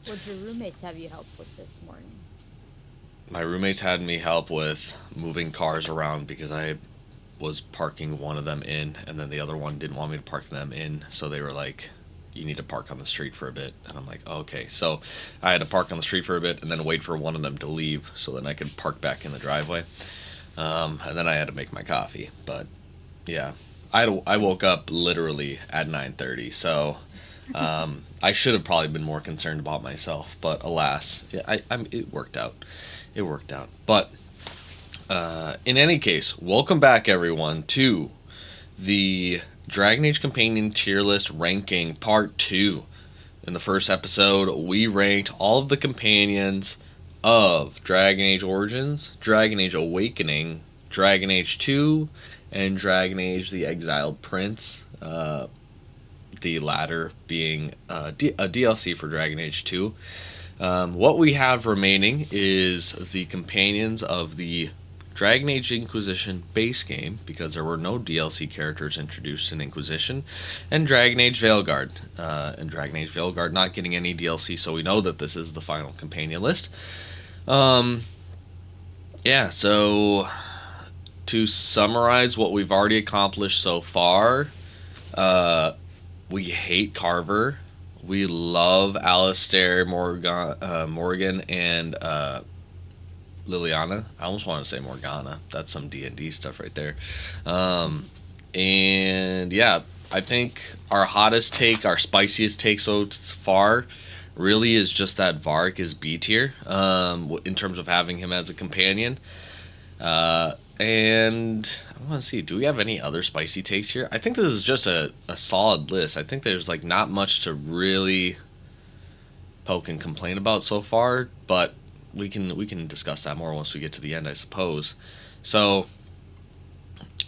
Would your roommates have you help with this morning? My roommates had me help with moving cars around because I was parking one of them in, and then the other one didn't want me to park them in, so they were like, "You need to park on the street for a bit," and I'm like, oh, "Okay." So I had to park on the street for a bit, and then wait for one of them to leave, so then I could park back in the driveway. And then I had to make my coffee. But yeah, I woke up literally at 9:30, so I should have probably been more concerned about myself. But alas, yeah, it worked out. It worked out. But in any case, welcome back everyone to the Dragon Age Companion tier list ranking part 2. In the first episode, we ranked all of the companions of Dragon Age Origins, Dragon Age Awakening, Dragon Age 2, and Dragon Age The Exiled Prince. The latter being a DLC for Dragon Age 2. What we have remaining is the companions of the Dragon Age Inquisition base game, because there were no DLC characters introduced in Inquisition, and Dragon Age Veilguard. And Dragon Age Veilguard not getting any DLC, so we know that this is the final companion list. Yeah, so to summarize what we've already accomplished so far, we hate Carver. We love Alistair, Morgan, and Liliana. I almost want to say Morgana. That's some D&D stuff right there. And yeah, I think our hottest take, our spiciest take so far, really is just that Varric is B tier in terms of having him as a companion. And I want to see, do we have any other spicy takes here? I think this is just a solid list. I think there's like not much to really poke and complain about so far, but we can discuss that more once we get to the end, I suppose. So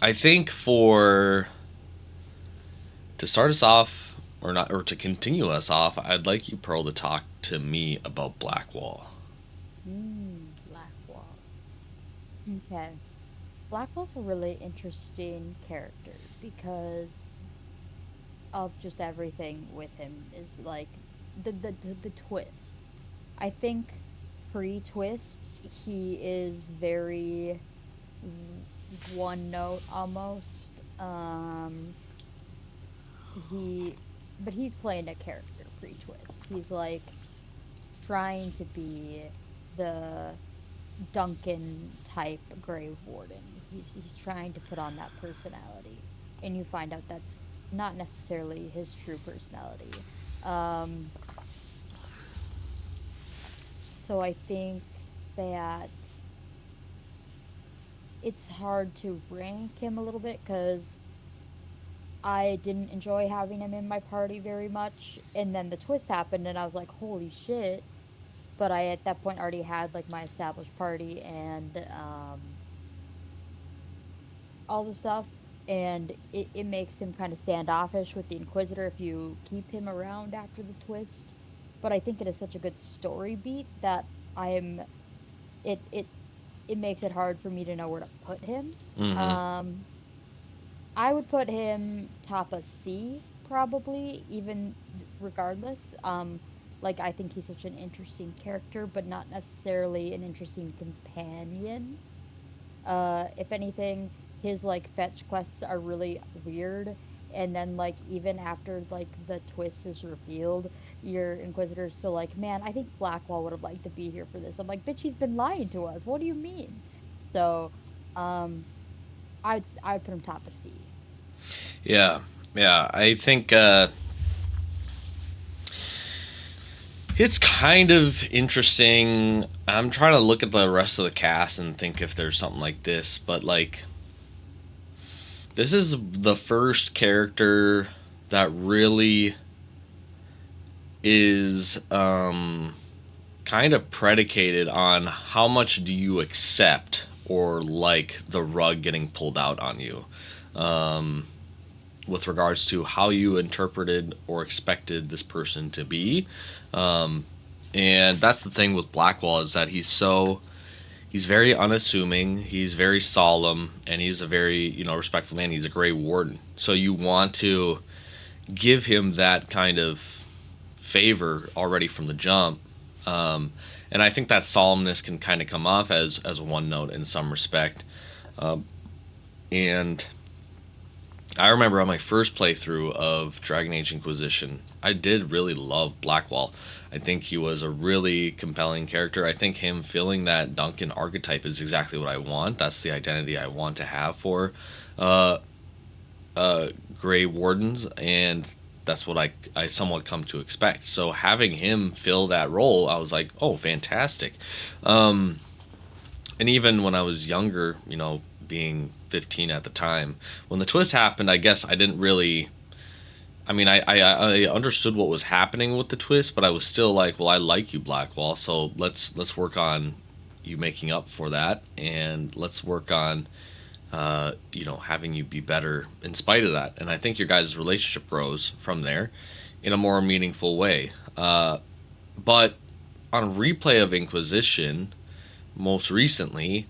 I think for to start us off, or not, or to continue us off, I'd like you, Pearl, to talk to me about Blackwall. Blackwall. Okay. Blackwall's a really interesting character because of just everything with him is like the twist. I think pre-twist he is very one note almost. He but he's playing a character pre-twist. He's like trying to be the Duncan type Grave Warden. He's trying to put on that personality, and you find out that's not necessarily his true personality. Um, so I think that it's hard to rank him a little bit because I didn't enjoy having him in my party very much, and then the twist happened, and I was like, "Holy shit!" But I at that point already had like my established party and all the stuff, and it makes him kind of standoffish with the Inquisitor if you keep him around after the twist. But I think it is such a good story beat that I'm it it it makes it hard for me to know where to put him. Mm-hmm. Um, I would put him top of C probably, even regardless. Like I think he's such an interesting character, but not necessarily an interesting companion. If anything, his like fetch quests are really weird. And then like even after like the twist is revealed, your Inquisitor's still like, man, I think Blackwall would have liked to be here for this. I'm like, bitch, he's been lying to us. What do you mean? So, um, I would put him top of C. Yeah, yeah. I think it's kind of interesting. I'm trying to look at the rest of the cast and think if there's something like this, but like this is the first character that really is kind of predicated on how much do you accept or like the rug getting pulled out on you, with regards to how you interpreted or expected this person to be. And that's the thing with Blackwall, is that he's very unassuming, he's very solemn, and he's a very, respectful man. He's a Grey Warden, so you want to give him that kind of favor already from the jump. And I think that solemnness can kind of come off as one note in some respect. And I remember on my first playthrough of Dragon Age Inquisition, I did really love Blackwall. I think he was a really compelling character. I think him filling that Duncan archetype is exactly what I want. That's the identity I want to have for uh, Grey Wardens, and that's what I somewhat come to expect. So having him fill that role, I was like, oh, fantastic. And even when I was younger, being 15 at the time, when the twist happened, I guess I didn't really. I mean, I understood what was happening with the twist, but I was still like, well, I like you, Blackwall, so let's work on you making up for that, and let's work on having you be better in spite of that. And I think your guys' relationship grows from there in a more meaningful way. But on a replay of Inquisition, most recently,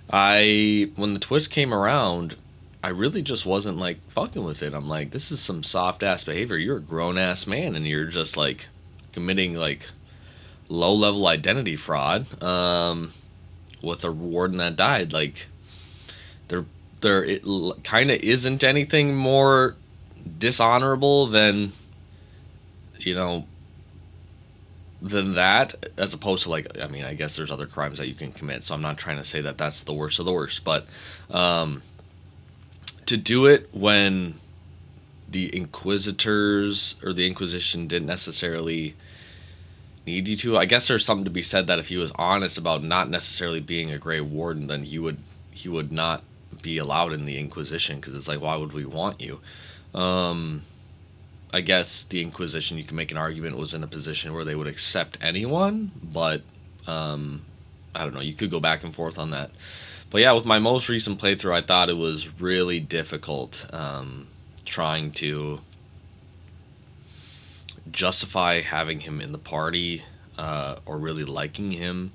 when the twist came around, I really just wasn't like fucking with it. I'm like, this is some soft ass behavior. You're a grown ass man, and you're just like committing like low level identity fraud with a warden that died. Like, there it kind of isn't anything more dishonorable than you know than that, as opposed to, like, I mean, I guess there's other crimes that you can commit, so I'm not trying to say that that's the worst of the worst, but to do it when the Inquisitors or the Inquisition didn't necessarily need you to, I guess there's something to be said that if he was honest about not necessarily being a Grey Warden, then he would not be allowed in the Inquisition, because it's like, why would we want you? I guess the Inquisition, you can make an argument, was in a position where they would accept anyone, but I don't know. You could go back and forth on that. But yeah, with my most recent playthrough, I thought it was really difficult trying to justify having him in the party or really liking him.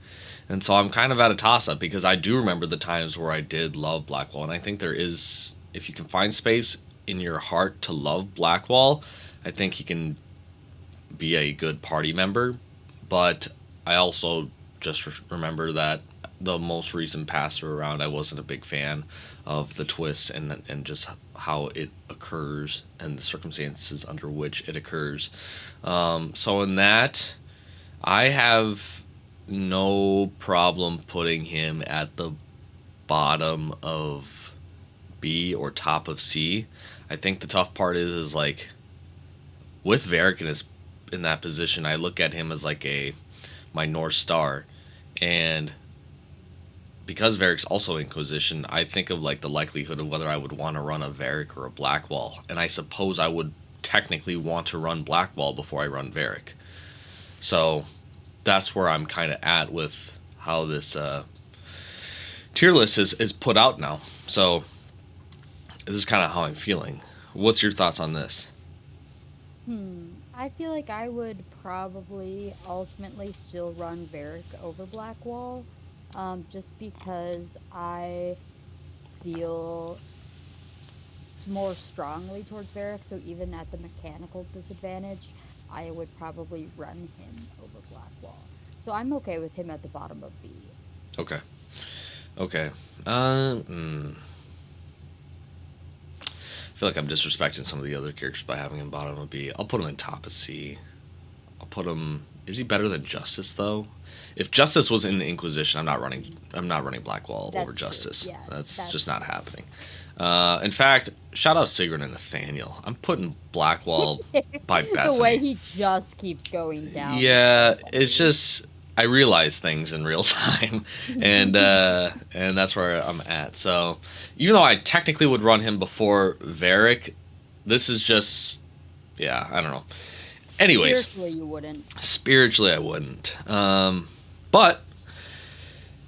And so I'm kind of at a toss-up, because I do remember the times where I did love Blackwall, and I think there is, if you can find space in your heart to love Blackwall, I think he can be a good party member. But I also just remember that the most recent pass through around, I wasn't a big fan of the twist and just how it occurs and the circumstances under which it occurs. So in that, I have no problem putting him at the bottom of B or top of C. I think the tough part is like, with Varric in that position, I look at him as like my North Star, and because Varric's also Inquisition, I think of like the likelihood of whether I would want to run a Varric or a Blackwall, and I suppose I would technically want to run Blackwall before I run Varric. So that's where I'm kind of at with how this tier list is put out now. So this is kind of how I'm feeling. What's your thoughts on this? I feel like I would probably ultimately still run Varric over Blackwall, just because I feel more strongly towards Varric. So even at the mechanical disadvantage, I would probably run him over Blackwall. So I'm okay with him at the bottom of B. Okay. Okay. Uh, mm. I feel like I'm disrespecting some of the other characters by having him bottom of B. I'll put him in top of C. I'll put him. Is he better than Justice though? If Justice was in the Inquisition, I'm not running Blackwall over That's true. Justice. Yeah, That's just that's not true. happening. In fact, shout out Sigrun and Nathaniel. I'm putting Blackwall by The way Bethany. he just keeps going down is Yeah, so it's funny. just I realize things in real time, and that's where I'm at. So even though I technically would run him before Varric, this is just, yeah, I don't know. Anyways, Spiritually, you wouldn't. spiritually I wouldn't. But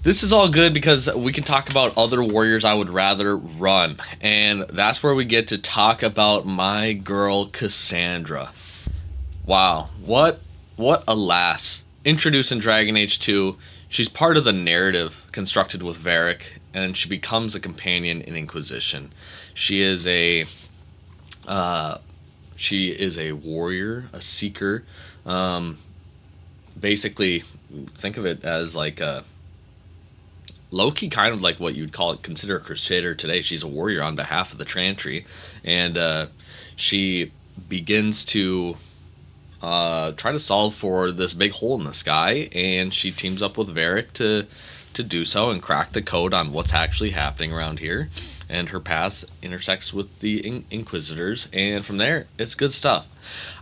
this is all good because we can talk about other warriors I would rather run, and that's where we get to talk about my girl Cassandra. Wow, what a lass. Introduced in Dragon Age 2, she's part of the narrative constructed with Varric, and she becomes a companion in Inquisition. She is a she is a warrior, a seeker, basically think of it as like a Loki, kind of like what you'd call it, consider a crusader today. She's a warrior on behalf of the Chantry, and she begins to try to solve for this big hole in the sky, and she teams up with Varric to do so and crack the code on what's actually happening around here. And her path intersects with the Inquisitors, and from there, it's good stuff.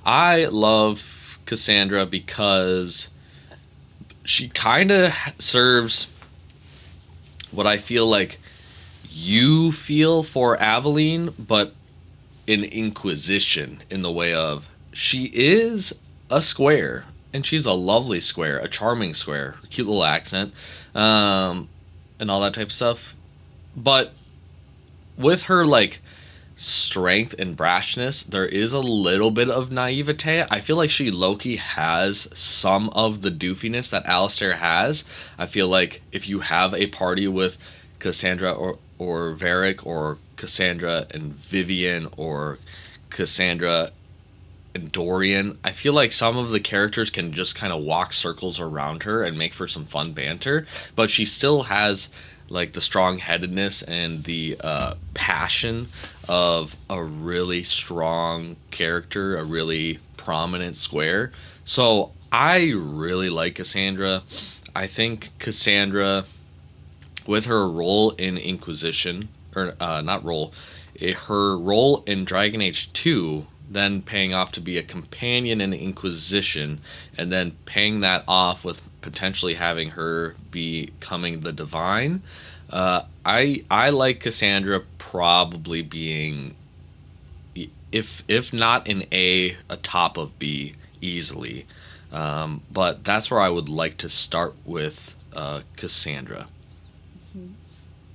I love Cassandra because she kind of serves what I feel like you feel for Aveline, but in Inquisition, in the way of she is a square, and she's a lovely square, a charming square, cute little accent, and all that type of stuff. But with her like strength and brashness, there is a little bit of naivete. I feel like she Loki has some of the doofiness that Alistair has. I feel like if you have a party with Cassandra or Varric, or Cassandra and Vivian, or Cassandra and Dorian, I feel like some of the characters can just kind of walk circles around her and make for some fun banter, but she still has like the strong headedness and the passion of a really strong character, a really prominent square. So I really like Cassandra. I think Cassandra, with her role in Inquisition, or not role, her role in Dragon Age 2, then paying off to be a companion in Inquisition, and then paying that off with potentially having her becoming the Divine. I like Cassandra probably being, if not an a top of B easily. But that's where I would like to start with Cassandra. Mhm.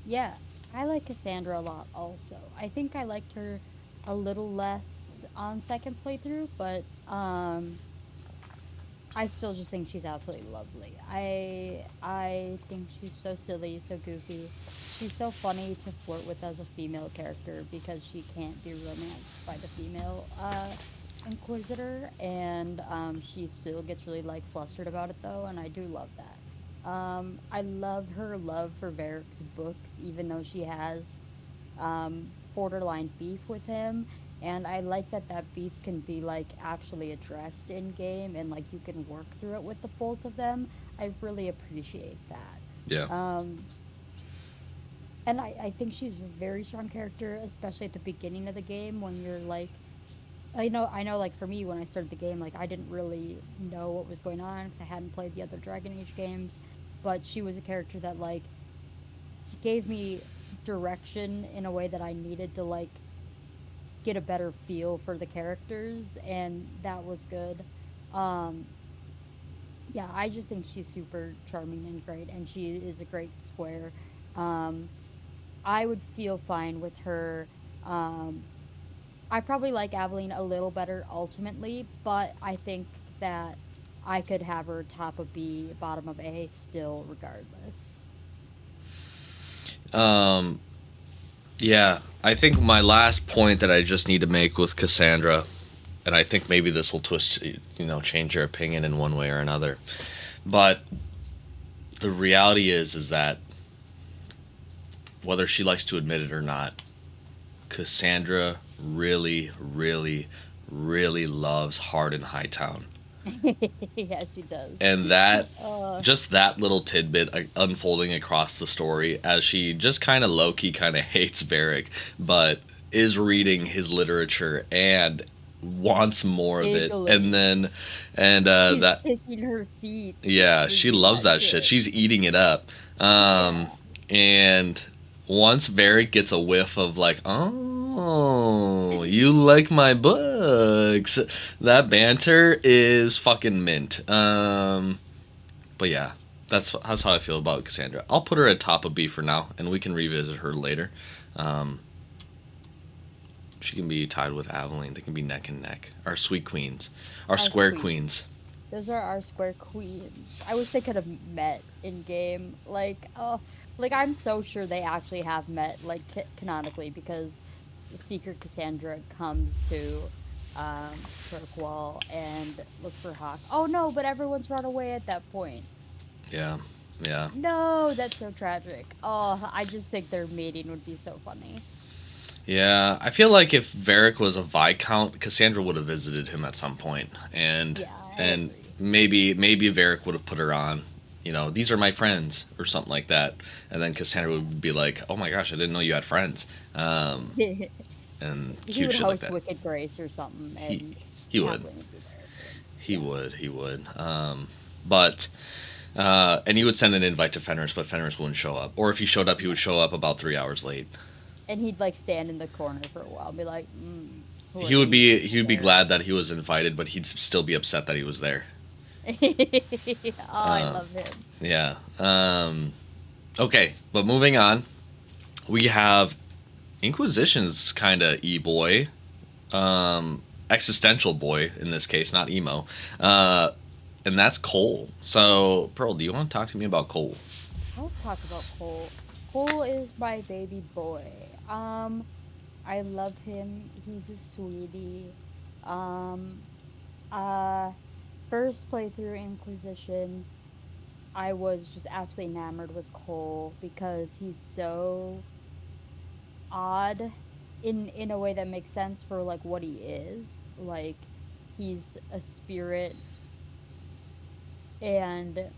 Yeah, I like Cassandra a lot also. I think I liked her a little less on second playthrough, but I still just think she's absolutely lovely. I think she's so silly, so goofy. She's so funny to flirt with as a female character because she can't be romanced by the female inquisitor, and she still gets really like flustered about it though, and I do love that. I love her love for Varric's books, even though she has borderline beef with him. And I like that that beef can be like actually addressed in game, and like you can work through it with the both of them. I really appreciate Yeah. that. And I think she's a very strong character, especially at the beginning of the game when you're like, I know, like for me, when I started the game, like I didn't really know what was going on because I hadn't played the other Dragon Age games. But she was a character that like gave me direction in a way that I needed to like get a better feel for the characters, and that was good. Um, yeah, I just think she's super charming and great, and she is a great square. Um, I would feel fine with her. Um, I probably like Aveline a little better ultimately, but I think that I could have her top of B, bottom of A still regardless. Um, yeah. I think my last point that I just need to make with Cassandra, and I think maybe this will change your opinion in one way or another. But the reality is that whether she likes to admit it or not, Cassandra really, really, really loves Hardin Hightown. Yes, she does. And that, Uh, just that little tidbit unfolding across the story as she just kind of low key kind of hates Varric, but is reading his literature and wants more of it. And giggling. then, She's that, kicking her feet yeah, she reading loves that that shit. shit. She's eating it up. Yeah. And once Varric gets a whiff of like, oh, you like my books, that banter is fucking mint. But yeah, that's how I feel about Cassandra. I'll put her at top of B for now, and we can revisit her later. Um, she can be tied with Aveline. They can be neck and neck. Our sweet queens, our Our square queens. queens. Those are our square queens. I wish they could have met in game. Like, oh, like I'm so sure they actually have met, like canonically, because Secret Cassandra comes to Kirkwall and look for Hawk. Oh no, but everyone's run away at that point. Yeah. Yeah. No, that's so tragic. Oh, I just think their meeting would be so funny. Yeah, I feel like if Varric was a Viscount, Cassandra would have visited him at some point, Yeah, I and agree. maybe Varric would have put her on. You know, these are my friends, or something like that, and then Cassandra would be like, "Oh my gosh, I didn't know you had friends," and He cute would shit like host that. Wicked Grace or something, He and he would, Halfling would be there for him. he Yeah. would, he would. But and he would send an invite to Fenris, but Fenris wouldn't show up, or if he showed up, he No. would show up about 3 hours late. And he'd like stand in the corner for a while and be like, who are He would these be people he would be there? glad that he was invited, but he'd still be upset that he was there. Oh, I Uh, love him. yeah. Okay, but moving on, we have Inquisition's kind of e-boy, existential boy in this case, not emo, uh, and that's Cole. So, Pearl, do you want to talk to me about Cole? I'll talk about Cole. Cole is my baby boy. I love him. He's a sweetie. Um, uh, First playthrough Inquisition, I was just absolutely enamored with Cole because he's so odd in a way that makes sense for like what he is. Like he's a spirit and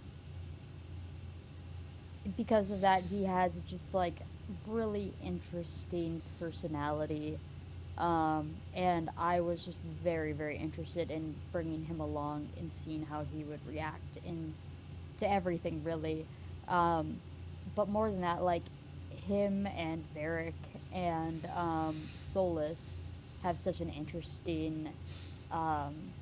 because of that he has just like really interesting personality. And I was just very, very interested in bringing him along and seeing how he would react in to everything, really. Um, but more than that, like him and Varric and Solus have such an interesting um,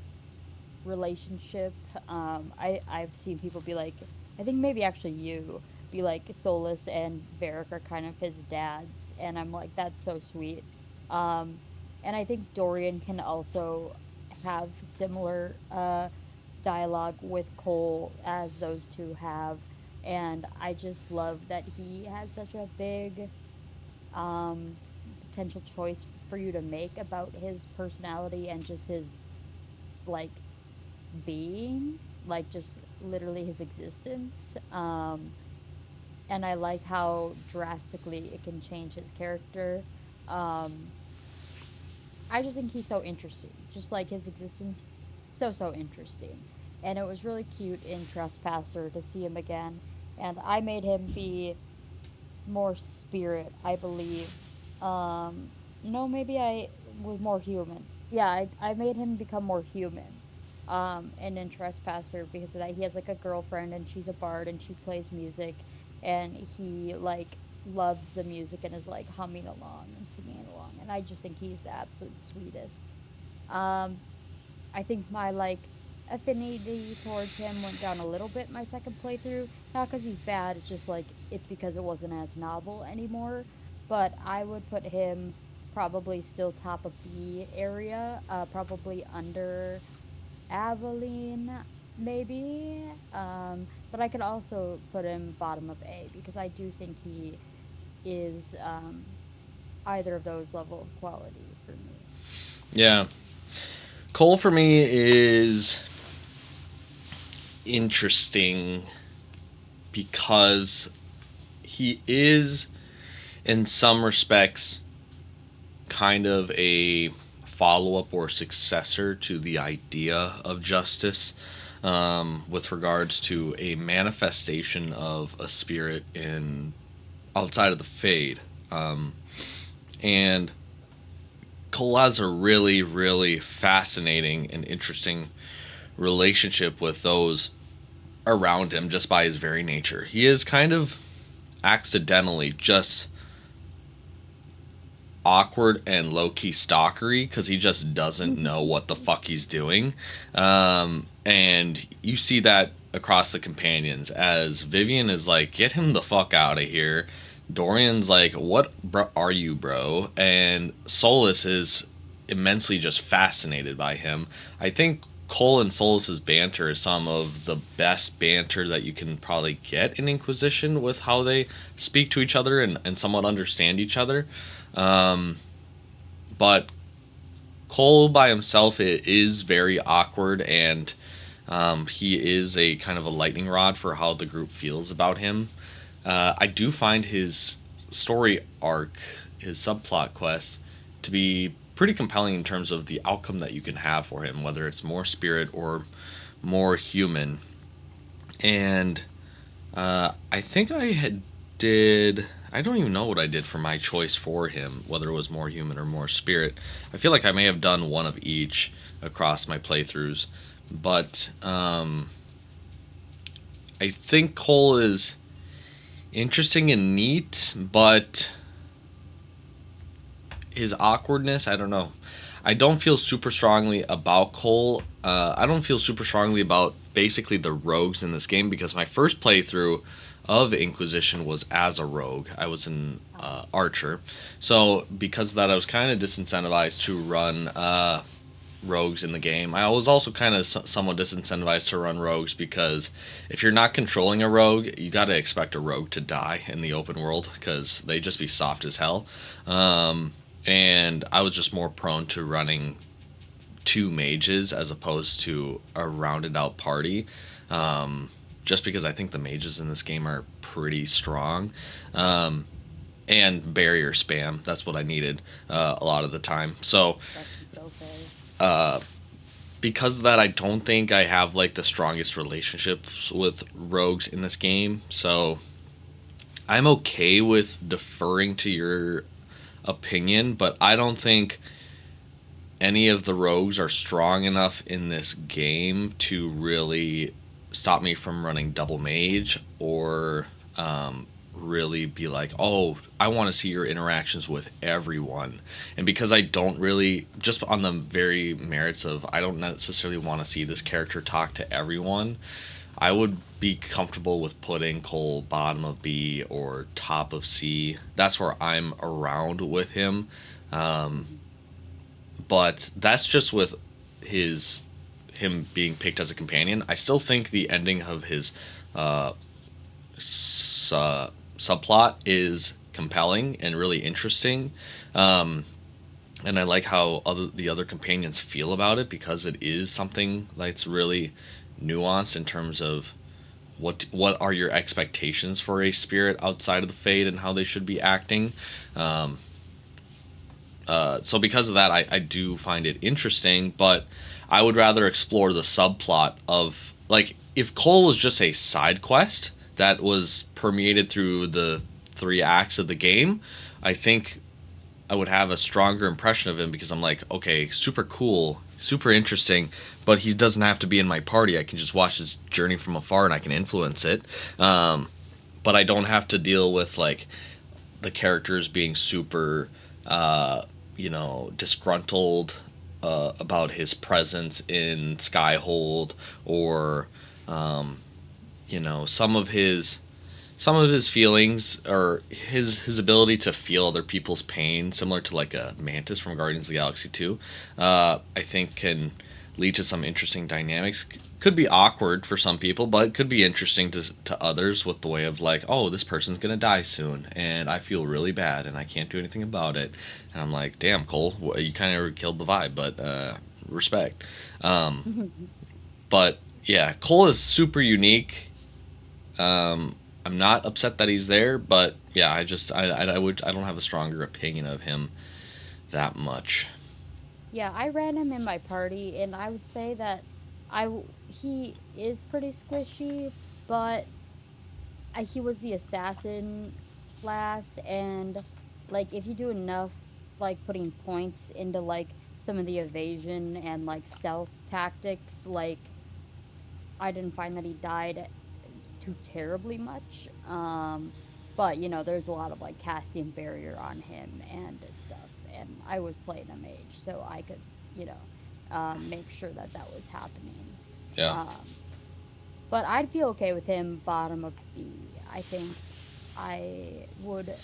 relationship. I've seen people be like, I think maybe actually you be like Solus and Varric are kind of his dads, and I'm like, that's so sweet. Um, and I think Dorian can also have similar dialogue with Cole as those two have, and I just love that he has such a big um, potential choice for you to make about his personality and just his like being, like just literally his existence. And I like how drastically it can change his character. Um, I just think he's so interesting, just like his existence, so interesting. And it was really cute in Trespasser to see him again. And I made him be more spirit, I believe. No, maybe I was more human. Yeah, I made him become more human. And in Trespasser because of that, he has like a girlfriend and she's a bard and she plays music, and he like loves the music and is like humming along and singing along. And I just think he's the absolute sweetest. Um, I think my like affinity towards him went down a little bit my second playthrough. Not because he's bad, it's just like it because it wasn't as novel anymore. But I would put him probably still top of B area, probably under Aveline, maybe. But I could also put him bottom of A because I do think he is either of those level of quality for me. Yeah, Cole for me is interesting because he is, in some respects, kind of a follow up or successor to the idea of justice, with regards to a manifestation of a spirit in outside of the Fade. And Cole has a really, really fascinating and interesting relationship with those around him just by his very nature. He is kind of accidentally just awkward and low key stalkery because he just doesn't know what the fuck he's doing. And you see that across the companions as Vivian is like, get him the fuck out of here. Dorian's like, what are you, bro? And Solus is immensely just fascinated by him. I think Cole and Solus's banter is some of the best banter that you can probably get in Inquisition with how they speak to each other and somewhat understand each other. But Cole by himself it is very awkward, and he is a kind of a lightning rod for how the group feels about him. I do find his story arc, his subplot quest, to be pretty compelling in terms of the outcome that you can have for him, whether it's more spirit or more human. And I think I had did. I don't even know what I did for my choice for him, whether it was more human or more spirit. I feel like I may have done one of each across my playthroughs, but I think Cole is interesting and neat, but his awkwardness, I don't know. I don't feel super strongly about Cole. I don't feel super strongly about basically the rogues in this game because my first playthrough of Inquisition was as a rogue. I was an archer. So, because of that, I was kind of disincentivized to run rogues in the game. I was also kind of somewhat disincentivized to run rogues because if you're not controlling a rogue, you got to expect a rogue to die in the open world because they just be soft as hell. And I was just more prone to running two mages as opposed to a rounded out party. Just because I think the mages in this game are pretty strong. And barrier spam. That's what I needed a lot of the time. So That's so fair. because of that, I don't think I have like the strongest relationships with rogues in this game. So I'm okay with deferring to your opinion, but I don't think any of the rogues are strong enough in this game to really stop me from running double mage or really be like, oh, I want to see your interactions with everyone. And because I don't really, just on the very merits of, I don't necessarily want to see this character talk to everyone, I would be comfortable with putting Cole bottom of B or top of C. That's where I'm around with him. But that's just with his him being picked as a companion. I still think the ending of his uh, subplot is compelling and really interesting. And I like how the other companions feel about it because it is something that's really nuanced in terms of what are your expectations for a spirit outside of the fade and how they should be acting. So because of that, I do find it interesting, but I would rather explore the subplot of like if Cole was just a side quest that was permeated through the three acts of the game, I think I would have a stronger impression of him because I'm like, okay, super cool, super interesting, but he doesn't have to be in my party. I can just watch his journey from afar and I can influence it. But I don't have to deal with like the characters being super, disgruntled about his presence in Skyhold or, some of his feelings or his ability to feel other people's pain, similar to like a Mantis from Guardians of the Galaxy 2, I think can lead to some interesting dynamics. Could be awkward for some people, but could be interesting to others with the way of like, oh, this person's gonna die soon, and I feel really bad, and I can't do anything about it. And I'm like, damn, Cole, you kind of killed the vibe, but respect. But yeah, Cole is super unique. I'm not upset that he's there, but yeah, I don't have a stronger opinion of him that much. Yeah, I ran him in my party, and I would say that he is pretty squishy, but he was the assassin class, and like if you do enough, like putting points into like some of the evasion and like stealth tactics, like I didn't find that he died too terribly much. But there's a lot of like casting barrier on him and stuff, and I was playing a mage, so I could, you know, make sure that that was happening. Yeah, Um, but I'd feel okay with him bottom of B. I think I would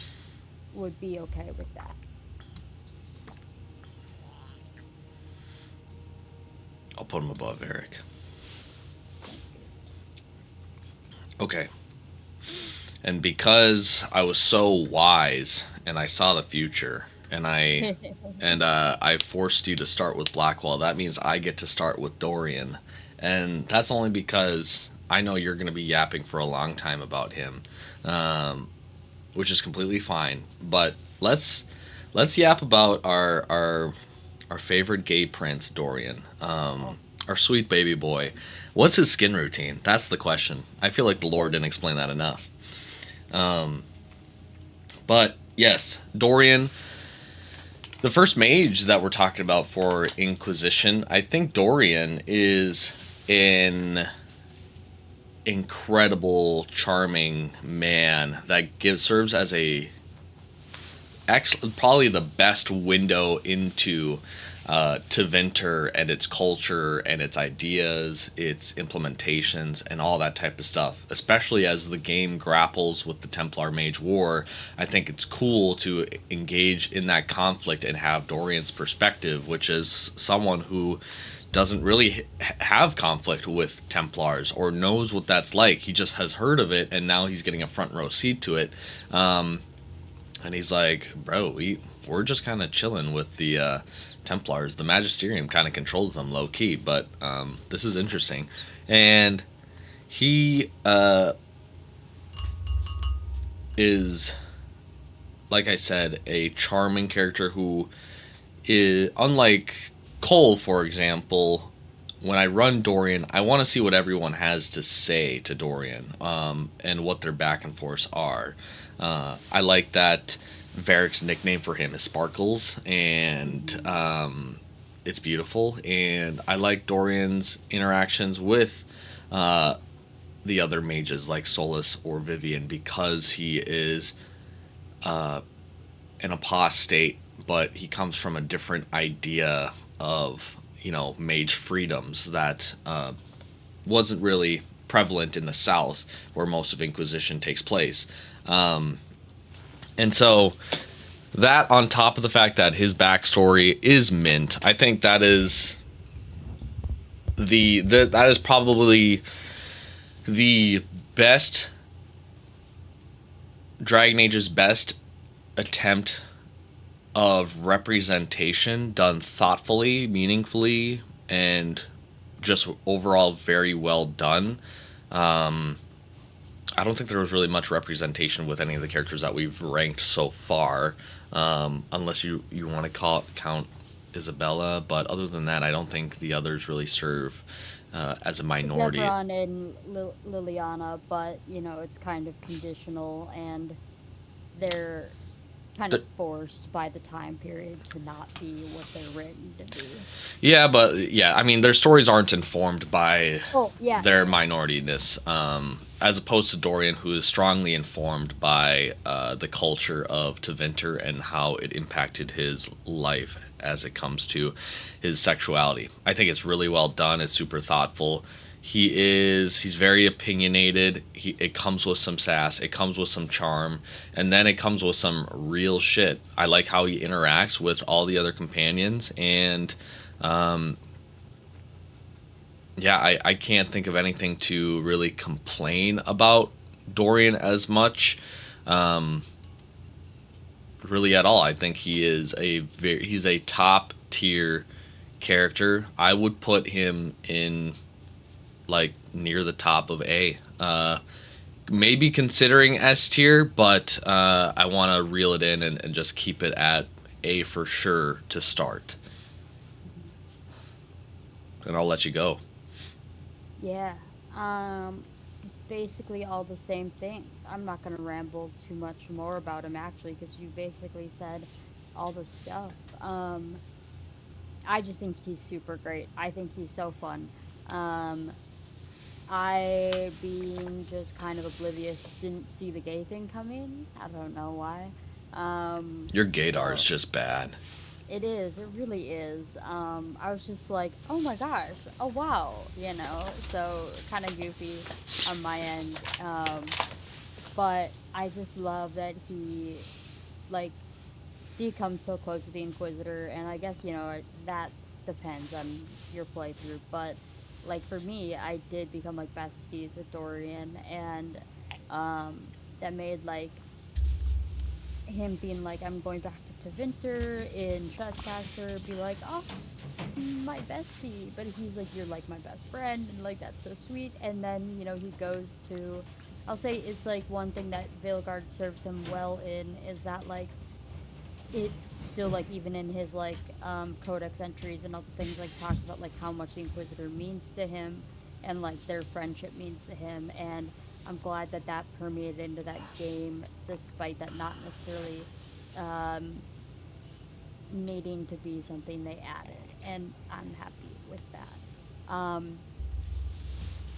be okay with that. I'll put him above Eric. Sounds good. Okay. And because I was so wise and I saw the future and I forced you to start with Blackwell. That means I get to start with Dorian, and that's only because I know you're going to be yapping for a long time about him, um, which is completely fine. But let's yap about our favorite gay prince, Dorian, Oh, our sweet baby boy. What's his skin routine? That's the question. I feel like the Lord so didn't explain that enough. Um, but yes, Dorian, the first mage that we're talking about for Inquisition, I think Dorian is an incredible, charming man that gives serves as a actually probably the best window into Tevinter and its culture and its ideas, its implementations, and all that type of stuff. Especially as the game grapples with the Templar Mage War, I think it's cool to engage in that conflict and have Dorian's perspective, which is someone who doesn't really have conflict with Templars or knows what that's like. He just has heard of it, and now he's getting a front row seat to it. And he's like, bro, we're just kind of chilling with the Templars. The Magisterium kind of controls them low key, but this is interesting. And he is, like I said, a charming character who is unlike Cole, for example. When I run Dorian, I want to see what everyone has to say to Dorian, and what their back and forths are. I like that Varric's nickname for him is Sparkles, and it's beautiful. And I like Dorian's interactions with uh, the other mages like Solus or Vivian because he is an apostate, but he comes from a different idea of mage freedoms that wasn't really prevalent in the South, where most of Inquisition takes place. And so that, on top of the fact that his backstory is mint, I think that is that is probably the best Dragon Age's best attempt of representation done thoughtfully, meaningfully, and just overall very well done. I don't think there was really much representation with any of the characters that we've ranked so far, unless you want to count Isabella. But other than that, I don't think the others really serve as a minority. Zevran and Liliana, but it's kind of conditional, and they're kind of The, forced by the time period to not be what they're written to be. yeah, but yeah, I mean, their stories aren't informed by Oh, yeah, their yeah. minorityness, as opposed to Dorian, who is strongly informed by the culture of Tevinter and how it impacted his life as it comes to his sexuality. I think it's really well done. It's super thoughtful. He's very opinionated. It comes with some sass. It comes with some charm, and then it comes with some real shit. I like how he interacts with all the other companions, and yeah, I can't think of anything to really complain about Dorian as much, um, really at all. I think he's a top tier character. I would put him in like near the top of A. Maybe considering S tier, but I want to reel it in and just keep it at A for sure to start. Mhm. And I'll let you go. Yeah. Um, Basically all the same things. I'm not gonna ramble too much more about him actually, because you basically said all the stuff. I just think he's super great. I think he's so fun. Um, I, being just kind of oblivious, didn't see the gay thing coming. I don't know why. Your gaydar is So just bad. it is, it really is. I was just like, oh my gosh, oh wow, so kind of goofy on my end. But I just love that he, like, becomes so close to the Inquisitor, and I guess, that depends on your playthrough, but like for me, I did become like besties with Dorian, and that made like him being like, I'm going back to Tevinter in Trespasser, be like, oh, my bestie, but he's like, you're like my best friend, and like that's so sweet. And then he goes to, I'll say it's like one thing that Veilguard serves him well in is that like it still like even in his like codex entries and other things like talks about like how much the Inquisitor means to him and like their friendship means to him. And I'm glad that that permeated into that game despite that not necessarily um needing to be something they added, and I'm happy with that.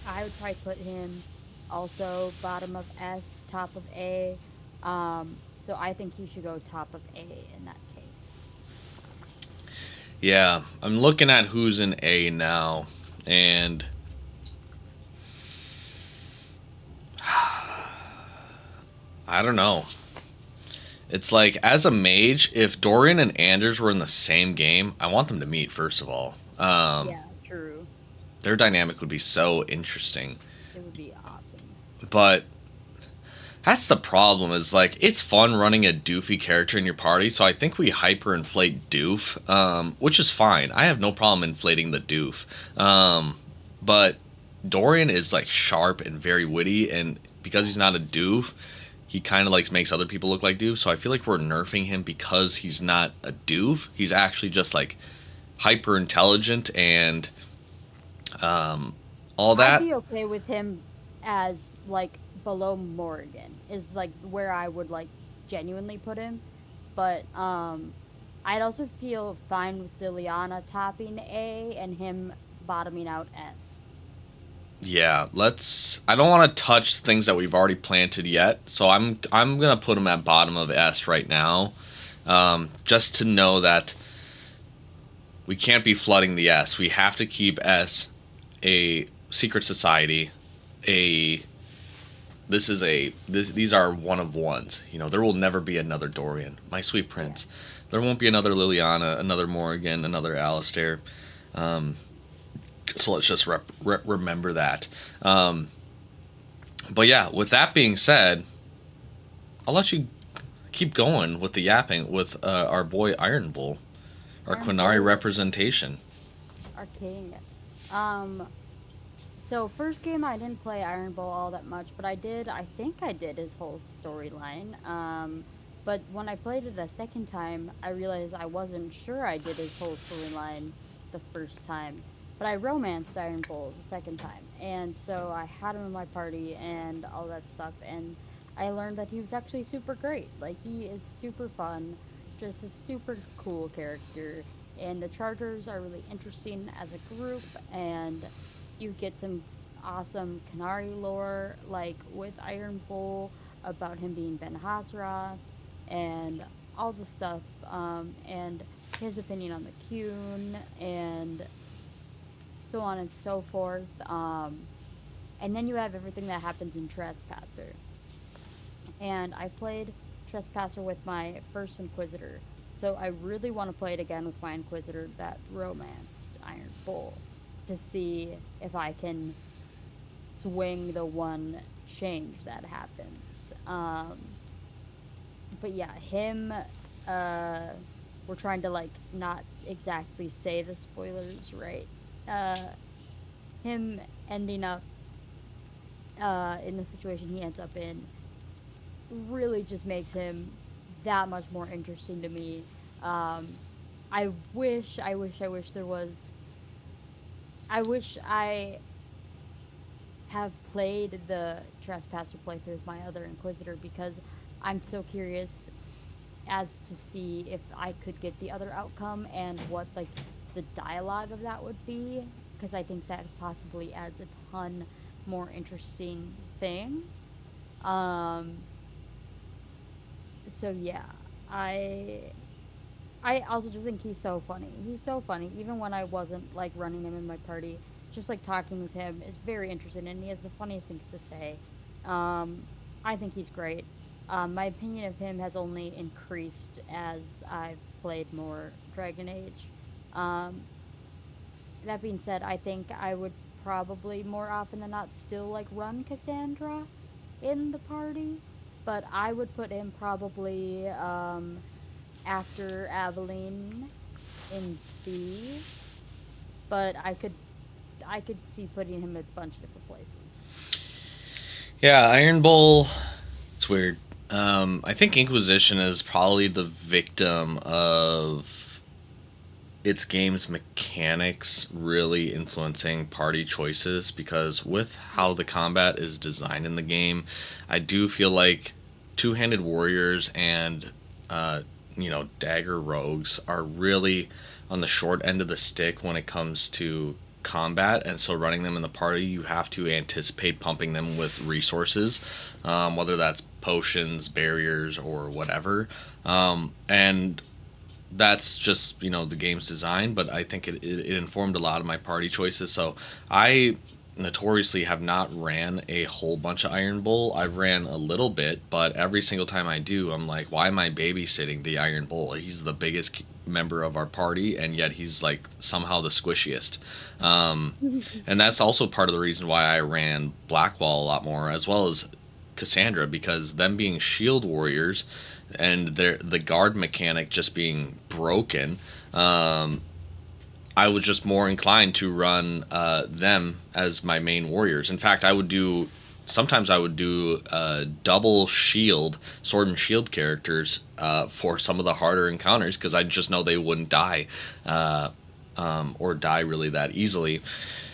I would probably put him also bottom of S, top of A. So I think he should go top of A in that case. Yeah, I'm looking at who's in A now, and I don't know. It's like as a mage, if Dorian and Anders were in the same game, I want them to meet first of all. Yeah, true. Their dynamic would be so interesting, It would be awesome. but that's the problem. Is like it's fun running a doofy character in your party, so I think we hyperinflate Doof, which is fine. I have no problem inflating the Doof, but Dorian is like sharp and very witty, and because he's not a Doof, he kind of like makes other people look like Doof. So I feel like we're nerfing him because he's not a Doof. He's actually just like hyper intelligent and all I'd that. be okay with him as like below Morrigan is like where I would like genuinely put him. But I'd also feel fine with Liliana topping A and him bottoming out S. Yeah, let's. I don't want to touch things that we've already planted yet, so I'm gonna put them at bottom of S right now, just to know that we can't be flooding the S. We have to keep S a secret society. A this is a this, these are one of ones. You know, there will never be another Dorian, my sweet Yeah. prince. There won't be another Liliana, another Morrigan, another Alistair. So let's just remember that. Um, but yeah, with that being said, I'll let you keep going with the yapping with our boy Iron Bull, our Iron Quinari Bull, representation. our king. Um, so first game I didn't play Iron Bull all that much, but I think I did his whole storyline. But when I played it a second time, I realized I wasn't sure I did his whole storyline the first time. But I romanced Iron Bull the second time. And so I had him in my party and all that stuff, and I learned that he was actually super great. Like he is super fun, just a super cool character. And the Chargers are really interesting as a group, and you get some awesome Canary lore, like with Iron Bull about him being Ben Hasra and all the stuff, and his opinion on the Qun and so on and so forth. And then you have everything that happens in Trespasser. And I played Trespasser with my first Inquisitor. So I really want to play it again with my Inquisitor that romanced Iron Bull to see if I can swing the one change that happens. But yeah, him. Uh, we're trying to like not exactly say the spoilers, right? Uh, him ending up in the situation he ends up in really just makes him that much more interesting to me. Um, I wish there was. I wish I have played the Trespasser playthrough with my other Inquisitor because I'm so curious as to see if I could get the other outcome and what like the dialogue of that would be because I think that possibly adds a ton more interesting things. Um so yeah, I I also just think he's so funny. He's so funny even when I wasn't like running him in my party. Just like talking with him is very interesting and he has the funniest things to say. Um I think he's great. My opinion of him has only increased as I've played more Dragon Age. Um, that being said, I think I would probably more often than not still like run Cassandra in the party. but I would put him probably after Aveline in B, but I could see putting him at a bunch of different places. Yeah, Iron Bull. It's weird. I think Inquisition is probably the victim of its game's mechanics really influencing party choices because with how the combat is designed in the game, I do feel like two-handed warriors and uh, dagger rogues are really on the short end of the stick when it comes to combat, and so running them in the party, you have to anticipate pumping them with resources, whether that's potions, barriers, or whatever. And that's just the game's design, but I think it informed a lot of my party choices. So I notoriously have not ran a whole bunch of Iron Bull. I've ran a little bit, but every single time I do, I'm like, why am I babysitting the Iron Bull? He's the biggest member of our party, and yet he's like somehow the squishiest. Um, and that's also part of the reason why I ran Blackwall a lot more, as well as Cassandra, because them being shield warriors and the guard mechanic just being broken, um, I was just more inclined to run them as my main warriors. In fact, sometimes I would do double shield, sword and shield characters for some of the harder encounters because I just know they wouldn't die uh, or die really that easily.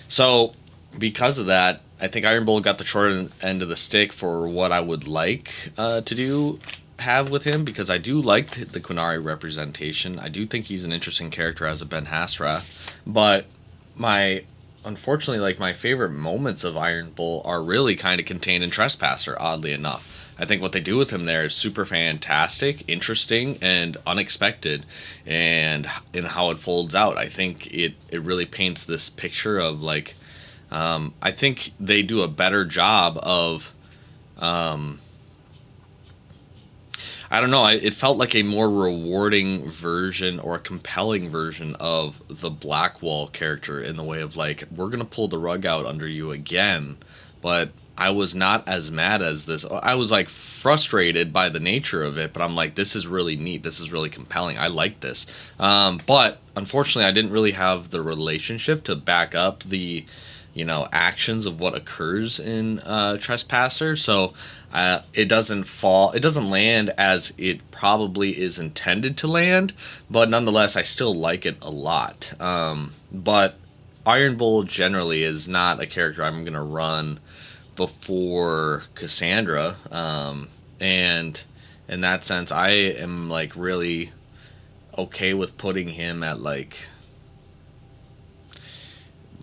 So because of that, I think Iron Bull got the short end of the stick for what I would like to do have with him because I do like the Quinari representation. I do think he's an interesting character as a Ben Hasrath, but my unfortunately like my favorite moments of Iron Bull are really kind of contained in Trespasser. Oddly enough, I think what they do with him there is super fantastic, interesting, and unexpected, and in how it folds out. I think it really paints this picture of like I think they do a better job of. I don't know. It felt like a more rewarding version or a compelling version of the Blackwall character in the way of like, we're going to pull the rug out under you again. But I was not as mad as this. I was like frustrated by the nature of it, but I'm like, this is really neat. This is really compelling. I like this. But unfortunately, I didn't really have the relationship to back up the actions of what occurs in Trespasser. So it doesn't land as it probably is intended to land, but nonetheless, I still like it a lot. But Iron Bull generally is not a character I'm gonna run before Cassandra, and in that sense, I am like really okay with putting him at like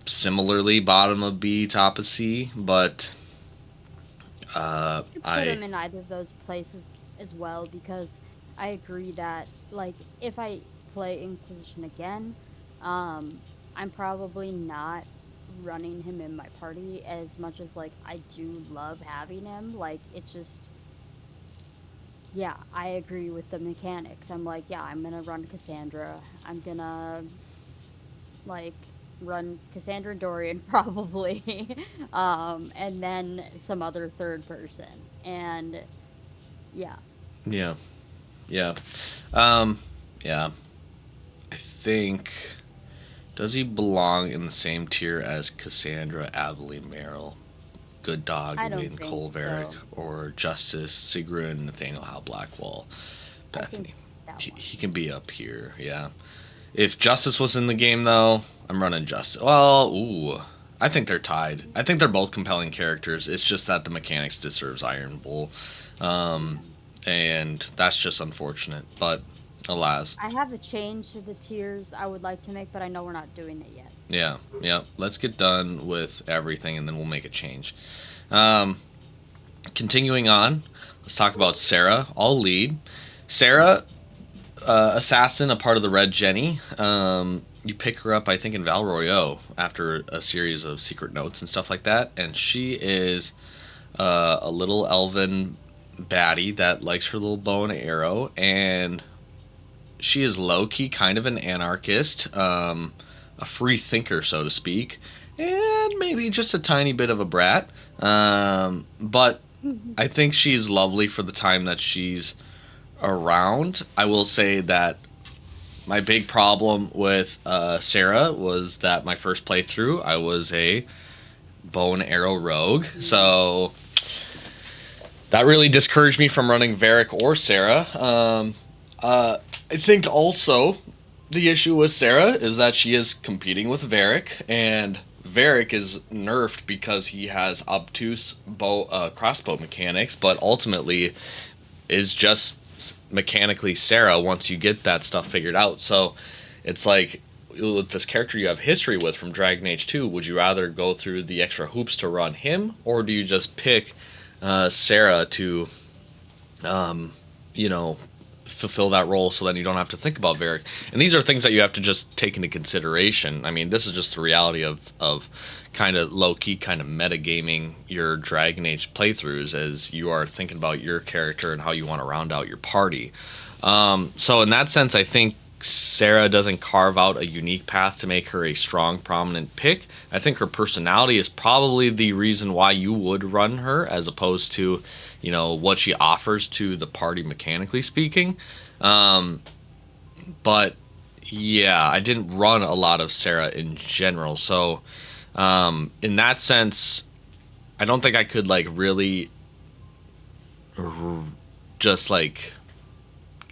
similarly bottom of B, top of C, but Could put I him in either of those places as well because I agree that like if I play Inquisition again, um, I'm probably not running him in my party as much as like I do love having him. Like it's just yeah, I agree with the mechanics. I'm like, yeah, I'm gonna run Cassandra. I'm gonna like run Cassandra and Dorian probably, and then some other third person. And yeah, yeah, yeah, um, yeah. I think does he belong in the same tier as Cassandra, Aveline, Merrill, Good Dog, I don't Win, think Colveric, so. or Justice, Sigrun, Nathaniel Howe, Blackwall, I think Bethany? that one. He can be up here, yeah. If Justice was in the game, though, I'm running Justice. Well, ooh. I think they're tied. I think they're both compelling characters. It's just that the mechanics deserves Iron Bull. Um, Yeah. and that's just unfortunate. But alas. I have a change to the tiers I would like to make, but I know we're not doing it yet. So Yeah, yeah. Let's get done with everything and then we'll make a change. Um, Continuing on, let's talk about Sarah. I'll lead. Sarah, assassin, a part of the Red Jenny. You pick her up, I think, in Val Royeaux after a series of secret notes and stuff like that. And she is a little elven baddie that likes her little bow and arrow. And she is low key kind of an anarchist, a free thinker, so to speak, and maybe just a tiny bit of a brat. But I think she's lovely for the time that she's around. I will say that my big problem with Sarah was that my first playthrough, I was a bow and arrow rogue. So that really discouraged me from running Varric or Sarah. I think also the issue with Sarah is that she is competing with Varric, and Varric is nerfed because he has obtuse crossbow mechanics, but ultimately is just mechanically Sarah once you get that stuff figured out. So it's like with this character you have history with from Dragon Age 2, would you rather go through the extra hoops to run him, or do you just pick Sarah to, you know, fulfill that role so then you don't have to think about Varric? And these are things that you have to just take into consideration. I mean, this is just the reality of kind of low key, kind of metagaming your Dragon Age playthroughs as you are thinking about your character and how you want to round out your party. So in that sense, I think Sarah doesn't carve out a unique path to make her a strong, prominent pick. I think her personality is probably the reason why you would run her, as opposed to, you know, what she offers to the party mechanically speaking. But yeah, I didn't run a lot of Sarah in general, so in that sense, I don't think I could like really just like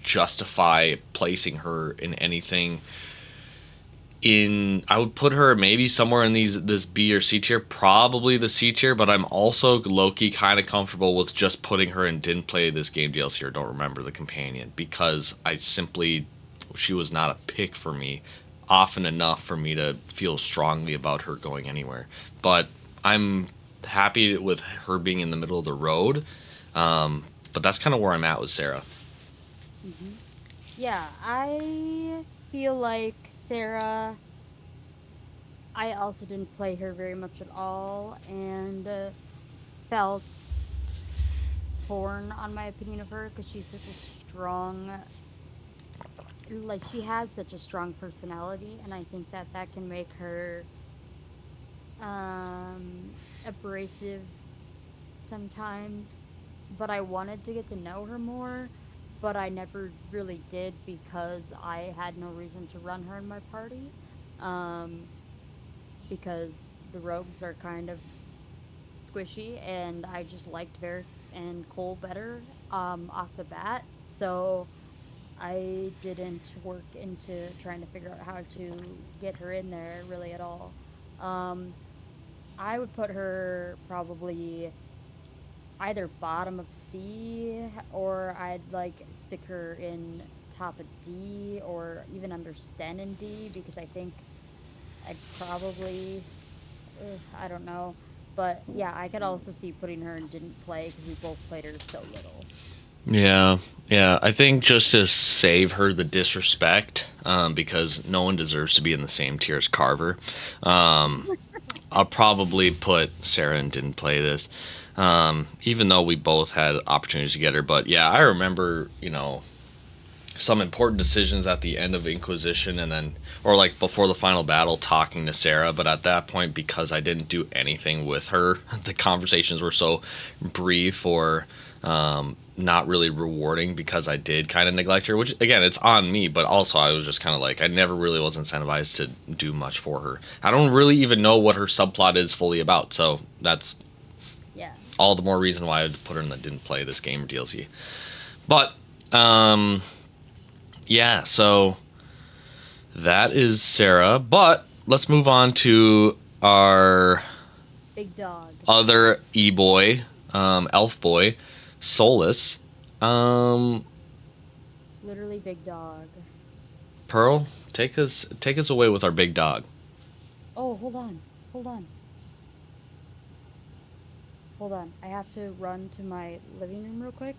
justify placing her in anything. In I would put her maybe somewhere in this B or C tier, probably the C tier, but I'm also low-key kind of comfortable with just putting her in didn't play this game DLC or don't remember the companion, because I simply she was not a pick for me often enough for me to feel strongly about her going anywhere. But I'm happy with her being in the middle of the road. But that's kind of where I'm at with Sarah. Hmm. Yeah, I feel like Sarah, I also didn't play her very much at all, and felt torn on my opinion of her because she's such a strong, like, she has such a strong personality, and I think that that can make her abrasive sometimes. But I wanted to get to know her more, but I never really did because I had no reason to run her in my party. Um, because the rogues are kind of squishy, and I just liked Varric and Cole better off the bat. So I didn't work into trying to figure out how to get her in there really at all. Um, I would put her probably either bottom of C, or I'd like stick her in top of D, or even under Sten in D, because I think I'd probably, I don't know. But yeah, I could also see putting her in didn't play because we both played her so little. Yeah, yeah. I think just to save her the disrespect, because no one deserves to be in the same tier as Carver. Um, I'll probably put Sarah and didn't play this, even though we both had opportunities to get her. But yeah, I remember, you know, some important decisions at the end of Inquisition, and then, or like before the final battle, talking to Sarah. But at that point, because I didn't do anything with her, the conversations were so brief or not really rewarding, because I did kind of neglect her, which again, it's on me, but also I was just kind of like, I never really was incentivized to do much for her. I don't really even know what her subplot is fully about, so that's Yeah. all the more reason why I would put her in the didn't play this game or DLC. But um, yeah, so that is Sarah. But let's move on to our Big dog. other e boy, elf boy, Solus. Um, Literally big dog. Pearl, take us away with our big dog. Oh, hold on. Hold on. Hold on. I have to run to my living room real quick.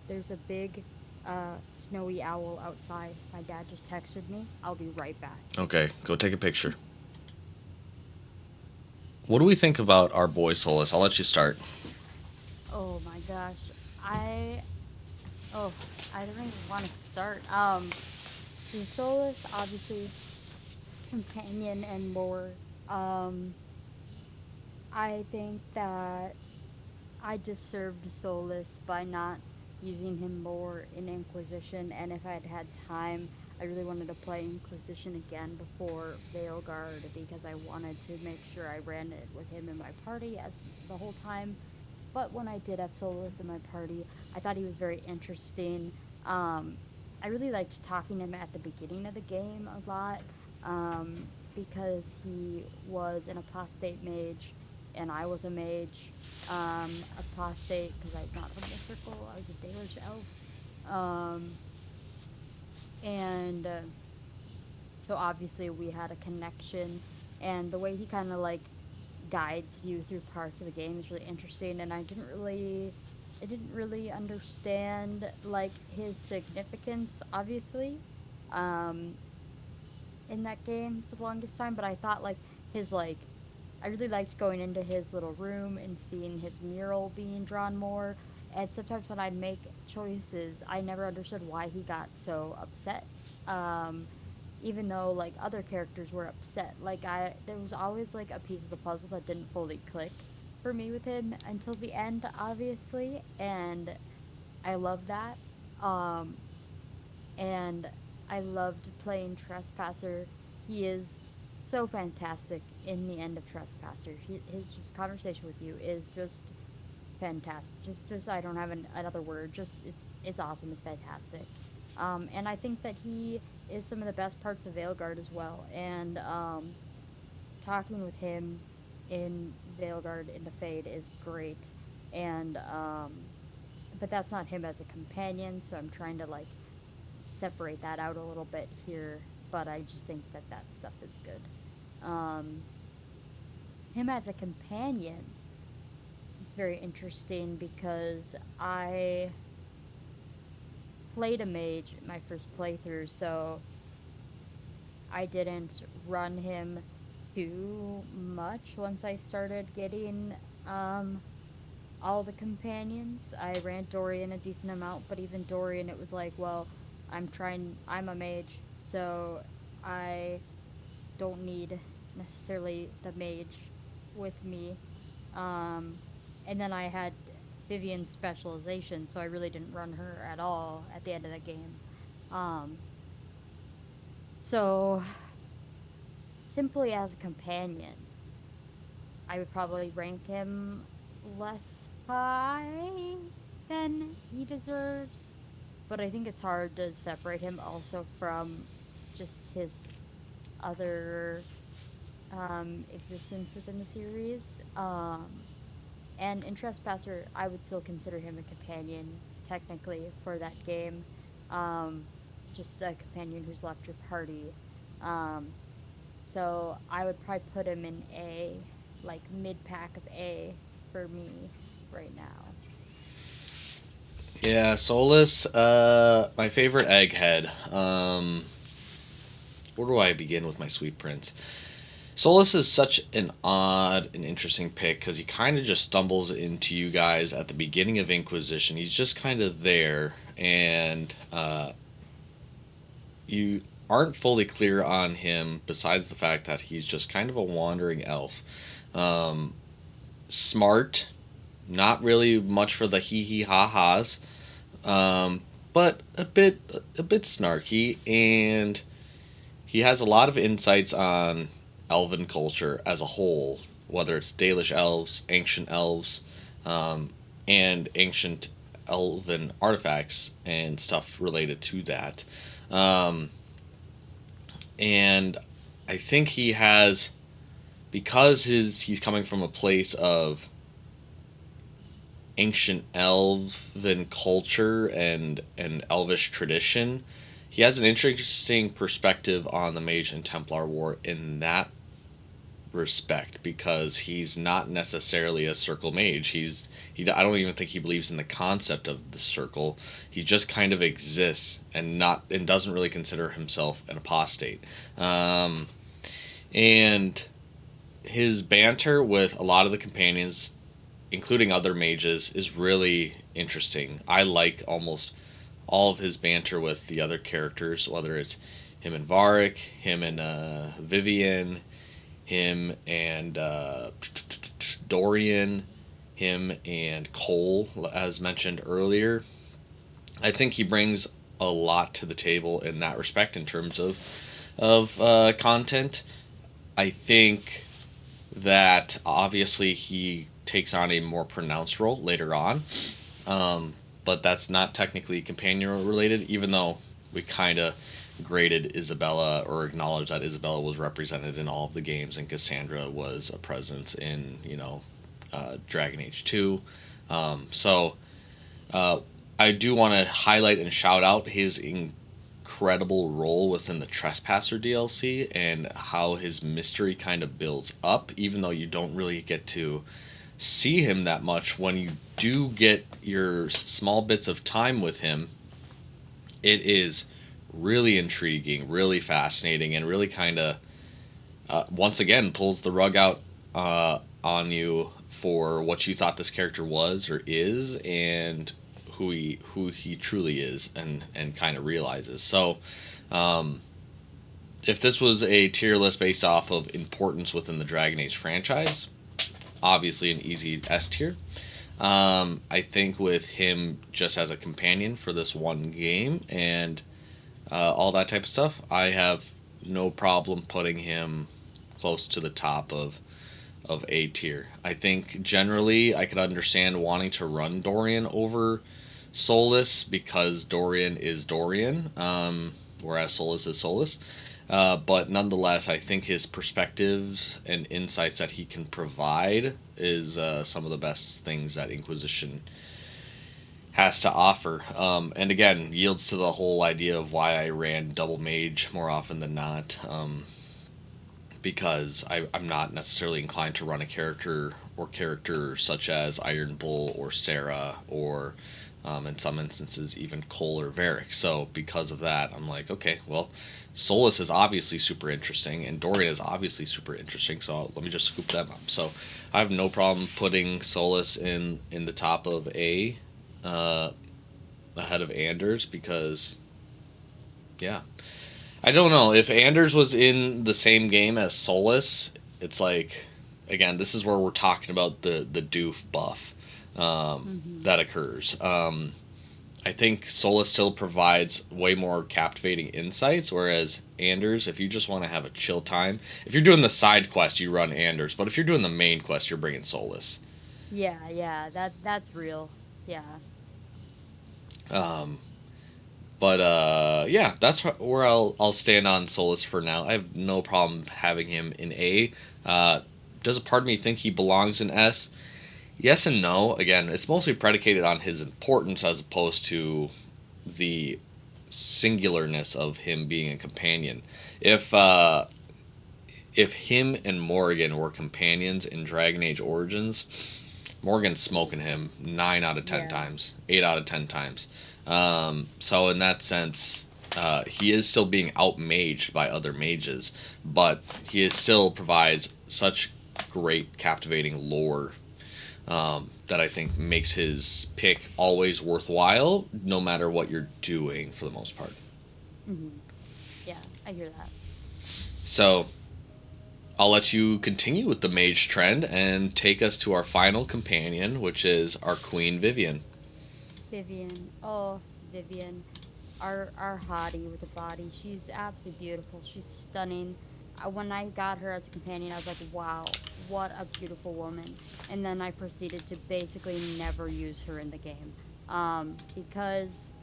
There's a big snowy owl outside. My dad just texted me. I'll be right back. Okay, go take a picture. What do we think about our boy Solus? I'll let you start. Oh my gosh. Oh, I don't even want to start. So Solus, obviously companion and lore. Um I think that I disserved Solus by not using him more in Inquisition, and if I had had time, I really wanted to play Inquisition again before Veilguard because I wanted to make sure I ran it with him in my party as the whole time. But when I did have Solus in my party, I thought he was very interesting. Um, I really liked talking to him at the beginning of the game a lot because he was an apostate mage and I was a mage. Apostate because I was not from the circle. I was a Dalish elf. Um, and so obviously we had a connection. And the way he kind of like guides you through parts of the game is really interesting. And I didn't really understand like his significance, obviously, um, in that game for the longest time. But I thought like his like I really liked going into his little room and seeing his mural being drawn more. And sometimes when I'd make choices, I never understood why he got so upset. Um, Even though like other characters were upset, there was always like a piece of the puzzle that didn't fully click for me with him until the end, obviously, and I love that. Um, and I loved playing Trespasser. He is so fantastic in the end of Trespasser. His just conversation with you is just fantastic. Just I don't have another word. Just it's awesome. It's fantastic. And I think that he is some of the best parts of Veilguard as well. And talking with him in Veilguard in the Fade is great. And but that's not him as a companion. So I'm trying to like separate that out a little bit here, but I just think that that stuff is good. Um, Him as a companion, it's very interesting because I played a mage my first playthrough, so I didn't run him too much once I started getting um, all the companions. I ran Dorian a decent amount, but even Dorian, it was like, well, I'm a mage, so I don't need necessarily the mage with me. Um, and then I had Vivian's specialization, so I really didn't run her at all at the end of the game. Um, so simply as a companion, I would probably rank him less high than he deserves, but I think it's hard to separate him also from just his other existence within the series. And in Trespasser, I would still consider him a companion technically for that game. Um, just a companion who's left your party. Um, so I would probably put him in A, like mid pack of A for me right now. Yeah, Solus, my favorite egghead. Where do I begin with my sweet prince? Solus is such an odd and interesting pick because he kind of just stumbles into you guys at the beginning of Inquisition. He's just kind of there, and you aren't fully clear on him besides the fact that he's just kind of a wandering elf. Um, Smart, not really much for the hee hee ha ha's, um, but a bit snarky, and he has a lot of insights on elven culture as a whole, whether it's Dalish elves, ancient elves, um, and ancient elven artifacts and stuff related to that. Um, and I think he has, because he's coming from a place of ancient elven culture and elvish tradition. He has an interesting perspective on the Mage and Templar War in that respect because he's not necessarily a circle mage. I don't even think he believes in the concept of the circle. He just kind of exists and doesn't really consider himself an apostate. And his banter with a lot of the companions, including other mages, is really interesting. I like almost all of his banter with the other characters, whether it's him and Varric, him and Vivian, him and Dorian. him and Cole, as mentioned earlier. I think he brings a lot to the table in that respect in terms of content. I think that obviously he takes on a more pronounced role later on, but that's not technically companion related, even though we kind of graded Isabella or acknowledged that Isabella was represented in all of the games and Cassandra was a presence in, Dragon Age 2. So uh, I do want to highlight and shout out his incredible role within the Trespasser DLC and how his mystery kind of builds up, even though you don't really get to see him that much. When you do get your small bits of time with him, it is really intriguing, really fascinating, and really kind of once again pulls the rug out on you for what you thought this character was or is, and who he truly is, and kind of realizes. So, if this was a tier list based off of importance within the Dragon Age franchise, obviously an easy S tier. I think with him just as a companion for this one game and all that type of stuff, I have no problem putting him close to the top of A tier. I think generally I could understand wanting to run Dorian over Solus because Dorian is Dorian, whereas Solus is Solus. But nonetheless, I think his perspectives and insights that he can provide is some of the best things that Inquisition has to offer. And again, yields to the whole idea of why I ran double mage more often than not. Because I'm not necessarily inclined to run a character or characters such as Iron Bull or Sarah or in some instances even Cole or Varric. So because of that, I'm like, okay, well, Solus is obviously super interesting and Dorian is obviously super interesting. So let me just scoop them up. So I have no problem putting Solus in the top of A, uh, ahead of Anders because yeah, I don't know if Anders was in the same game as Solus. It's like, again, this is where we're talking about the doof buff Mm-hmm. that occurs. I think Solus still provides way more captivating insights, whereas Anders, if you just want to have a chill time, if you're doing the side quest, you run Anders, but if you're doing the main quest, you're bringing Solus. Yeah, yeah, that's real. Yeah. Um, But yeah, that's where I'll stand on Solus for now. I have no problem having him in A. Does a part of me think he belongs in S? Yes and no. Again, it's mostly predicated on his importance as opposed to the singularness of him being a companion. If uh, if him and Morrigan were companions in Dragon Age Origins, Morgan's smoking him 9 out of 10 Yeah. times, 8 out of 10 times. So in that sense, he is still being outmaged by other mages, but he is still provides such great, captivating lore that I think makes his pick always worthwhile, no matter what you're doing for the most part. Hmm. Yeah, I hear that. So I'll let you continue with the mage trend and take us to our final companion, which is our Queen Vivian. Vivian. Oh, Vivian. Our hottie with a body. She's absolutely beautiful. She's stunning. When I got her as a companion, I was like, wow, what a beautiful woman. And then I proceeded to basically never use her in the game. Because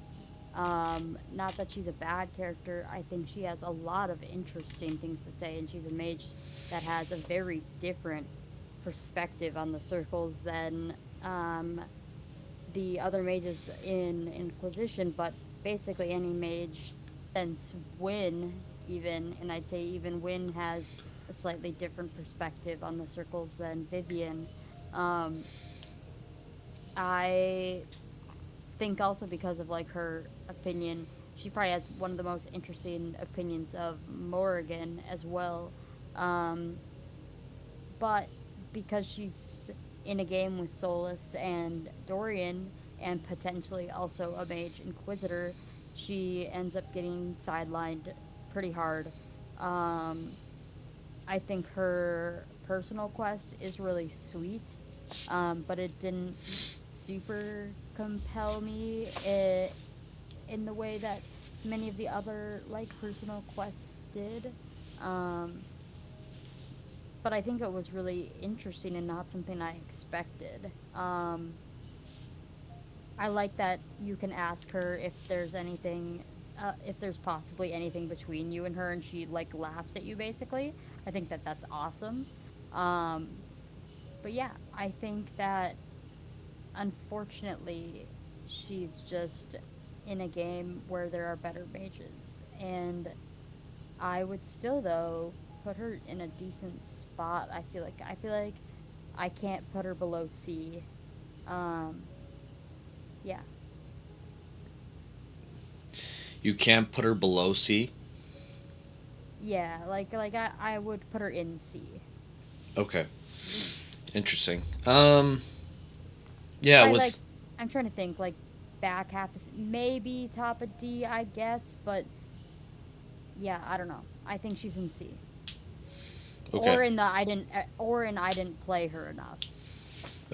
not that she's a bad character, I think she has a lot of interesting things to say, and she's a mage that has a very different perspective on the circles than the other mages in Inquisition, but basically any mage since Wynn, even, and I'd say even Wynn has a slightly different perspective on the circles than Vivian. Um, I think also because of like her opinion, she probably has one of the most interesting opinions of Morrigan as well. Um, but because she's in a game with Solus and Dorian, and potentially also a mage inquisitor, she ends up getting sidelined pretty hard. Um, I think her personal quest is really sweet. but it didn't super compel me in the way that many of the other like personal quests did. Um, but I think it was really interesting and not something I expected. I like that you can ask her if there's possibly anything between you and her, and she like laughs at you basically. I think that that's awesome. Um, but yeah, I think that unfortunately she's just in a game where there are better mages, and I would still though put her in a decent spot. I feel like I can't put her below C. Um, yeah. You can't put her below C. Yeah, I would put her in C. Okay, interesting. Yeah, Probably with like I'm trying to think like back half is maybe top of D, I guess, but yeah, I don't know. I think she's in C. okay, Or in I didn't play her enough.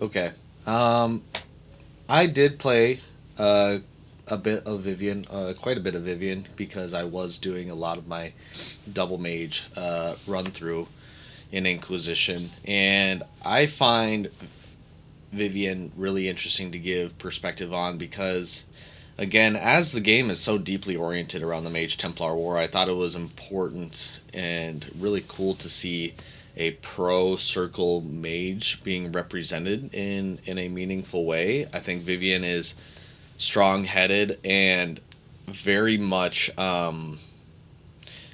okay. Um, I did play uh, a bit of Vivian, quite a bit of Vivian, because I was doing a lot of my double mage run through in Inquisition, and I find Vivian really interesting to give perspective on because, again, as the game is so deeply oriented around the Mage Templar War, I thought it was important and really cool to see a pro circle mage being represented in a meaningful way. I think Vivian is strong headed and very much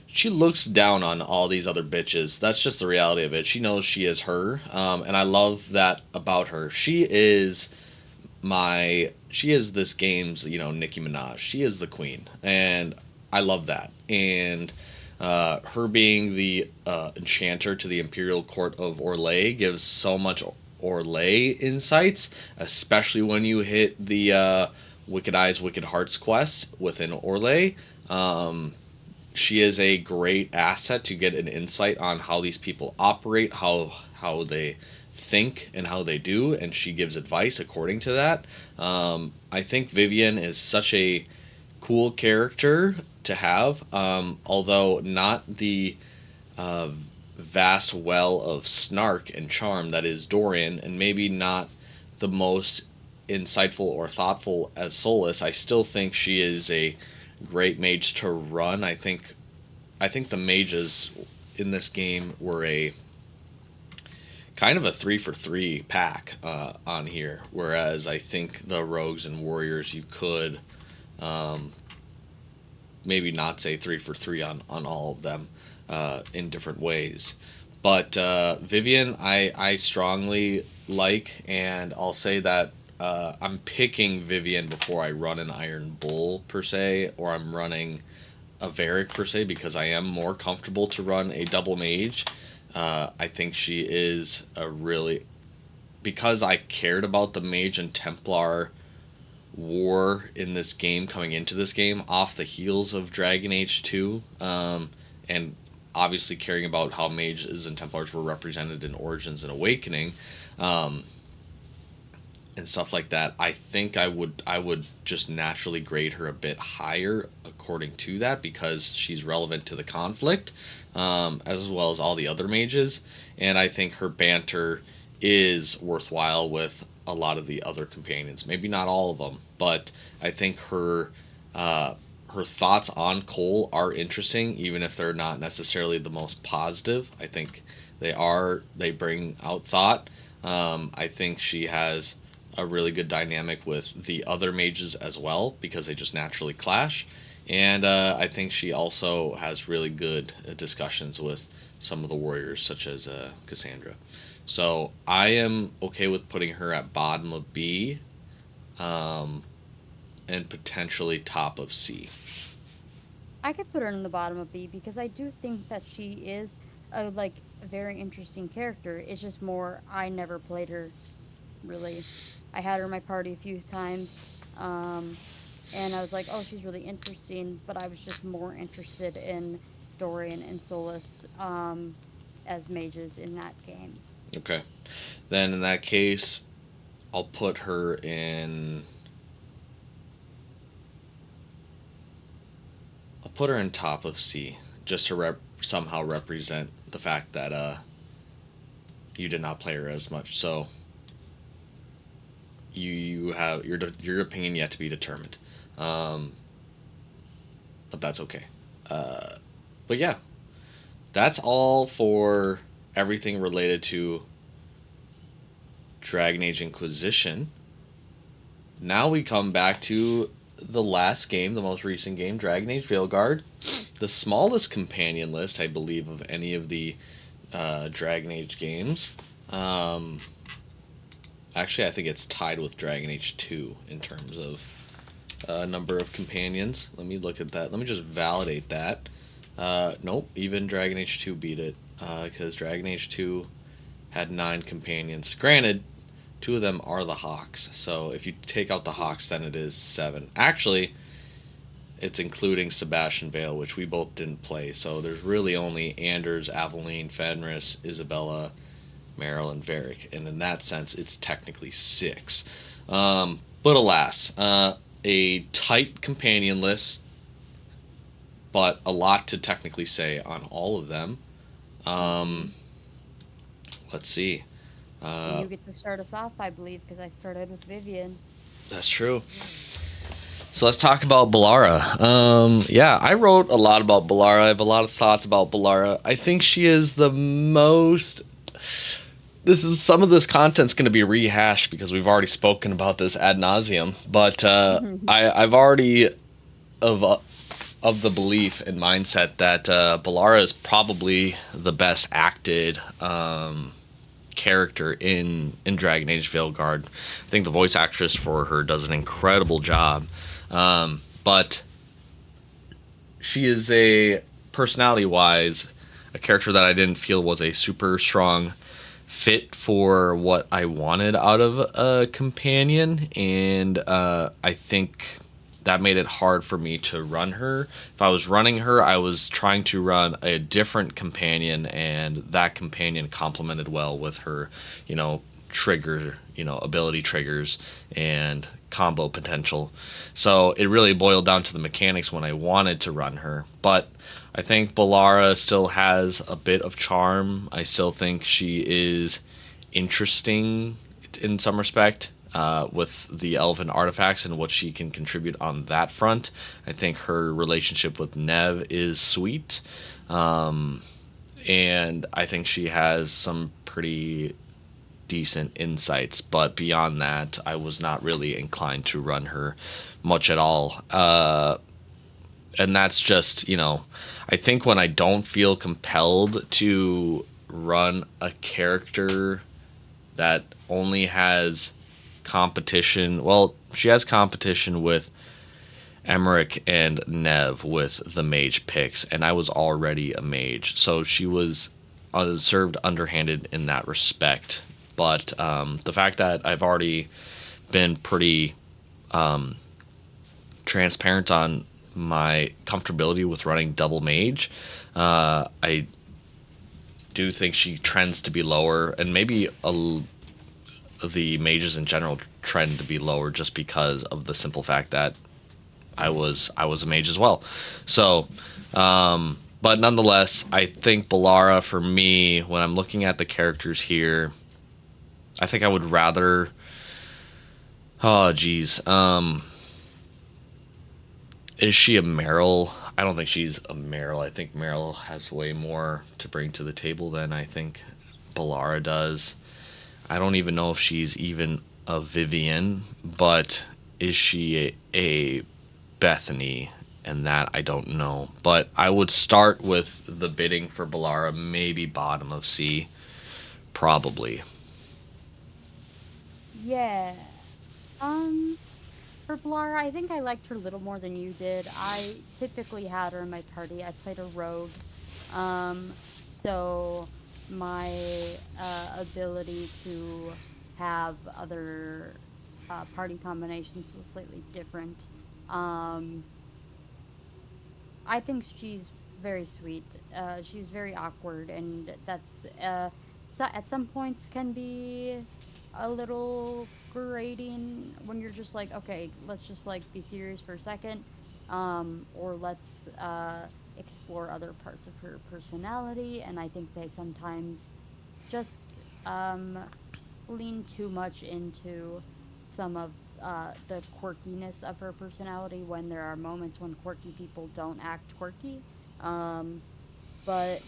she looks down on all these other bitches. That's just the reality of it. She knows she is her, and I love that about her. She is this game's Nicki Minaj. She is the queen, and I love that. And her being the enchanter to the Imperial Court of Orlais gives so much Orlais insights, especially when you hit the Wicked Eyes, Wicked Hearts quest within Orlais. She is a great asset to get an insight on how these people operate, how they think, and how they do, and she gives advice according to that. I think Vivian is such a cool character to have, although not the uh, vast well of snark and charm that is Dorian, and maybe not the most insightful or thoughtful as Solus. I still think she is a great mage to run. I think the mages in this game were a kind of a 3 for 3 pack on here, whereas I think the rogues and warriors you could maybe not say 3 for 3 on all of them in different ways. But Vivian, I strongly like, and I'll say that I'm picking Vivian before I run an Iron Bull per se, or I'm running a Varric per se, because I am more comfortable to run a double mage. I think she is a really, because I cared about the mage and Templar war in this game coming into this game off the heels of Dragon Age 2, and obviously caring about how mages and Templars were represented in Origins and Awakening, um, and stuff like that. I think I would just naturally grade her a bit higher according to that, because she's relevant to the conflict, as well as all the other mages, and I think her banter is worthwhile with a lot of the other companions. Maybe not all of them, but I think her thoughts on Cole are interesting, even if they're not necessarily the most positive. I think they bring out thought. I think she has a really good dynamic with the other mages as well, because they just naturally clash. And I think she also has really good discussions with some of the warriors, such as Cassandra. So I am okay with putting her at bottom of B, um, and potentially top of C. I could put her in the bottom of B because I do think that she is a very interesting character. It's just more I never played her really. I had her in my party a few times. And I was like, oh, she's really interesting, but I was just more interested in Dorian and Solus as mages in that game. Okay. Then in that case, I'll put her in. I'll put her in top of C, just to somehow represent the fact that you did not play her as much. So you have your opinion yet to be determined, um, but that's okay. Uh, but yeah, that's all for everything related to Dragon Age Inquisition. Now we come back to the last game, the most recent game, Dragon Age Veilguard. The smallest companion list, I believe, of any of the Dragon Age games. Um, Actually, I think it's tied with Dragon Age 2 in terms of number of companions. Let me look at that. Let me just validate that. Nope, even Dragon Age 2 beat it because Dragon Age 2 had 9 companions. Granted, 2 of them are the Hawks, so if you take out the Hawks, then it is 7. Actually, it's including Sebastian Vale, which we both didn't play, so there's really only Anders, Aveline, Fenris, Isabella, Meryl, and Varric, and in that sense, it's technically 6. But alas, a tight companion list, but a lot to technically say on all of them. Um, let's see. And Uh, you get to start us off, I believe, because I started with Vivian. that's true. So let's talk about Ballara. Yeah, I wrote a lot about Ballara. I have a lot of thoughts about Ballara. I think she is the most. Some of this content's going to be rehashed because we've already spoken about this ad nauseum. But I've already of the belief and mindset that Ballara is probably the best acted character in Dragon Age Veilguard. I think the voice actress for her does an incredible job. But she is a personality wise a character that I didn't feel was a super strong fit for what I wanted out of a companion, and I think that made it hard for me to run her. If I was running her, I was trying to run a different companion, and that companion complemented well with her, trigger, ability triggers and combo potential. So it really boiled down to the mechanics when I wanted to run her. But I think Ballara still has a bit of charm. I still think she is interesting in some respect with the elven artifacts and what she can contribute on that front. I think her relationship with Nev is sweet. And I think she has some pretty decent insights, but beyond that, I was not really inclined to run her much at all. And that's just, I think when I don't feel compelled to run a character that only has competition, well, she has competition with Emmerich and Nev with the mage picks, and I was already a mage, so she was served underhanded in that respect. But the fact that I've already been pretty transparent on my comfortability with running double mage, I do think she trends to be lower, and maybe the mages in general trend to be lower just because of the simple fact that I was a mage as well. So, but nonetheless, I think Ballara for me, when I'm looking at the characters here, I think I would rather. Oh, geez. Is she a Meryl? I don't think she's a Meryl. I think Meryl has way more to bring to the table than I think Ballara does. I don't even know if she's even a Vivian, but is she a Bethany? And that I don't know. But I would start with the bidding for Ballara, maybe bottom of C, probably. Yeah. Um, for Blara, I think I liked her a little more than you did. I typically had her in my party. I played a rogue. Um, so my ability to have other party combinations was slightly different. Um, I think she's very sweet. She's very awkward, and that's at some points can be a little grating when you're just like, okay, let's just like be serious for a second, or let's explore other parts of her personality. And I think they sometimes just lean too much into some of the quirkiness of her personality when there are moments when quirky people don't act quirky. Um, but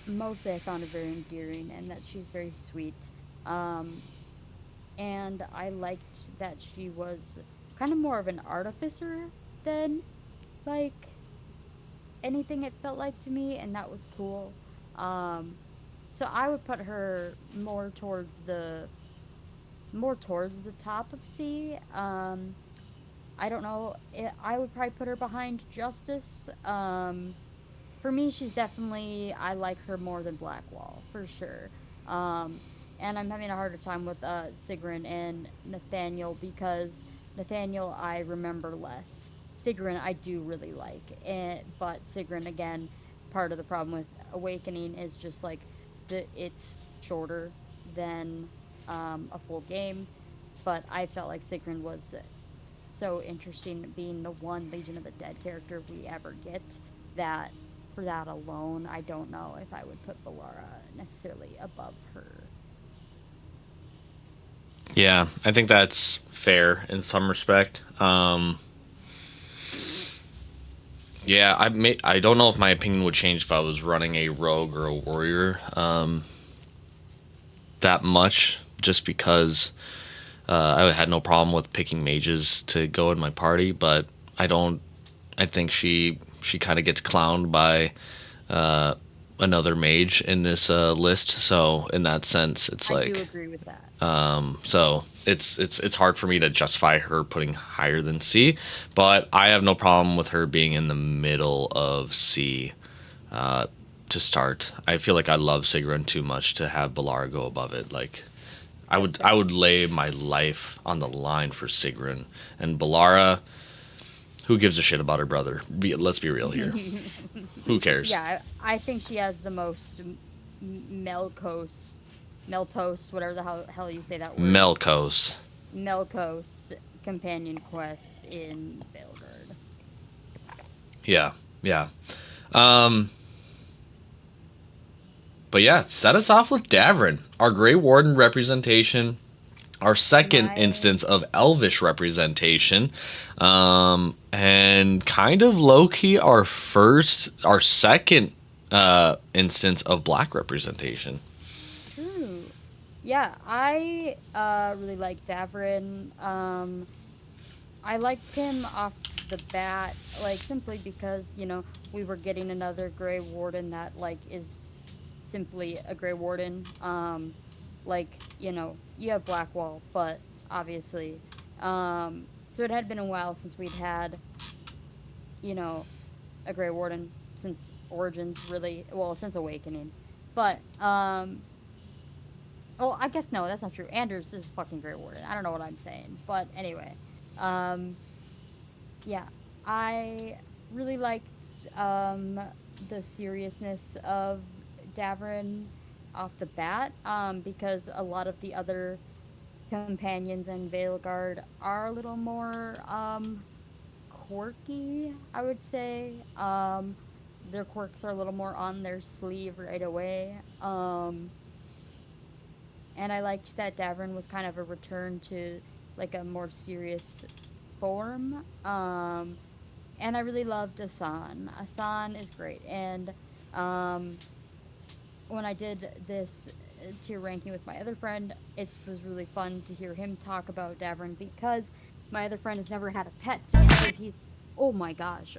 mostly I found her very endearing and that she's very sweet. Um, and I liked that she was kind of more of an artificer than like anything it felt like to me, and that was cool. Um, so I would put her more towards the top of C. I don't know. I would probably put her behind Justice. For me, she's definitely, I like her more than Blackwall for sure. Um, and I'm having a harder time with Sigrun and Nathaniel because Nathaniel I remember less. Sigrun I do really like, but Sigrun again, part of the problem with Awakening is just like it's shorter than a full game. But I felt like Sigrun was so interesting being the one Legion of the Dead character we ever get that for that alone, I don't know if I would put Valara necessarily above her. Yeah, I think that's fair in some respect. Yeah, I don't know if my opinion would change if I was running a rogue or a warrior that much, just because I had no problem with picking mages to go in my party, but I don't. I think she kind of gets clowned by another mage in this list. So in that sense, it's I do like agree with that. so it's hard for me to justify her putting higher than C, but I have no problem with her being in the middle of C to start. I feel like I love Sigrun too much to have Balara go above it. Like That's I fair. would lay my life on the line for Sigrun and Balara. Who gives a shit about her brother? Let's be real here. Who cares? Yeah, I think she has the most Melkos, Meltos, whatever the hell you say that word, Melkos. Melkos companion quest in Veilguard. Yeah, yeah. Um, but yeah, set us off with Davrin, our Grey Warden representation, our second My instance of Elvish representation, and kind of low key our second instance of Black representation. True. Yeah, I really like Davrin. I liked him off the bat, like simply because, we were getting another Grey Warden that like is simply a Grey Warden. Like, you have Blackwall, but obviously. So it had been a while since we'd had, you know, a Grey Warden since Origins really, well, since Awakening. But oh, I guess no, that's not true. Anders is fucking Grey Warden. I don't know what I'm saying, but anyway, um, yeah, I really liked the seriousness of Davrin off the bat, because a lot of the other companions in Veilguard are a little more quirky, I would say. Their quirks are a little more on their sleeve right away. And I liked that Davern was kind of a return to like a more serious form. And I really loved Asan. Asan is great. And um, when I did this tier ranking with my other friend, it was really fun to hear him talk about Davern because my other friend has never had a pet. And so oh my gosh.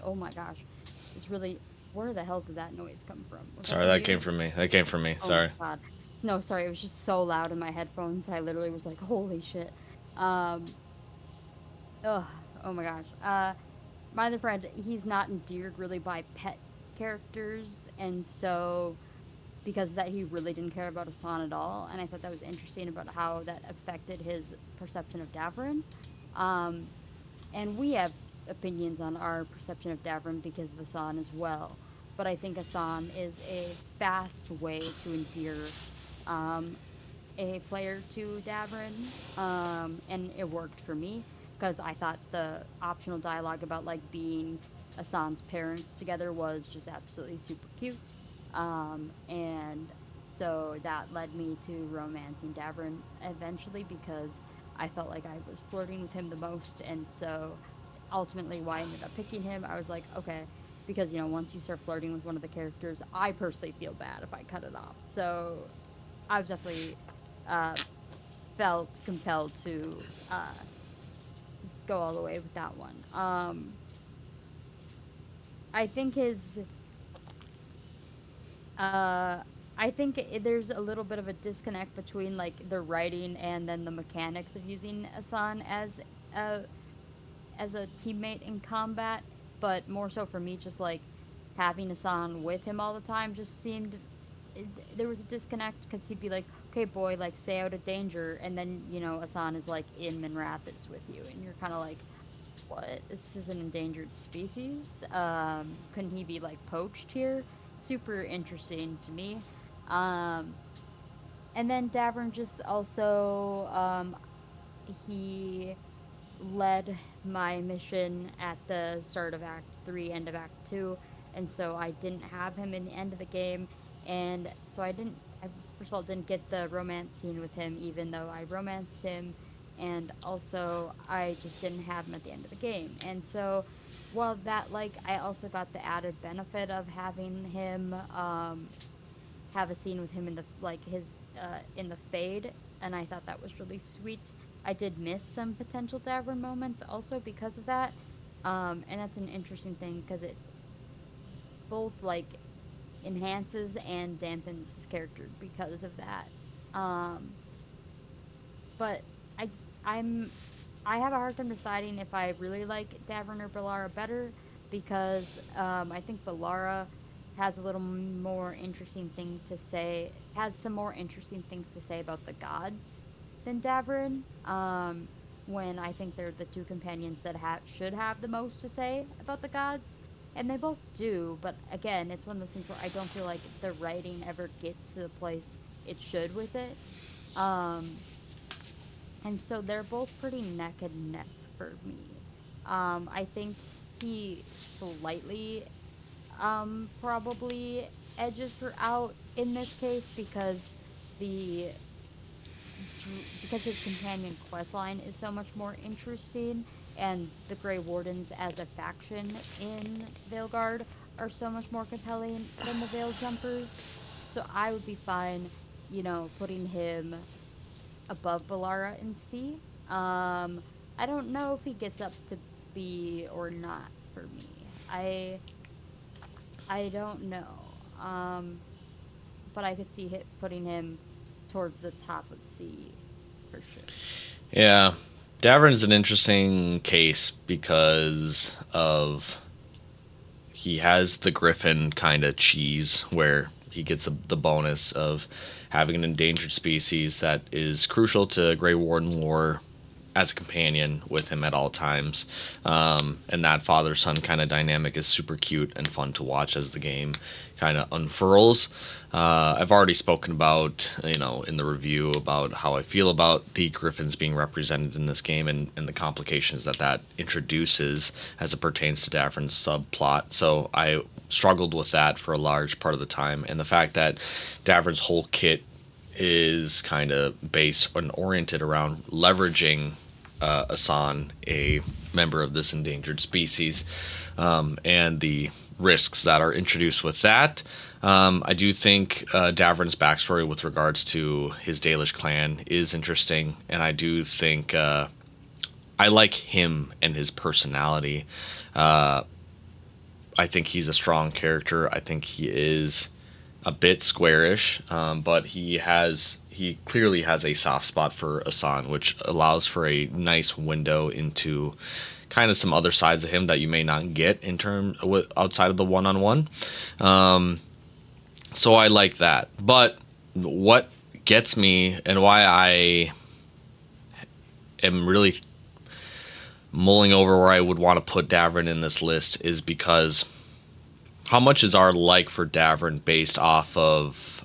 It's really, where the hell did that noise come from? Was that Sorry, from that came you? from me. That came from me. Oh my Sorry. god. No, sorry, it was just so loud in my headphones. I literally was like, "Holy shit." Um, ugh, oh my gosh. My other friend, he's not endeared really by pet characters, and so because of that he really didn't care about Hassan at all, and I thought that was interesting about how that affected his perception of Davrin. Um, and we have opinions on our perception of Davrin because of Hassan as well. But I think Hassan is a fast way to endear um, a player to Davrin, and it worked for me because I thought the optional dialogue about like being Asan's parents together was just absolutely super cute. And so that led me to romancing Davrin eventually because I felt like I was flirting with him the most, and so it's ultimately why I ended up picking him. I was like, okay, because once you start flirting with one of the characters, I personally feel bad if I cut it off. So I was definitely uh, felt compelled to go all the way with that one. I think his, uh, there's a little bit of a disconnect between like the writing and then the mechanics of using Asan a as a teammate in combat, but more so for me, just like having Asan with him all the time just seemed there was a disconnect because he'd be like, "Okay, boy, like stay out of danger," and then Asan is like in Minrathous with you, and you're kind of like, "What? This is an endangered species. Couldn't he be like poached here?" Super interesting to me. Um, and then Davern just also he led my mission at the start of Act 3, end of Act 2, and so I didn't have him in the end of the game, and so I first of all didn't get the romance scene with him, even though I romanced him, and also I just didn't have him at the end of the game. And so while that, like, I also got the added benefit of having him have a scene with him in the like his in the fade, and I thought that was really sweet. I did miss some potential Davern moments also because of that, and that's an interesting thing because it both like enhances and dampens his character because of that. Um, but I I'm I have a hard time deciding if I really like Davern or Balara better because I think Balara has a little more interesting thing to say, has some more interesting things to say about the gods than Davern. When I think they're the two companions that should have the most to say about the gods, and they both do. But again, it's one of those things where I don't feel like the writing ever gets to the place it should with it. Um, and so they're both pretty neck and neck for me. I think he slightly probably edges her out in this case because the because his companion questline is so much more interesting, and the Grey Wardens as a faction in Veilguard are so much more compelling than the Veil Jumpers. So I would be fine, putting him above Balara in C. I don't know if he gets up to B or not for me. I don't know. But I could see putting him towards the top of C for sure. Yeah, Davern is an interesting case because of he has the Griffin kind of cheese where he gets the bonus of having an endangered species that is crucial to Grey Warden lore as a companion with him at all times. And that father son kind of dynamic is super cute and fun to watch as the game kind of unfurls. I've already spoken about, in the review about how I feel about the Griffins being represented in this game and the complications that introduces as it pertains to Davern's subplot. So I struggled with that for a large part of the time. And the fact that Davern's whole kit is kind of based and oriented around leveraging Asan, a member of this endangered species, and the risks that are introduced with that. I do think Davern's backstory with regards to his Dalish clan is interesting, and I do think I like him and his personality. I think he's a strong character. I think he is a bit squarish, but he clearly has a soft spot for Asan, which allows for a nice window into kind of some other sides of him that you may not get in outside of the one-on-one. So I like that. But what gets me and why I am really mulling over where I would want to put Davern in this list is because how much is our like for Davern based off of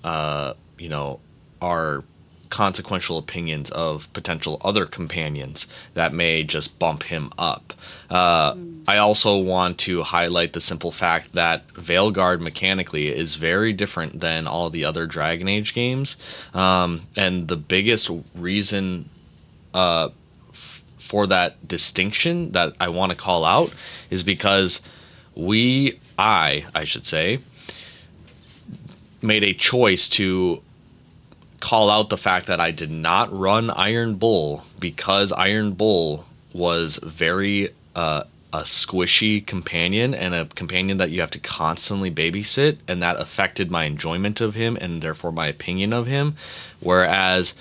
you know, our consequential opinions of potential other companions that may just bump him up. Mm. I also want to highlight the simple fact that Veilguard mechanically is very different than all the other Dragon Age games. And the biggest reason for that distinction that I want to call out is because I should say, made a choice to call out the fact that I did not run Iron Bull because Iron Bull was very a squishy companion and a companion that you have to constantly babysit, and that affected my enjoyment of him and therefore my opinion of him. Whereas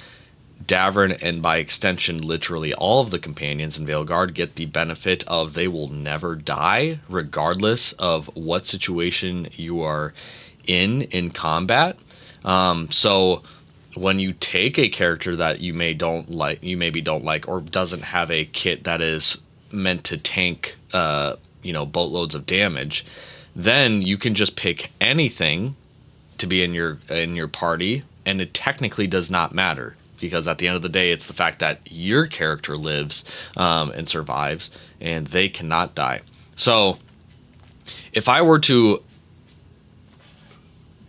Davern, and by extension, literally all of the companions in Veilguard, get the benefit of they will never die, regardless of what situation you are in combat. So when you take a character that you maybe don't like, or doesn't have a kit that is meant to tank, boatloads of damage, then you can just pick anything to be in your party, and it technically does not matter because at the end of the day, it's the fact that your character lives and survives, and they cannot die. So, if I were to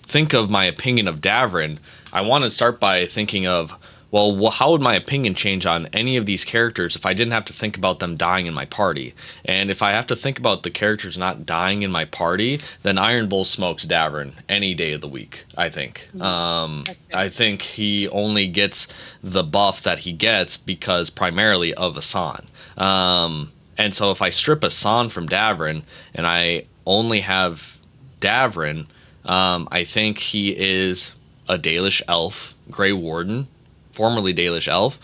think of my opinion of Davrin, I want to start by thinking of, well, how would my opinion change on any of these characters if I didn't have to think about them dying in my party? And if I have to think about the characters not dying in my party, then Iron Bull smokes Davern any day of the week, I think. That's I fair. think he only gets the buff that he gets because primarily of Asan. And so if I strip Asan from Davern and I only have Davrin, I think he is a Dalish elf, Grey Warden, formerly Dalish elf,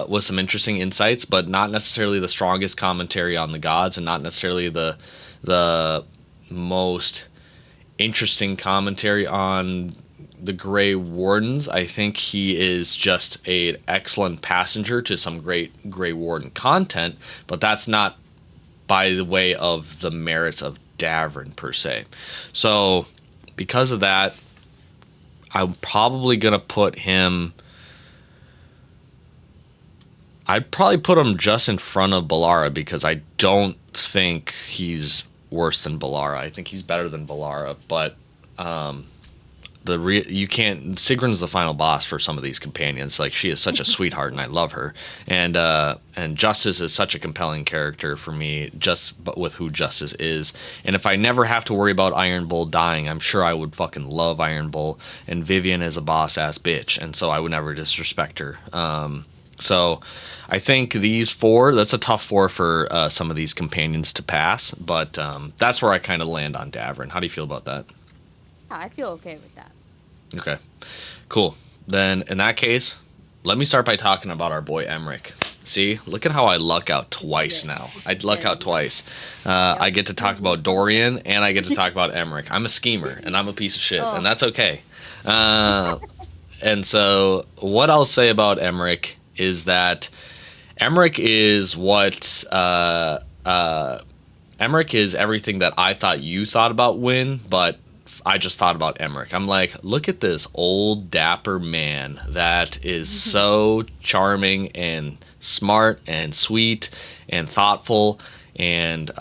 with some interesting insights, but not necessarily the strongest commentary on the gods, and not necessarily the most interesting commentary on the Grey Wardens. I think he is just an excellent passenger to some great Grey Warden content, but that's not by the way of the merits of Davern per se. So because of that, I'm probably gonna put him. I'd probably put him just in front of Balara because I don't think he's worse than Balara. I think he's better than Balara, but you can't. Sigrun's the final boss for some of these companions. Like, she is such a sweetheart, and I love her. And Justice is such a compelling character for me, just but with who Justice is. And if I never have to worry about Iron Bull dying, I'm sure I would fucking love Iron Bull. And Vivian is a boss ass bitch, and so I would never disrespect her. So I think these four, that's a tough four for some of these companions to pass, but that's where I kind of land on Davern. How do you feel about that? Yeah, I feel okay with that. Okay, cool. Then in that case, let me start by talking about our boy Emmerich. See, look at how I luck out This is twice good. now. This I is luck good. out twice. I Yep. get to talk about Dorian, and I get to talk about Emmerich. I'm a schemer, and I'm a piece of shit, and Oh, that's okay. Uh, and so, what I'll say about Emmerich is that Emmerich is what Emmerich is everything that I thought you thought about Win, but I just thought about Emmerich. I'm like, look at this old dapper man that is so charming and smart and sweet and thoughtful, and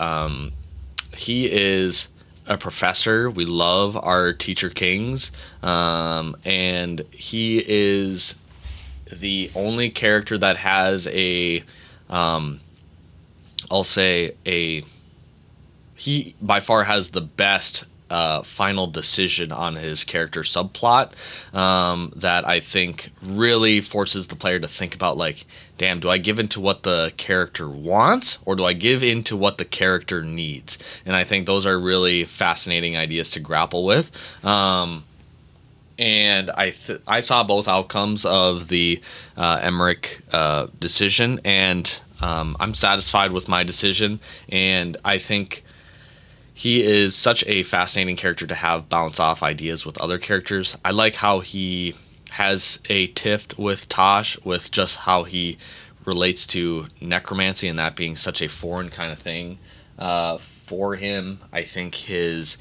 he is a professor. We love our teacher kings, and he is the only character that has I'll say he by far has the best final decision on his character subplot, that I think really forces the player to think about, like, damn, do I give into what the character wants, or do I give into what the character needs? And I think those are really fascinating ideas to grapple with. And I saw both outcomes of the Emmerich decision, and I'm satisfied with my decision. And I think he is such a fascinating character to have bounce off ideas with other characters. I like how he has a tiff with Tosh, with just how he relates to necromancy and that being such a foreign kind of thing for him. I think his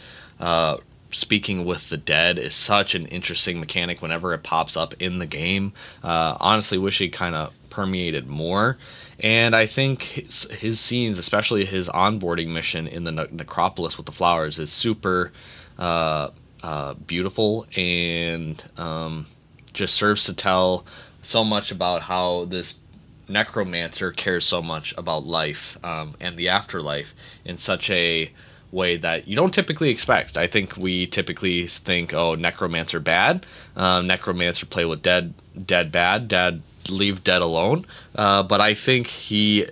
speaking with the dead is such an interesting mechanic whenever it pops up in the game. Honestly, wish it kind of permeated more. And I think his scenes, especially his onboarding mission in the necropolis with the flowers, is super beautiful and just serves to tell so much about how this necromancer cares so much about life and the afterlife in such a way that you don't typically expect. I think we typically think, oh, necromancer bad, necromancer play with dead bad, dead leave dead alone. But I think he,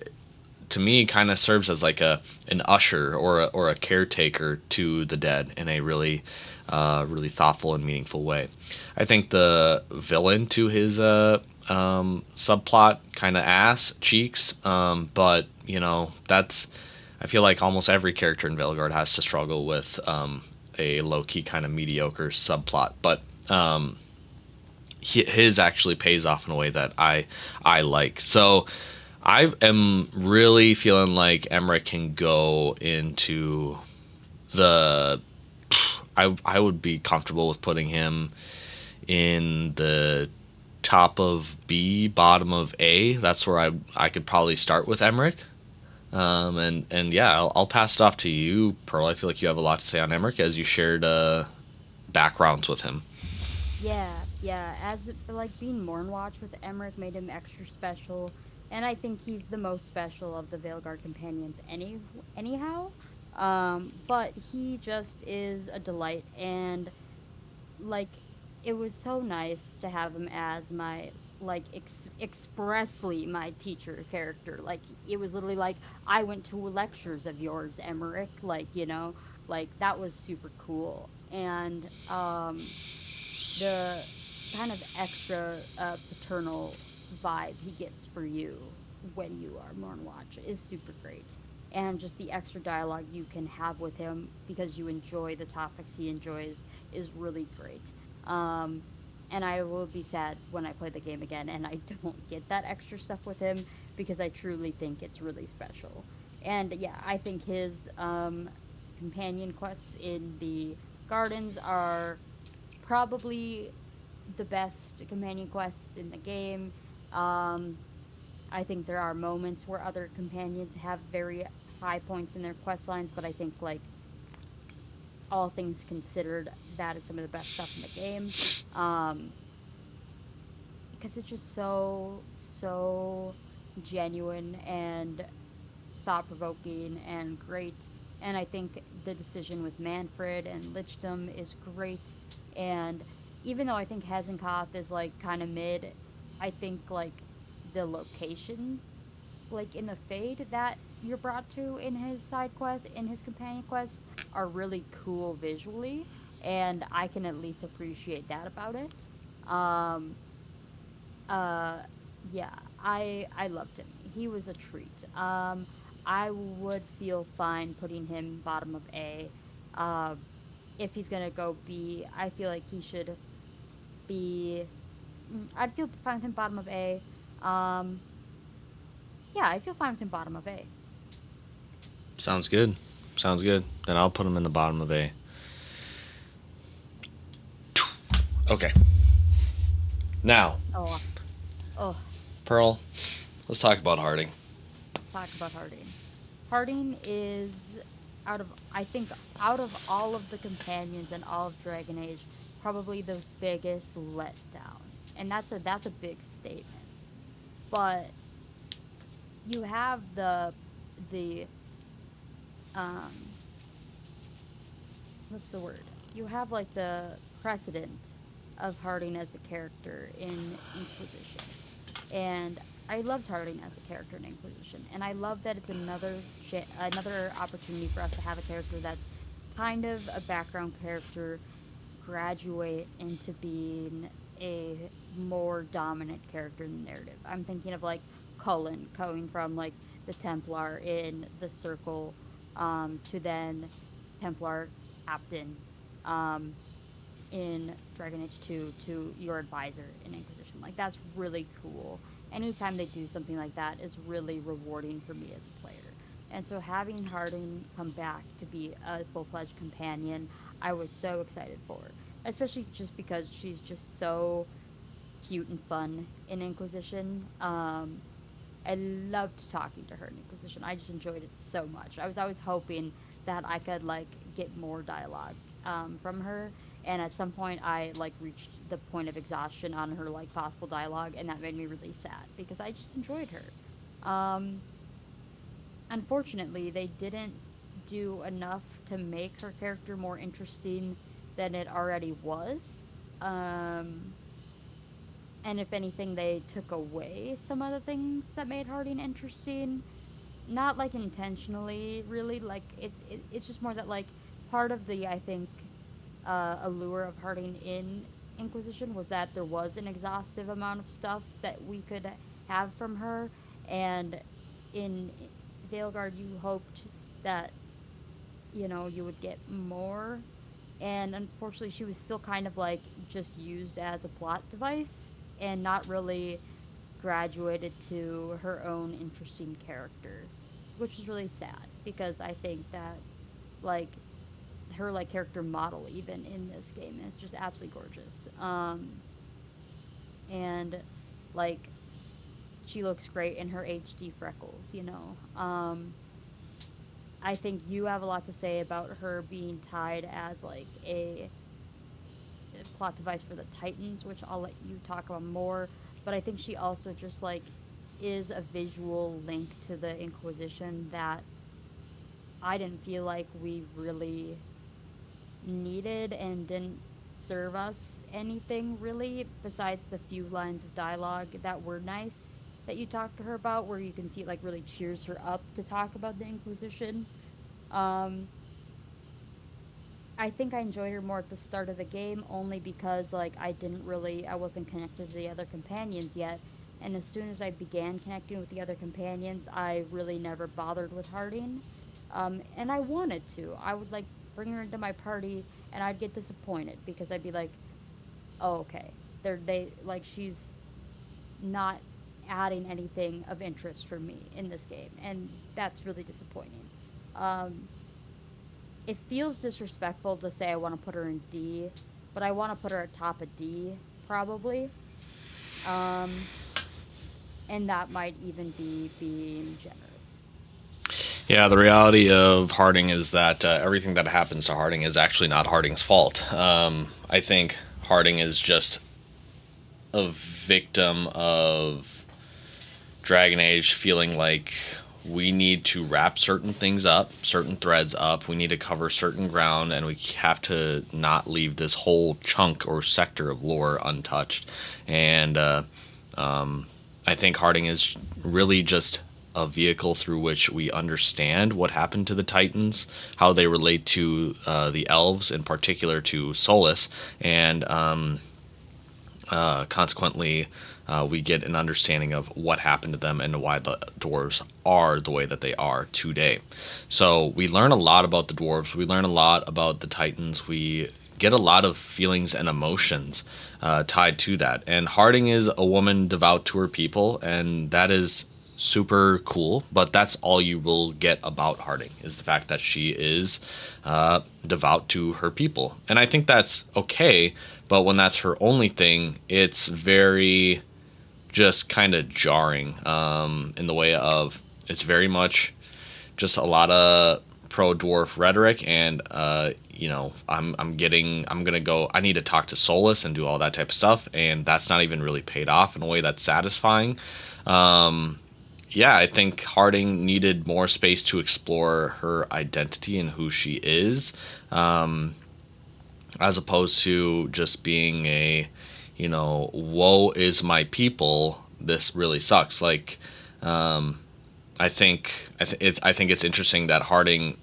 to me, kind of serves as like an usher or a caretaker to the dead in a really thoughtful and meaningful way. I think the villain to his subplot kind of ass cheeks, but that's, I feel like almost every character in Veilguard has to struggle with a low key kind of mediocre subplot, but his actually pays off in a way that I like. So I am really feeling like Emmerich can go into the. I would be comfortable with putting him in the top of B, bottom of A. That's where I could probably start with Emmerich. And yeah, I'll pass it off to you, Pearl. I feel like you have a lot to say on Emmerich as you shared backgrounds with him. Yeah, yeah. As like being Mornwatch with Emmerich made him extra special, and I think he's the most special of the Veilguard companions anyhow. But he just is a delight, and like it was so nice to have him as my like expressly my teacher character. Like it was literally like I went to lectures of yours, Emmerich. Like like that was super cool, and the kind of extra paternal vibe he gets for you when you are Mornwatch is super great. And just the extra dialogue you can have with him because you enjoy the topics he enjoys is really great. Um, and I will be sad when I play the game again and I don't get that extra stuff with him because I truly think it's really special. And yeah, I think his companion quests in the gardens are probably the best companion quests in the game. Um, I think there are moments where other companions have very high points in their quest lines, but I think like all things considered, that is some of the best stuff in the game. Um, because it's just so genuine and thought provoking and great. And I think the decision with Manfred and Lichdom is great. And even though I think Hazenkoth is like kind of mid, I think like the locations, like in the Fade that you're brought to in his side quest, in his companion quests, are really cool visually. And I can at least appreciate that about it. Um, uh, yeah, I loved him. He was a treat. I would feel fine putting him bottom of A. Uh, if he's gonna go B, I feel like he should be. I'd feel fine with him bottom of A. Um, yeah, I feel fine with him bottom of A. Sounds good. Sounds good. Then I'll put him in the bottom of A. Okay. Now, Oh, oh, Pearl, let's talk about Harding. let's talk about Harding. Harding is I think out of all of the companions and all of Dragon Age, probably the biggest letdown. And that's a big statement. But you have the um what's the word? You have like the precedent of Harding as a character in Inquisition. And I loved Harding as a character in Inquisition, and I love that it's another opportunity for us to have a character that's kind of a background character graduate into being a more dominant character in the narrative. I'm thinking of like Cullen going from like the Templar in the Circle to then Templar captain um, in Dragon Age 2 to your advisor in Inquisition. Like that's really cool. Anytime they do something like that is really rewarding for me as a player. And so having Harding come back to be a full-fledged companion, I was so excited for, especially just because she's just so cute and fun in Inquisition. I loved talking to her in Inquisition. I just enjoyed it so much. I was always hoping that I could like get more dialogue from her, and at some point I like reached the point of exhaustion on her like possible dialogue, and that made me really sad because I just enjoyed her. Unfortunately, they didn't do enough to make her character more interesting than it already was. Um, and if anything, they took away some of the things that made Harding interesting. Not like intentionally, really. Like it's just more that like part of the I think allure of Harding in Inquisition was that there was an exhaustive amount of stuff that we could have from her, and in Veilguard you hoped that you would get more, and unfortunately she was still kind of like just used as a plot device and not really graduated to her own interesting character, which is really sad because I think that like her like character model even in this game is just absolutely gorgeous. And like she looks great in her HD freckles. I think you have a lot to say about her being tied as like a plot device for the Titans, which I'll let you talk about more. But I think she also just like is a visual link to the Inquisition that I didn't feel like we really needed and didn't serve us anything really besides the few lines of dialogue that were nice that you talked to her about, where you can see it like really cheers her up to talk about the Inquisition. Um, I think I enjoyed her more at the start of the game only because like I wasn't connected to the other companions yet. And as soon as I began connecting with the other companions, I really never bothered with Harding. And I wanted to. I would like bring her into my party and I'd get disappointed because I'd be like, "Oh, okay. They like she's not adding anything of interest for me in this game." And that's really disappointing. Um, it feels disrespectful to say I want to put her in D, but I want to put her at top of D probably. Um, and that might even be being generous. Yeah, the reality of Harding is that everything that happens to Harding is actually not Harding's fault. I think Harding is just a victim of Dragon Age feeling like we need to wrap certain things up, certain threads up. We need to cover certain ground, and we have to not leave this whole chunk or sector of lore untouched. And I think Harding is really just a vehicle through which we understand what happened to the Titans, how they relate to the elves, in particular to Solus, and consequently, we get an understanding of what happened to them and why the dwarves are the way that they are today. So we learn a lot about the dwarves. We learn a lot about the Titans. We get a lot of feelings and emotions tied to that. And Harding is a woman devout to her people, and that is super cool. But that's all you will get about Harding is the fact that she is devout to her people, and I think that's okay. But when that's her only thing, it's very just kind of jarring in the way of it's very much just a lot of pro dwarf rhetoric, and I'm gonna go. I need to talk to Solus and do all that type of stuff, and that's not even really paid off in a way that's satisfying. Yeah, I think Harding needed more space to explore her identity and who she is, as opposed to just being a, woe is my people. This really sucks. Like, I think it's interesting that Harding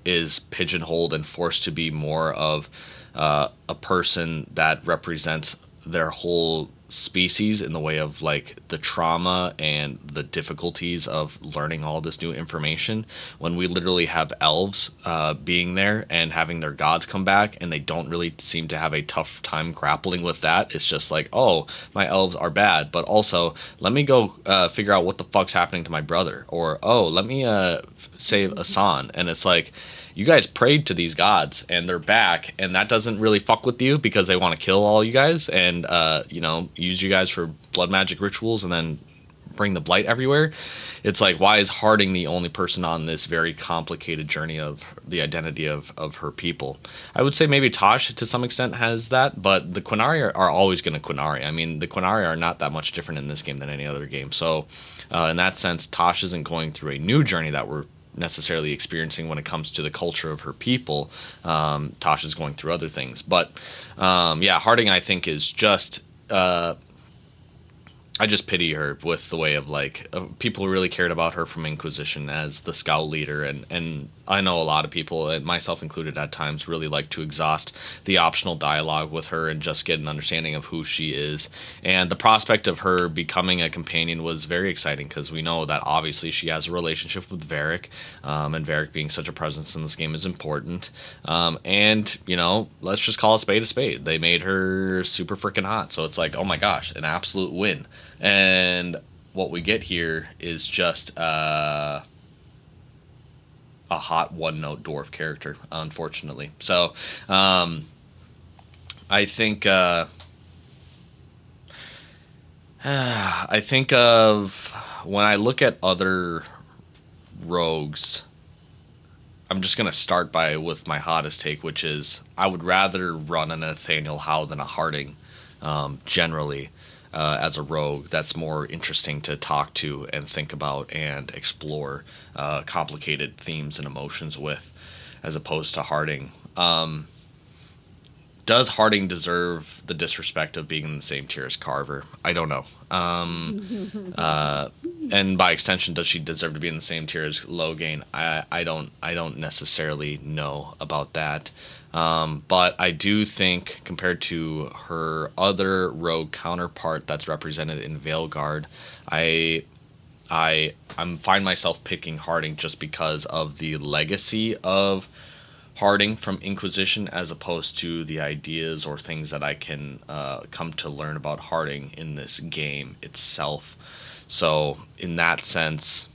is pigeonholed and forced to be more of a person that represents their whole species in the way of like the trauma and the difficulties of learning all this new information when we literally have elves being there and having their gods come back, and they don't really seem to have a tough time grappling with that. It's just like, oh, my elves are bad, but also let me go figure out what the fuck's happening to my brother, or oh, let me save Asan. And it's like, you guys prayed to these gods and they're back, and that doesn't really fuck with you because they want to kill all you guys and use you guys for blood magic rituals and then bring the blight everywhere. It's like, why is Harding the only person on this very complicated journey of the identity of her people? I would say maybe Tosh to some extent has that, but the Quinari are always going to Quinari. I mean, the Quinari are not that much different in this game than any other game. So in that sense, Tosh isn't going through a new journey that we're necessarily experiencing when it comes to the culture of her people. Tasha's going through other things, but yeah, Harding I think is just I just pity her with the way of like people really cared about her from Inquisition as the scout leader, and I know a lot of people, and myself included at times, really like to exhaust the optional dialogue with her and just get an understanding of who she is. And the prospect of her becoming a companion was very exciting because we know that obviously she has a relationship with Varric, and Varric being such a presence in this game is important. And let's just call a spade a spade. They made her super freaking hot, so it's like, oh my gosh, an absolute win. And what we get here is just a hot one note dwarf character, unfortunately. So I think I think of when I look at other rogues, I'm just gonna start with my hottest take, which is I would rather run a Nathaniel Howe than a Harding, generally. As a rogue, that's more interesting to talk to and think about and explore complicated themes and emotions with, as opposed to Harding. Does Harding deserve the disrespect of being in the same tier as Carver? I don't know. And by extension, does she deserve to be in the same tier as Loghain? I don't necessarily know about that. But I do think, compared to her other rogue counterpart that's represented in Veilguard, I'm find myself picking Harding just because of the legacy of Harding from Inquisition, as opposed to the ideas or things that I can come to learn about Harding in this game itself. So in that sense,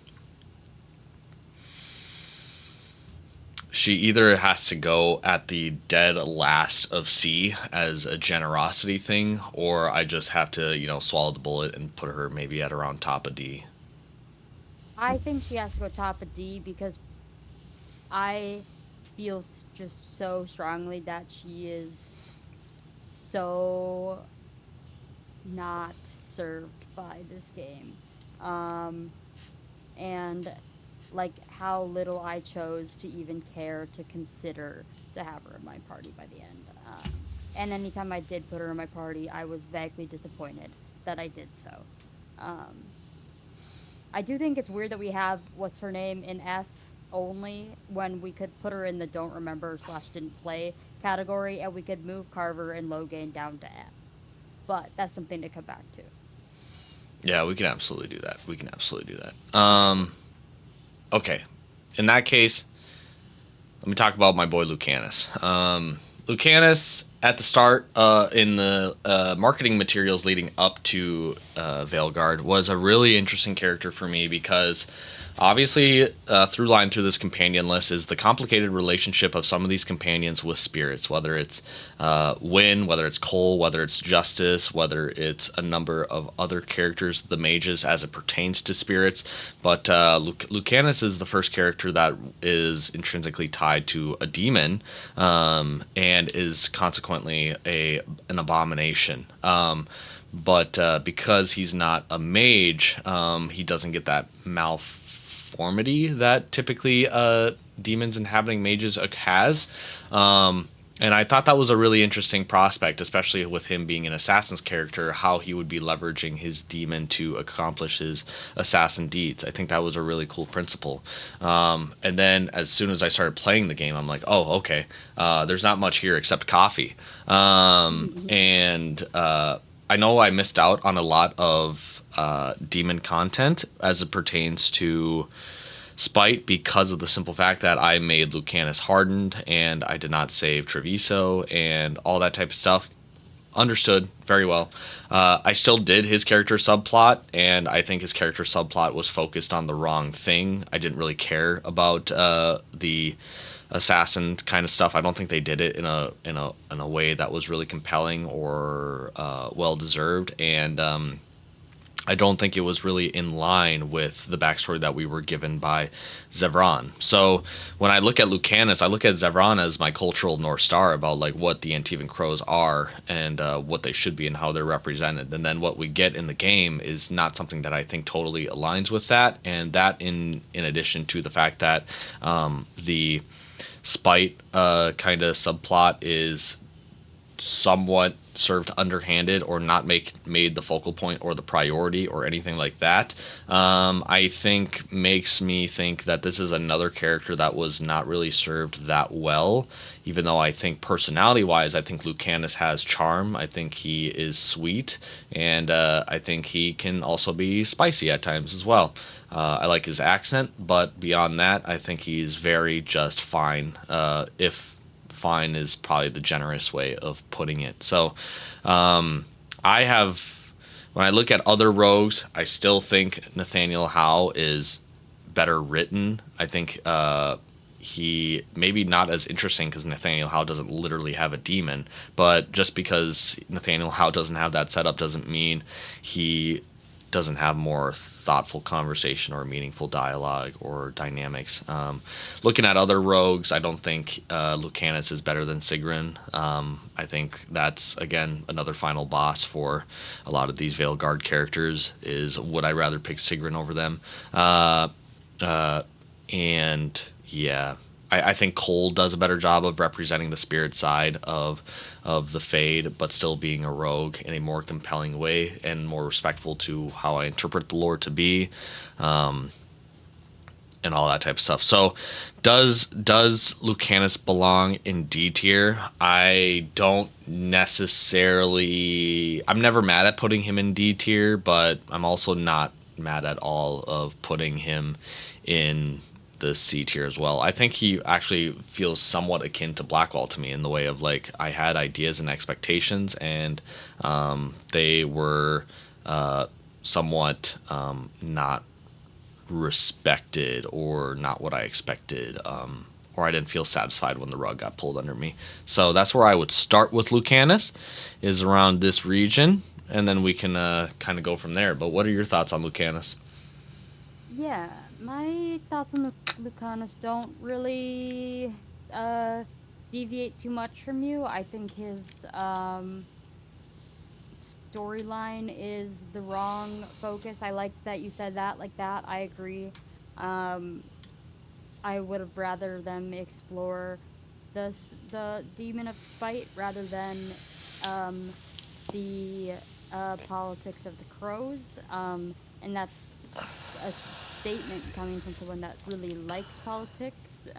she either has to go at the dead last of C as a generosity thing, or I just have to, swallow the bullet and put her maybe at around top of D. I think she has to go top of D because I feel just so strongly that she is so not served by this game. Um, and like how little I chose to even care to consider to have her in my party by the end. And anytime I did put her in my party, I was vaguely disappointed that I did so. Um, I do think it's weird that we have what's her name in F only when we could put her in the don't remember slash didn't play category, and we could move Carver and Loghain down to F. But that's something to come back to. Yeah, we can absolutely do that. We can absolutely do that. Okay. In that case, let me talk about my boy Lucanus. Lucanus, at the start, in the marketing materials leading up to Veilguard, was a really interesting character for me because obviously, through line through this companion list is the complicated relationship of some of these companions with spirits, whether it's Wynn, whether it's Cole, whether it's Justice, whether it's a number of other characters, the mages, as it pertains to spirits. But Lucanus is the first character that is intrinsically tied to a demon, and is consequently an abomination. But because he's not a mage, he doesn't get that malformity that typically demons inhabiting mages has. And I thought that was a really interesting prospect, especially with him being an assassin's character, how he would be leveraging his demon to accomplish his assassin deeds. I think that was a really cool principle. And then as soon as I started playing the game, I'm like, oh, okay, there's not much here except coffee. And I know I missed out on a lot of demon content as it pertains to Spite because of the simple fact that I made Lucanus hardened and I did not save Treviso and all that type of stuff. Understood very well. I still did his character subplot, and I think his character subplot was focused on the wrong thing. I didn't really care about the assassin kind of stuff. I don't think they did it in a way that was really compelling or well deserved, and I don't think it was really in line with the backstory that we were given by Zevran. So when I look at Lucanus, I look at Zevran as my cultural North Star about like what the Antivan Crows are and what they should be and how they're represented. And then what we get in the game is not something that I think totally aligns with that. And that in addition to the fact that the Spite kind of subplot is somewhat served underhanded or not made the focal point or the priority or anything like that, I think makes me think that this is another character that was not really served that well. Even though I think personality wise, I think Lucanus has charm. I think he is sweet, and I think he can also be spicy at times as well. I like his accent, but beyond that, I think he's very just fine. If fine is probably the generous way of putting it. So I have, when I look at other rogues, I still think Nathaniel Howe is better written. I think he maybe not as interesting because Nathaniel Howe doesn't literally have a demon, but just because Nathaniel Howe doesn't have that setup doesn't mean he doesn't have more thoughtful conversation or meaningful dialogue or dynamics. Looking at other rogues, I don't think Lucanus is better than Sigrun. I think that's, again, another final boss for a lot of these Veilguard characters is would I rather pick Sigrun over them? And yeah, I think Cole does a better job of representing the spirit side of the Fade, but still being a rogue in a more compelling way and more respectful to how I interpret the lore to be, and all that type of stuff. So, does Lucanus belong in D tier? I don't necessarily. I'm never mad at putting him in D tier, but I'm also not mad at all of putting him in the C tier as well. I think he actually feels somewhat akin to Blackwall to me in the way of like I had ideas and expectations, and they were somewhat not respected or not what I expected. Or I didn't feel satisfied when the rug got pulled under me. So that's where I would start with Lucanus, is around this region, and then we can kind of go from there. But what are your thoughts on Lucanus? Yeah, my thoughts on Lucanus don't really deviate too much from you. I think his storyline is the wrong focus. I like that you said that like that. I agree. Um, I would have rather them explore the demon of spite rather than um, the politics of the crows. And that's statement coming from someone that really likes politics,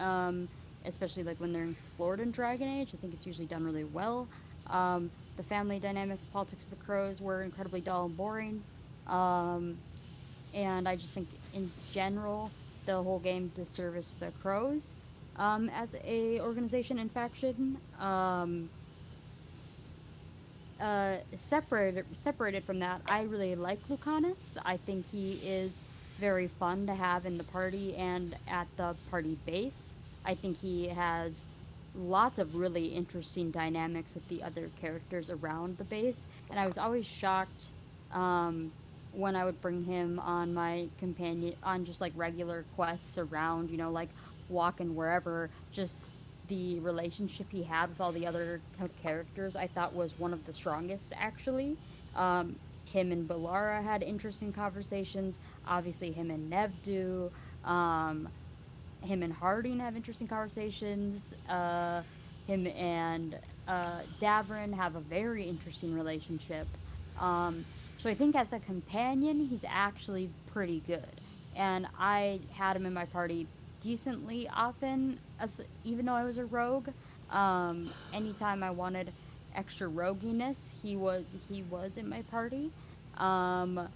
especially like when they're explored in Dragon Age. I think it's usually done really well. The family dynamics, politics of the crows were incredibly dull and boring. Um, and I just think in general the whole game disservice the crows as a organization and faction. Separated from that, I really like Lucanus. I think he is very fun to have in the party and at the party base. I think he has lots of really interesting dynamics with the other characters around the base, and I was always shocked um, when I would bring him on my companion on just like regular quests around, like walking wherever, just the relationship he had with all the other characters I thought was one of the strongest actually. Him and Balara had interesting conversations. Obviously, him and Nev do. Um, Him and Harding have interesting conversations. Him and Davrin have a very interesting relationship. Um, so I think as a companion, he's actually pretty good. And I had him in my party decently often, even though I was a rogue. Anytime I wanted extra roguiness, he was in my party. Um,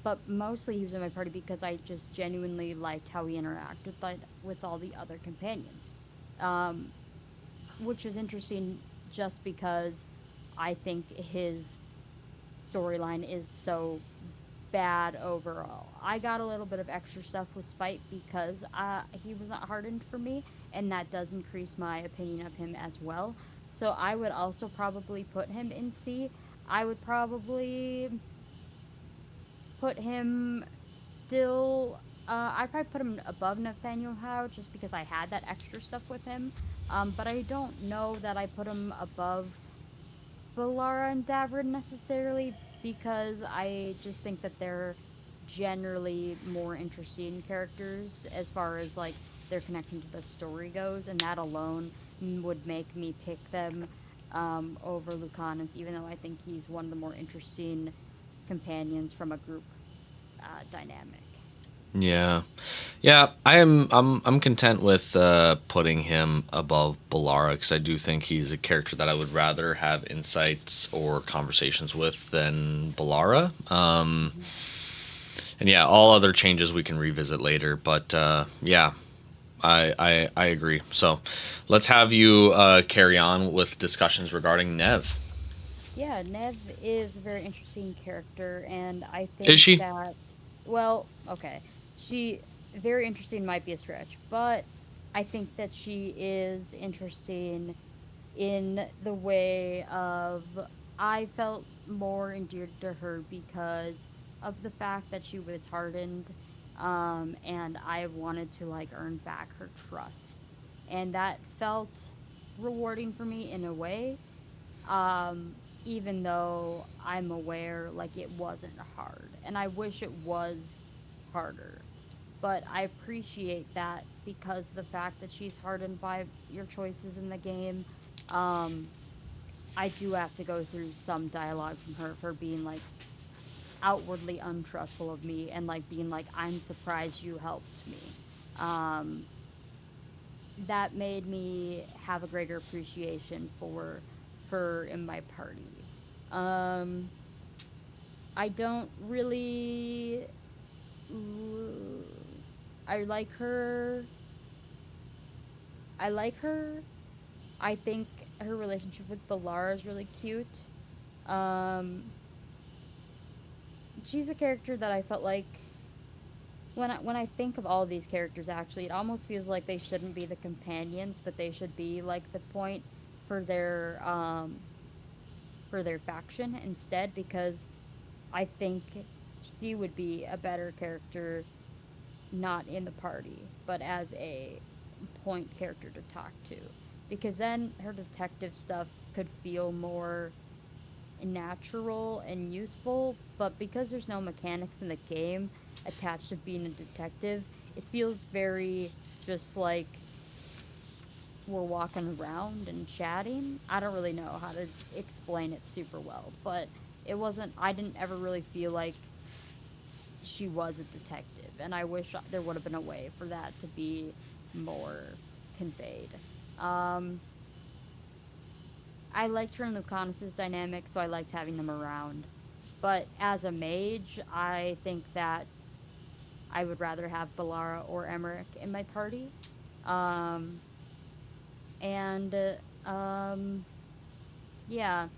but mostly he was in my party because I just genuinely liked how he interacted with all the other companions. Um, which is interesting just because I think his storyline is so bad overall. I got a little bit of extra stuff with Spite because he was not hardened for me, and that does increase my opinion of him as well. So I would also probably put him in C. I would probably put him still. I'd probably put him above Nathaniel Howe just because I had that extra stuff with him. But I don't know that I put him above Valara and Davrin necessarily because I just think that they're generally more interesting characters as far as like their connection to the story goes, and that alone would make me pick them over Lucanus, even though I think he's one of the more interesting companions from a group dynamic. Yeah, yeah. I'm content with putting him above Balara because I do think he's a character that I would rather have insights or conversations with than Balara. Mhm. And yeah, all other changes we can revisit later. But yeah, I agree. So let's have you carry on with discussions regarding Nev. Yeah, Nev is a very interesting character, and I Is think she? that, well, okay, she very interesting might be a stretch, but I think that she is interesting in the way of I felt more endeared to her because of the fact that she was hardened, and I wanted to like earn back her trust, and that felt rewarding for me in a way, even though I'm aware like it wasn't hard and I wish it was harder. But I appreciate that because the fact that she's hardened by your choices in the game, um, I do have to go through some dialogue from her for being like outwardly untrustful of me and like being like, I'm surprised you helped me. Um, that made me have a greater appreciation for her in my party. Um, I don't really. I like her. I like her. I think her relationship with Balara is really cute. Um, she's a character that I felt like when I think of all of these characters, actually, it almost feels like they shouldn't be the companions, but they should be like the point for their faction instead, because I think she would be a better character not in the party, but as a point character to talk to. Because then her detective stuff could feel more natural and useful, but because there's no mechanics in the game attached to being a detective, it feels very just like we're walking around and chatting. I don't really know how to explain it super well, but I didn't ever really feel like she was a detective, and I wish there would have been a way for that to be more conveyed. Um, I liked her and Lucanus's dynamic, so I liked having them around. But as a mage, I think that I would rather have Balara or Emmerich in my party. Um, and yeah,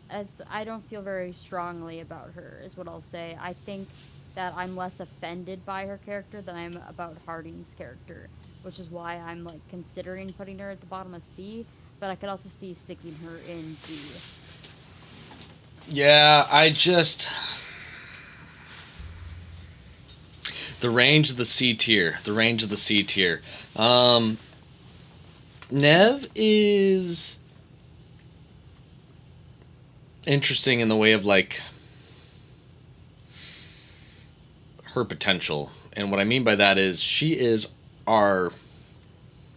as I don't feel very strongly about her, is what I'll say. I think that I'm less offended by her character than I'm about Harding's character, which is why I'm like considering putting her at the bottom of C, but I could also see sticking her in D. Yeah, the range of the C tier. The range of the C tier. Um, Nev is interesting in the way of like her potential. And what I mean by that is she is our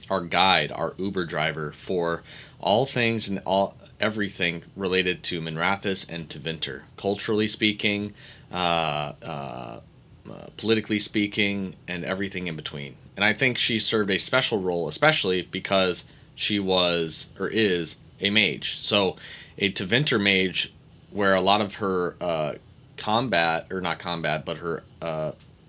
our guide, our Uber driver for all things and all everything related to Minrathous and to Vinter. Culturally speaking, politically speaking, and everything in between. And I think she served a special role, especially because she was or is a mage. So a Tevinter mage, where a lot of her combat, or not combat, but her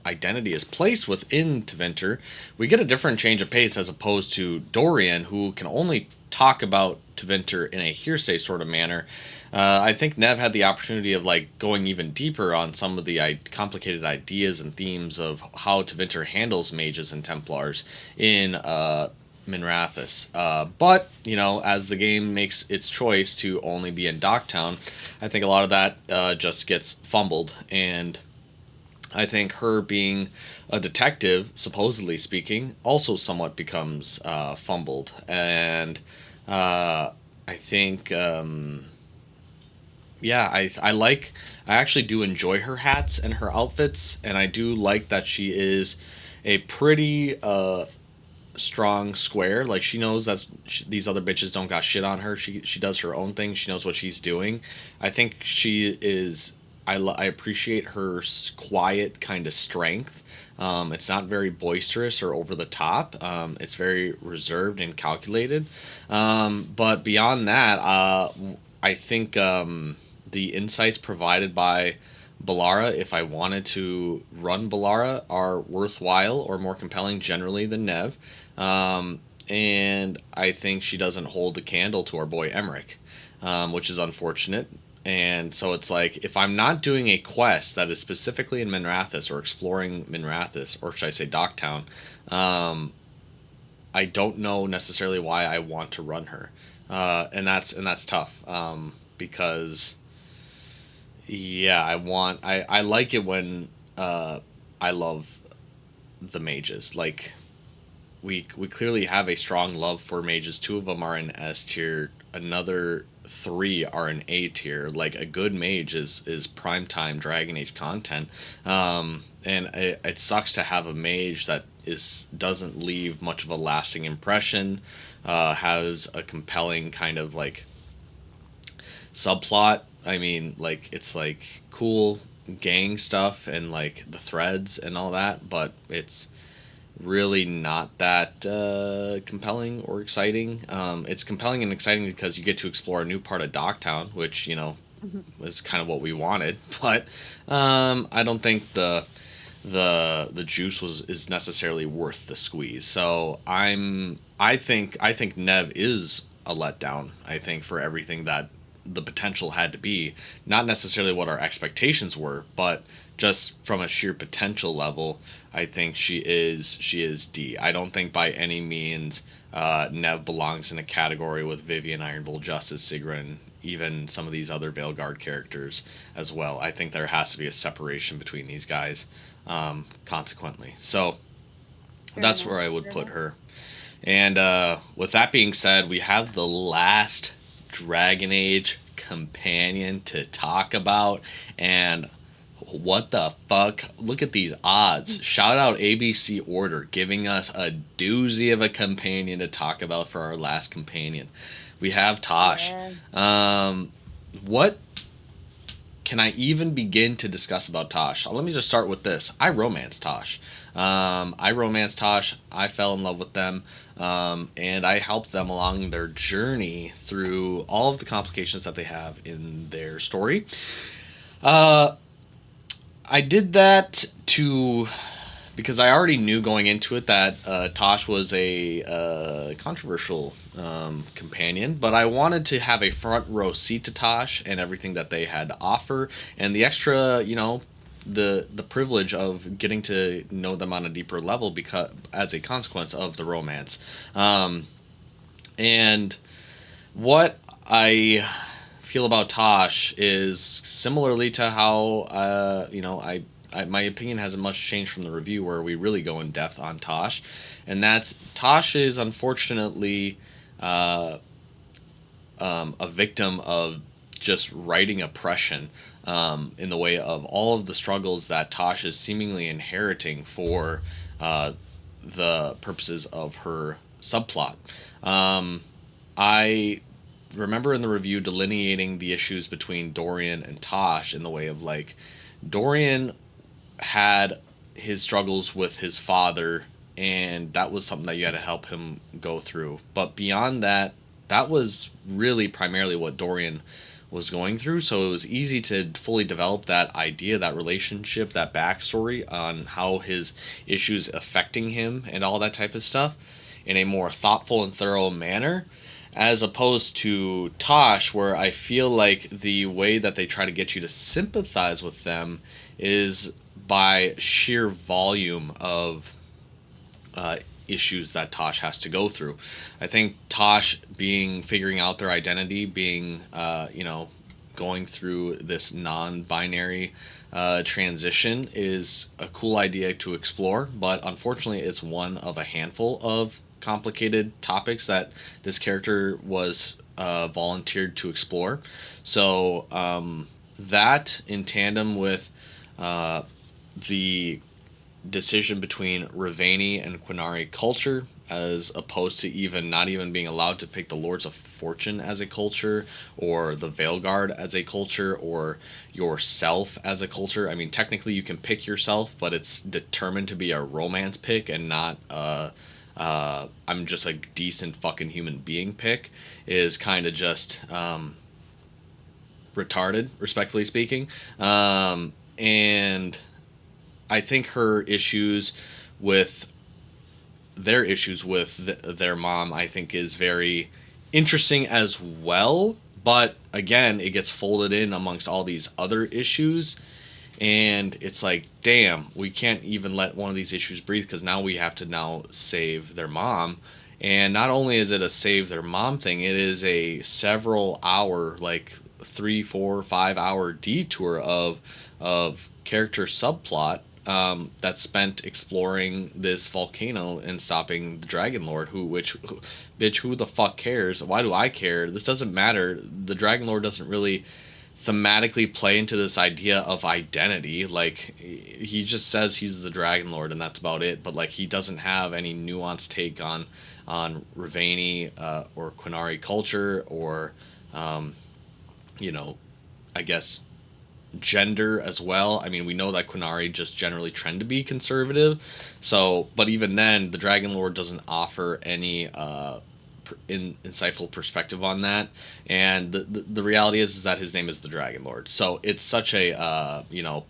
identity is placed within Tevinter, we get a different change of pace as opposed to Dorian, who can only talk about Tevinter in a hearsay sort of manner. I think Nev had the opportunity of like going even deeper on some of the complicated ideas and themes of how Tevinter handles mages and Templars in Minrathous. But, you know, as the game makes its choice to only be in Docktown, I think a lot of that just gets fumbled. And I think her being a detective, supposedly speaking, also somewhat becomes fumbled. And I think, yeah, I actually do enjoy her hats and her outfits. And I do like that she is a pretty strong square. Like she knows that these other bitches don't got shit on her. She does her own thing. She knows what she's doing. I think she is. I appreciate her quiet kind of strength. It's not very boisterous or over the top. It's very reserved and calculated. But beyond that, I think the insights provided by Balara, if I wanted to run Balara, are worthwhile or more compelling generally than Nev. And I think she doesn't hold the candle to our boy Emmerich, which is unfortunate. And so it's like, if I'm not doing a quest that is specifically in Minrathous or exploring Minrathous, or should I say Docktown, I don't know necessarily why I want to run her, and that's tough, because yeah, I like it when I love the mages. Like we clearly have a strong love for mages. Two of them are in S tier. Another three are in A tier. Like a good mage is prime time Dragon Age content. And it sucks to have a mage that is doesn't leave much of a lasting impression. Has a compelling kind of like subplot. I mean, like it's like cool gang stuff and like the threads and all that, but it's really not that compelling or exciting. It's compelling and exciting because you get to explore a new part of Docktown, which you know was kind of what we wanted. But I don't think the juice was is necessarily worth the squeeze. So I think Nev is a letdown. I think for everything that the potential had to be, not necessarily what our expectations were, but just from a sheer potential level, I think she is D. I don't think by any means Nev belongs in a category with Vivian, Ironbull, Justice, Sigrun, even some of these other Veilguard characters as well. I think there has to be a separation between these guys, consequently. So Fair that's enough. where I would Fair put enough. her. And with that being said, we have the last Dragon Age companion to talk about. And what the fuck? Look at these odds. Shout out ABC Order giving us a doozy of a companion to talk about for our last companion. We have Tosh. Yeah. What can I even begin to discuss about Tosh? Let me just start with this. I romanced Tosh. I romanced Tosh. I fell in love with them. And I helped them along their journey through all of the complications that they have in their story. Uh, I did that to because I already knew going into it that Tosh was a controversial companion, but I wanted to have a front row seat to Tosh and everything that they had to offer, and the extra, you know, the privilege of getting to know them on a deeper level because as a consequence of the romance, and what I feel about Tosh is similarly to how my opinion hasn't much changed from the review where we really go in depth on Tosh, and that's Tosh is unfortunately uh, a victim of just writing oppression, in the way of all of the struggles that Tosh is seemingly inheriting for uh, the purposes of her subplot. I remember in the review delineating the issues between Dorian and Tosh in the way of like Dorian had his struggles with his father, and that was something that you had to help him go through. But beyond that, that was really primarily what Dorian was going through. So it was easy to fully develop that idea, that relationship, that backstory on how his issues affecting him and all that type of stuff in a more thoughtful and thorough manner, as opposed to Tosh, where I feel like the way that they try to get you to sympathize with them is by sheer volume of uh, issues that Tosh has to go through. I think Tosh being figuring out their identity, being going through this non-binary transition is a cool idea to explore, but unfortunately, it's one of a handful of complicated topics that this character was volunteered to explore. So that, in tandem with the decision between Rivani and Quinari culture, as opposed to even not even being allowed to pick the Lords of Fortune as a culture, or the Veilguard as a culture, or yourself as a culture. I mean, technically you can pick yourself, but it's determined to be a romance pick and not I'm just a decent fucking human being pick, is kind of just retarded, respectfully speaking. And I think her issues with their mom, I think, is very interesting as well. But again, it gets folded in amongst all these other issues, and it's like, damn, we can't even let one of these issues breathe because now we have to now save their mom. And not only is it a save their mom thing, it is a several hour, like 3, 4, 5 hour detour of character subplot that's spent exploring this volcano and stopping the Dragon Lord. Bitch, who the fuck cares? Why do I care? This doesn't matter. The Dragon Lord doesn't really thematically play into this idea of identity. Like, he just says he's the Dragon Lord and that's about it. But like, he doesn't have any nuanced take on Rivani or Quinari culture, or you know, I guess gender as well. I mean, we know that Quinari just generally trend to be conservative. So, but even then, the Dragon Lord doesn't offer any insightful perspective on that. And the reality is that his name is the Dragon Lord. So it's such a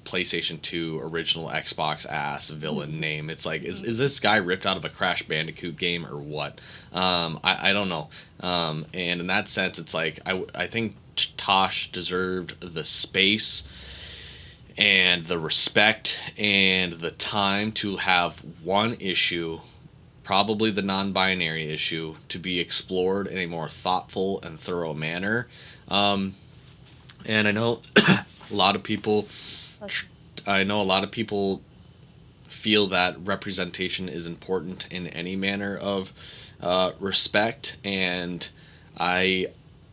PlayStation 2 original Xbox ass villain name. It's like, is this guy ripped out of a Crash Bandicoot game or what? I don't know. And in that sense, it's like I think Tosh deserved the space and the respect and the time to have one issue, probably the non-binary issue, to be explored in a more thoughtful and thorough manner. And I know a lot of people feel that representation is important in any manner of respect, and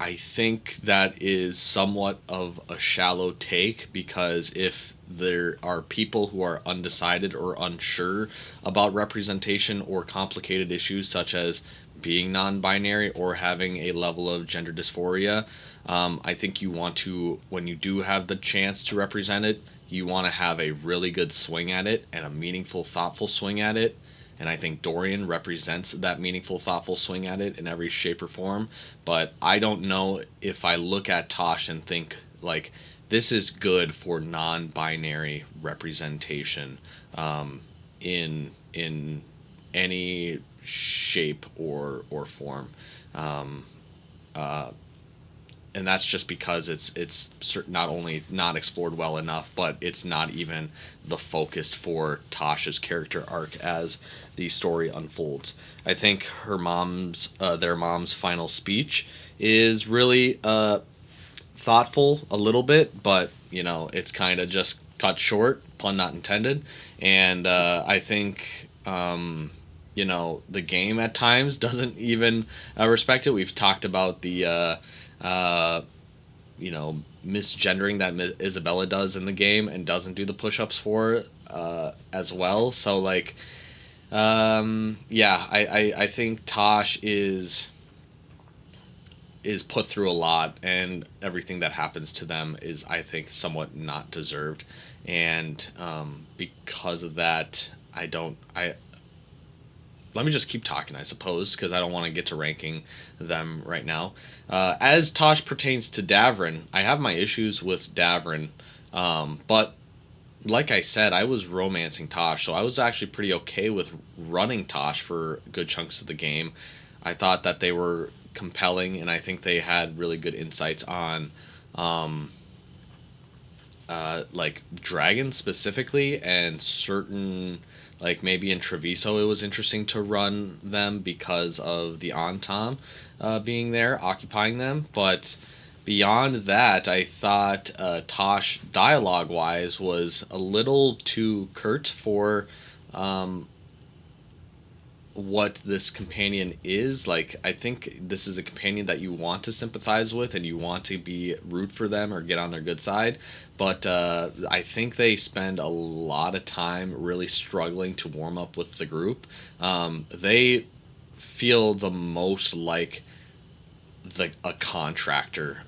I think that is somewhat of a shallow take, because if there are people who are undecided or unsure about representation or complicated issues such as being non-binary or having a level of gender dysphoria, I think you want to, when you do have the chance to represent it, you want to have a really good swing at it and a meaningful, thoughtful swing at it. And I think Dorian represents that meaningful, thoughtful swing at it in every shape or form. But I don't know if I look at Tosh and think, like, this is good for non-binary representation in any shape or form. And that's just because it's not only not explored well enough, but it's not even the focus for Tasha's character arc as the story unfolds. I think their mom's final speech is really thoughtful a little bit, but it's kind of just cut short, pun not intended. And I think the game at times doesn't even respect it. We've talked about the misgendering that Isabella does in the game and doesn't do the push-ups for as well. So like, I think Tosh is put through a lot, and everything that happens to them is, I think, somewhat not deserved. And because of that, let me just keep talking, I suppose, because I don't want to get to ranking them right now. As Tosh pertains to Davrin, I have my issues with Davrin, but like I said, I was romancing Tosh, so I was actually pretty okay with running Tosh for good chunks of the game. I thought that they were compelling, and I think they had really good insights on like dragons specifically, and certain, like maybe in Treviso it was interesting to run them because of the Antam being there occupying them. But beyond that, I thought Tosh dialogue wise was a little too curt for what this companion is. Like, I think this is a companion that you want to sympathize with and you want to be root for them or get on their good side. But I think they spend a lot of time really struggling to warm up with the group. They feel the most like a contractor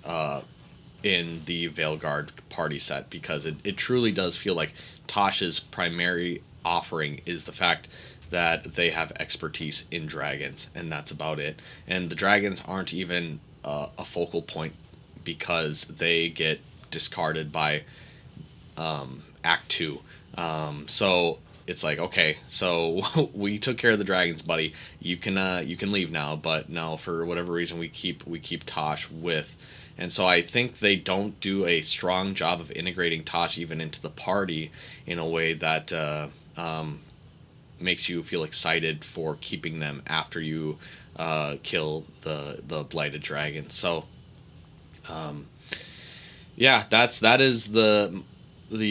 in the Veilguard party set, because it truly does feel like Tosh's primary offering is the fact that they have expertise in dragons, and that's about it. And the dragons aren't even a focal point because they get discarded by Act Two. So it's like, okay, so we took care of the dragons, buddy. You can leave now. But no, for whatever reason, we keep Tosh with. And so I think they don't do a strong job of integrating Tosh even into the party in a way that makes you feel excited for keeping them after you kill the blighted dragon. So yeah, that is the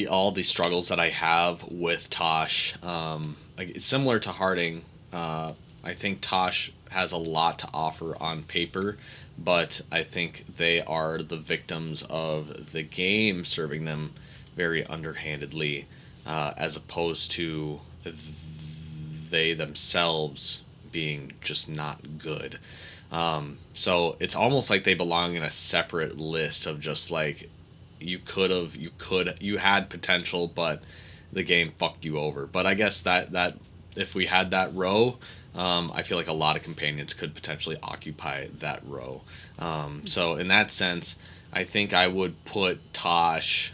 all the struggles that I have with Tosh. Like, it's similar to Harding. I think Tosh has a lot to offer on paper, but I think they are the victims of the game serving them very underhandedly, as opposed to they themselves being just not good. So it's almost like they belong in a separate list of just like, you had potential, but the game fucked you over. But I guess that if we had that row, I feel like a lot of companions could potentially occupy that row. So in that sense, I think I would put Tosh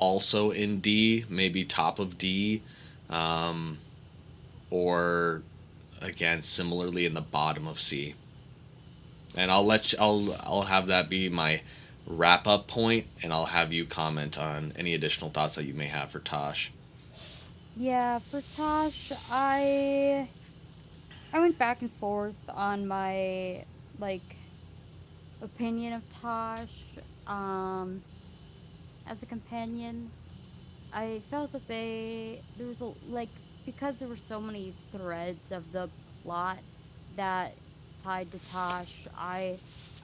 also in D, maybe top of D, or again similarly in the bottom of C. And I'll have that be my wrap up point, and I'll have you comment on any additional thoughts that you may have for Tosh. Yeah, for Tosh, I went back and forth on my like opinion of Tosh as a companion. I felt that there was a like, because there were so many threads of the plot that tied to Tosh. I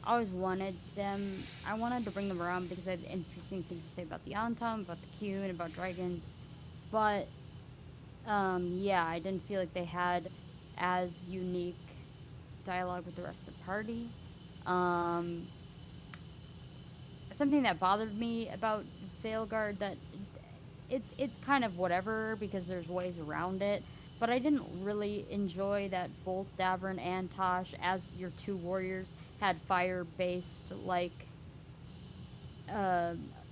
always wanted them. I wanted to bring them around because I had interesting things to say about the Antam, about the Q, and about dragons. But yeah, I didn't feel like they had as unique dialogue with the rest of the party. Um, Something that bothered me about Veilguard, that it's kind of whatever because there's ways around it, but I didn't really enjoy that both Davern and Tosh, as your two warriors, had fire based like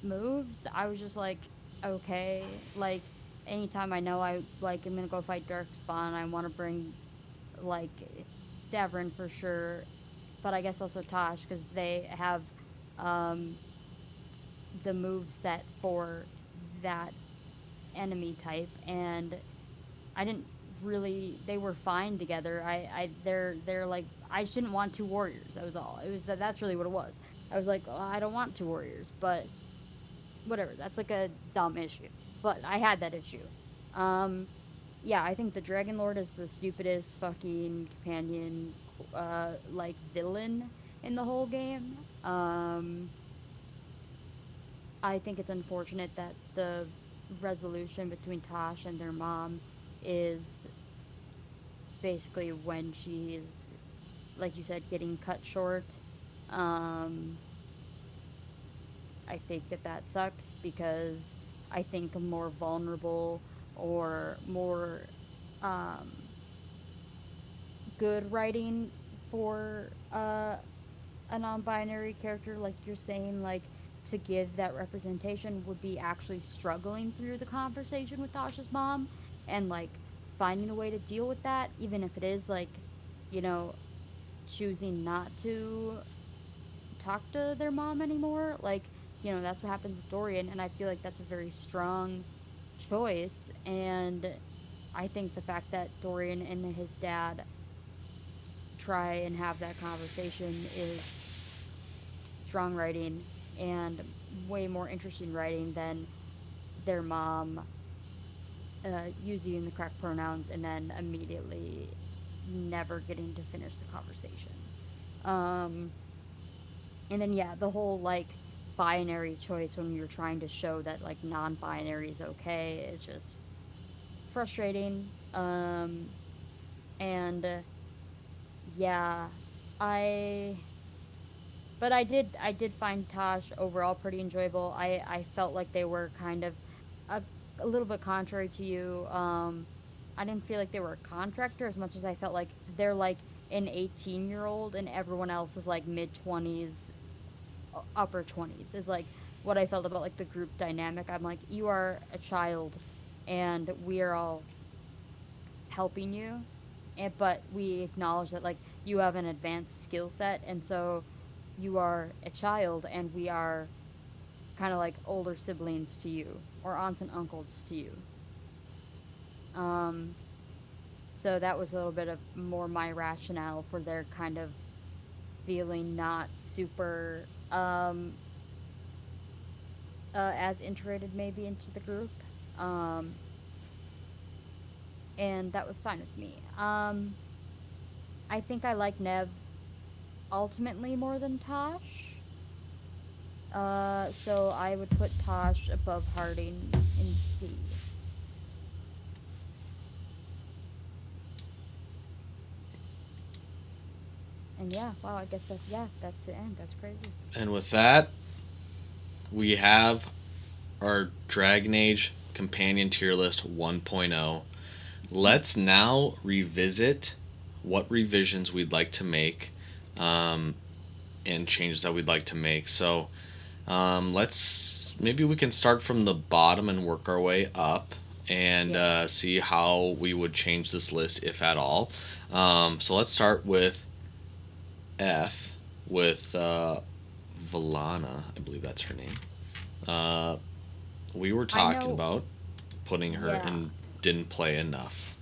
moves. I was just like, okay, like anytime I know I like I'm gonna go fight Darkspawn, I want to bring like Davern for sure, but I guess also Tosh because they have um the move set for that enemy type, and I didn't really, they were fine together. They're like, I shouldn't want two warriors. That was all. It was that's really what it was. I was like, oh, I don't want two warriors, but whatever. That's like a dumb issue. But I had that issue. Um yeah, I think the Dragon Lord is the stupidest fucking companion like villain in the whole game. I think it's unfortunate that the resolution between Tosh and their mom is basically when she's, like you said, getting cut short. Um, I think that sucks because I think a more vulnerable. or more um, good writing for a non-binary character, like you're saying, like to give that representation would be actually struggling through the conversation with Tasha's mom and like finding a way to deal with that, even if it is like, you know, choosing not to talk to their mom anymore. Like, that's what happens with Dorian, and I feel like that's a very strong choice. And I think the fact that Dorian and his dad try and have that conversation is strong writing and way more interesting writing than their mom using the correct pronouns and then immediately never getting to finish the conversation. Um, and then yeah, the whole like binary choice when you're trying to show that like non-binary is okay is just frustrating. And yeah, I but I did find Tosh overall pretty enjoyable. I felt like they were kind of a, a little bit contrary to you. I didn't feel like they were a contractor as much as I felt like they're like an 18-year-old and everyone else is like mid 20s, upper 20s is like what I felt about like the group dynamic. I'm like, you are a child and we are all helping you, but we acknowledge that like you have an advanced skill set, and so you are a child and we are kind of like older siblings to you or aunts and uncles to you. um so that was a little bit of more my rationale for their kind of feeling not super as integrated maybe into the group. um and that was fine with me. I think I like Nev ultimately more than Tosh. So I would put Tosh above Harding in D. And yeah, wow, I guess that's the end. That's crazy. And with that, we have our Dragon Age Companion Tier List 1.0. Let's now revisit what revisions we'd like to make, um, and changes that we'd like to make. So let's maybe we can start from the bottom and work our way up and Yeah. see how we would change this list if at all. So let's start with F with Valana. I believe that's her name. Uh, we were I talking know. about putting her Yeah. in didn't play enough.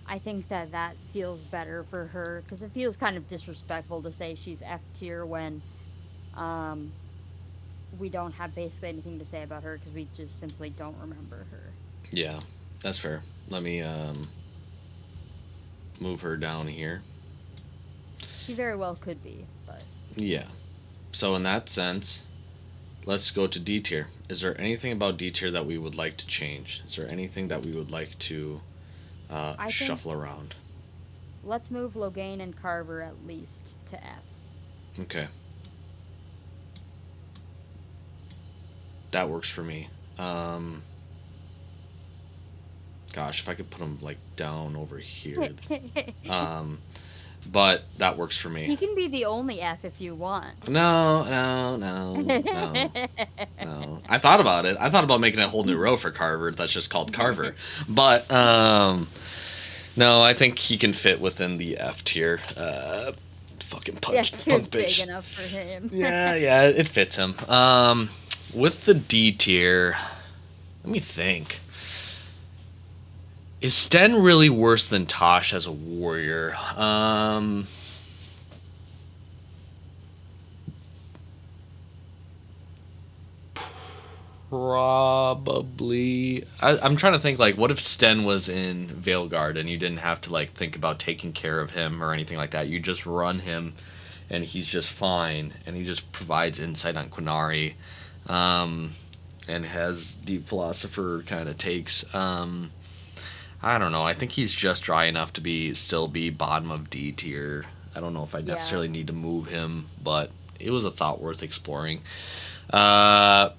I think that that feels better for her because it feels kind of disrespectful to say she's F tier when um we don't have basically anything to say about her because we just simply don't remember her. Yeah, that's fair. Let me move her down here. She very well could be, but Yeah. So in that sense, let's go to D tier. Is there anything about D tier that we would like to change? Is there anything that we would like to I think shuffle around? let's move Logain and Carver at least to F. Okay, that works for me. Um, Gosh, if I could put them like down over here. Um, but that works for me. He can be the only F if you want. No, no, no, no, no. I thought about it. I thought about making a whole new row for Carver that's just called Carver. But no, I think he can fit within the F tier. Fucking Yeah, punk tier's big bitch. enough for him. Yeah, yeah, it fits him. With the D tier, let me think. Is Sten really worse than Tosh as a warrior? Probably. I'm trying to think, like, what if Sten was in Veilguard and you didn't have to, like, think about taking care of him or anything like that? You just run him and he's just fine and he just provides insight on Quinari, um, and has deep philosopher kind of takes. I don't know. I think he's just dry enough to still be bottom of D tier. I don't know if I Yeah. necessarily need to move him, but it was a thought worth exploring. Uh,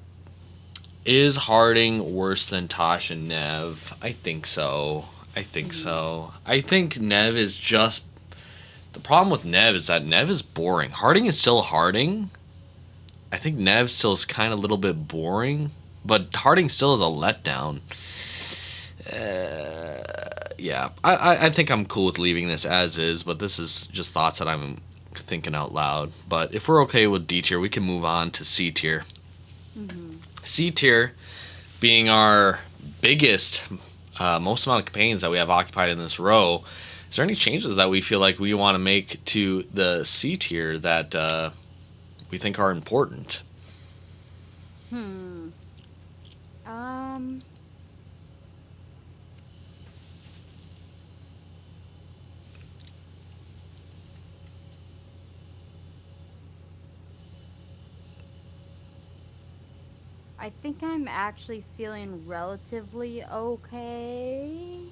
Is Harding worse than Tosh and Nev? I think so. I think Mhm. so. I think Nev is just. The problem with Nev is that Nev is boring. Harding is still Harding. I think Nev still is kind of a little bit boring, but Harding still is a letdown. Yeah, I think I'm cool with leaving this as is, but this is just thoughts that I'm thinking out loud. But if we're okay with D tier, we can move on to C tier. Mhm. C tier being our biggest, most amount of companions that we have occupied in this row. Is there any changes that we feel like we want to make to the C tier that we think are important? Hmm. Um. I think I'm actually feeling relatively okay.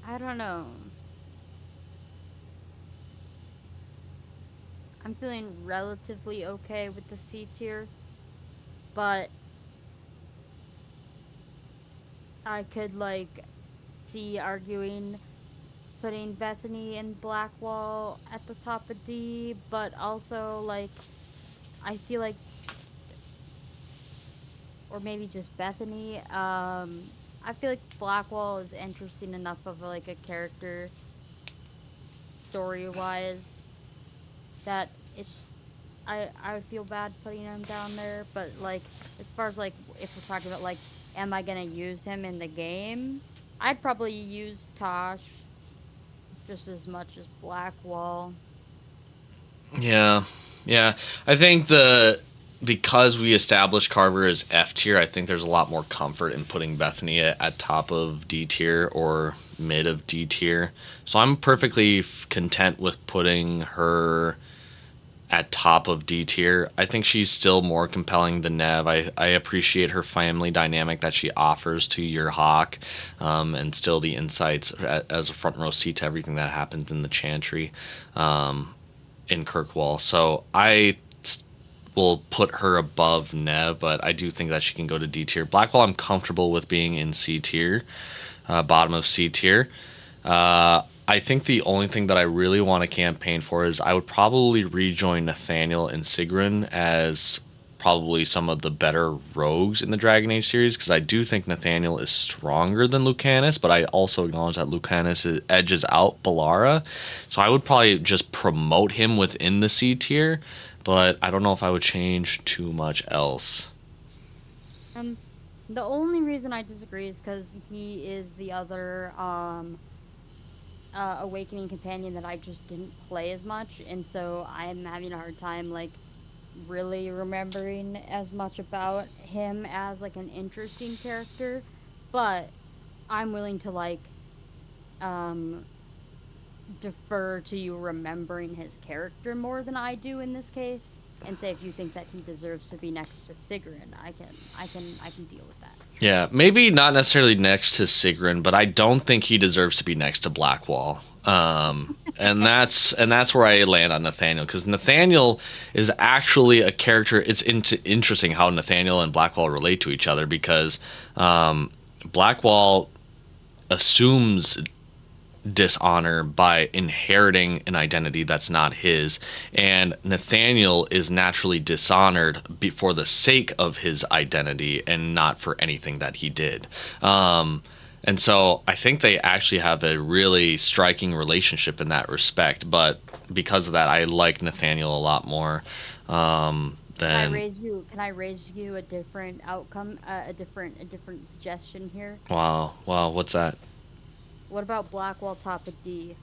I don't know. I'm feeling relatively okay with the C tier, but I could like see arguing putting Bethany and Blackwall at the top of D, but also like I feel like or maybe just Bethany. I feel like Blackwall is interesting enough of like a character story wise that it's I would feel bad putting him down there, but like as far as like if we're talking about like am I gonna use him in the game? I'd probably use Tosh just as much as Blackwall. Yeah, yeah. I think the because we established Carver as F tier, I think there's a lot more comfort in putting Bethany at top of D tier or mid of D tier. So I'm perfectly content with putting her at top of D tier. I think she's still more compelling than Nev. I appreciate her family dynamic that she offers to your Hawk, and still the insights as a front row seat to everything that happens in the Chantry. In Kirkwall. So I will put her above Nev, but I do think that she can go to D tier. Blackwall, I'm comfortable with being in C tier, bottom of C tier. I think the only thing that I really want to campaign for is I would probably rejoin Nathaniel and Sigrun as probably some of the better rogues in the Dragon Age series because I do think Nathaniel is stronger than Lucanus, but I also acknowledge that Lucanus edges out Balara. So I would probably just promote him within the C tier, but I don't know if I would change too much else. Um, the only reason I disagree is because he is the other awakening companion that I just didn't play as much, and so I'm having a hard time like really remembering as much about him as like an interesting character. But I'm willing to like um defer to you remembering his character more than I do in this case, and say if you think that he deserves to be next to Sigrun, I can deal with that. Yeah, maybe not necessarily next to Sigrun, but I don't think he deserves to be next to Blackwall. And that's where I land on Nathaniel because Nathaniel is actually a character. It's interesting how Nathaniel and Blackwall relate to each other because Blackwall assumes dishonor by inheriting an identity that's not his. And Nathaniel is naturally dishonored for the sake of his identity and not for anything that he did. And so I think they actually have a really striking relationship in that respect. But because of that, I like Nathaniel a lot more than. Can I raise you a different outcome, a different suggestion here? Wow, wow, what's that? What about Blackwall top of D?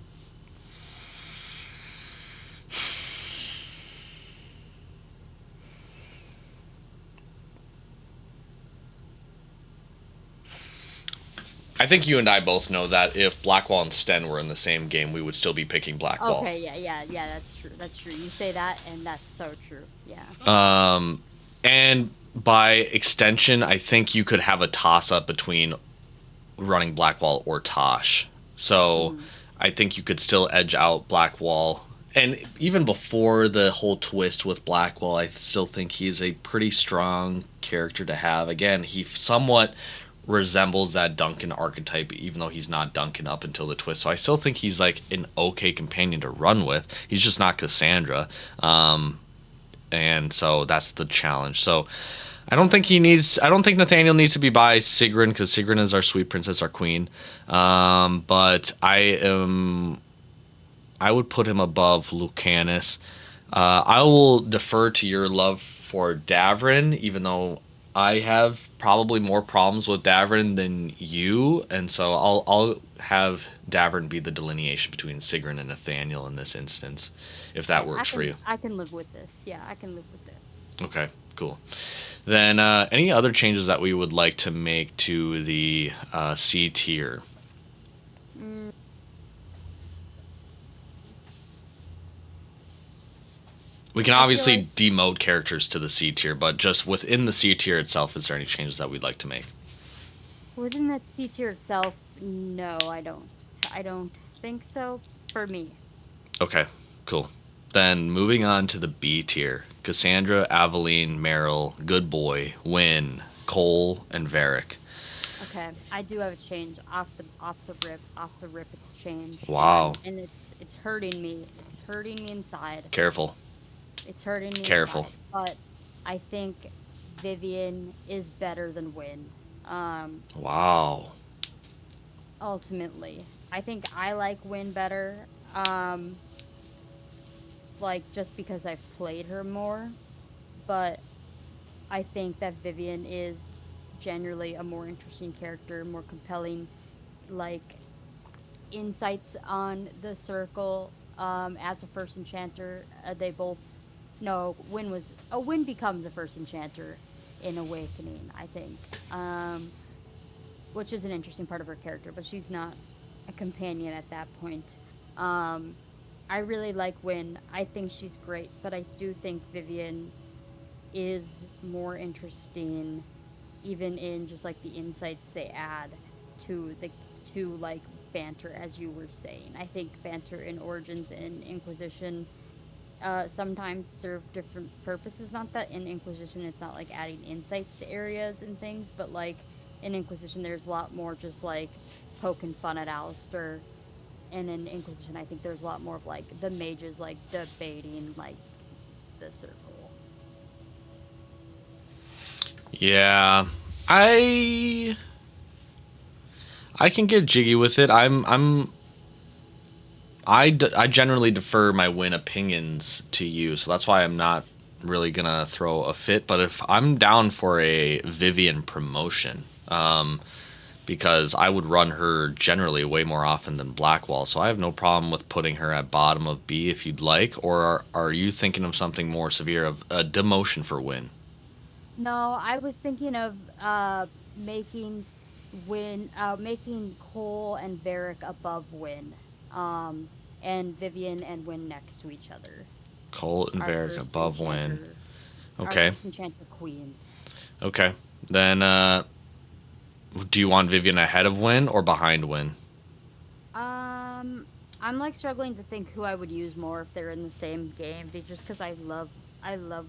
I think you and I both know that if Blackwall and Sten were in the same game, we would still be picking Blackwall. Okay, yeah, that's true. That's true. You say that, and that's so true. Yeah. And by extension, I think you could have a toss up between running Blackwall or Tosh. So Hmm. I think you could still edge out Blackwall And even before the whole twist with Blackwell, I still think he's a pretty strong character to have. Again, he somewhat resembles that Duncan archetype, even though he's not Duncan up until the twist. So I still think he's like an okay companion to run with. He's just not Cassandra. And so that's the challenge. So I don't think he needs. I don't think Nathaniel needs to be by Sigrun because Sigrun is our sweet princess, our queen. But I am. I would put him above Lucanus. I will defer to your love for Davrin, even though I have probably more problems with Davrin than you, and so I'll have Davrin be the delineation between Sigrun and Nathaniel in this instance, if that Okay, works for you. I can live with this. Yeah, I can live with this. Okay, cool. Then any other changes that we would like to make to the C tier? Mm, We can I feel like obviously demote characters to the C tier, but just within the C tier itself, is there any changes that we'd like to make? within that C tier itself, no, I don't. I don't think so for me. Okay, cool. Then moving on to the B tier: Cassandra, Aveline, Meryl, Good Boy, Win, Cole, and Varric. Okay, I do have a change off the rip. Off the rip, it's a change, Wow. and it's hurting me. It's hurting me inside. Careful. It's hurting me Careful. inside. But I think Vivian is better than Win. Um, Wow. ultimately, I think I like Win better. Um, like just because I've played her more, but I think that Vivian is generally a more interesting character, more compelling, like insights on the circle. As a first enchanter, they both no Win becomes a first enchanter in Awakening, I think, which is an interesting part of her character, but she's not a companion at that point. Um, I really like Win. I think she's great, but I do think Vivian is more interesting even in just like the insights they add to the to like banter, as you were saying. I think banter in Origins and Inquisition sometimes serve different purposes. Not that in Inquisition it's not like adding insights to areas and things, but like in Inquisition there's a lot more just like poking fun at Alistair, and in Inquisition I think there's a lot more of like the mages like debating like the circle. Yeah. I I can get jiggy with it. I generally defer my win opinions to you, so that's why I'm not really gonna throw a fit. But if I'm down for a Vivian promotion, because I would run her generally way more often than Blackwall, so I have no problem with putting her at bottom of B if you'd like. Or are you thinking of something more severe of a demotion for win? No, I was thinking of making making Cole and Varric above Win, um, and Vivian and Win next to each other. Colt and Our Varric first above win. enchanter, our Okay, first enchanter queens. okay. Then do you want Vivian ahead of win or behind win? Um, I'm like struggling to think who I would use more if they're in the same game, just because I love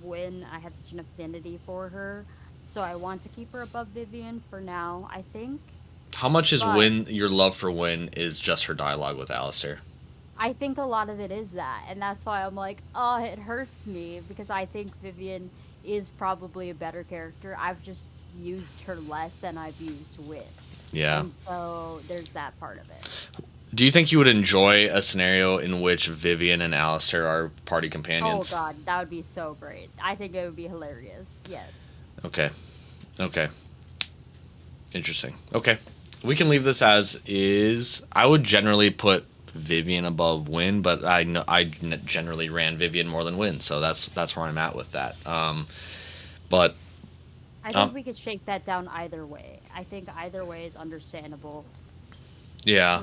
Win. I have such an affinity for her, so I want to keep her above Vivian for now, I think. How much is But win your love for win is just her dialogue with Alistair? I think a lot of it is that, and that's why I'm like, oh, it hurts me because I think Vivian is probably a better character. I've just used her less than I've used Win, Yeah. and so there's that part of it. Do you think you would enjoy a scenario in which Vivian and Alistair are party Oh companions? God, that would be so great. I think it would be hilarious. Yes. Okay. Okay. Interesting. Okay. We can leave this as is. I would generally put Vivian above Win, but I know generally ran Vivian more than Win, so that's where I'm at with that. But I think um, we could shake that down either way. I think either way is understandable. yeah,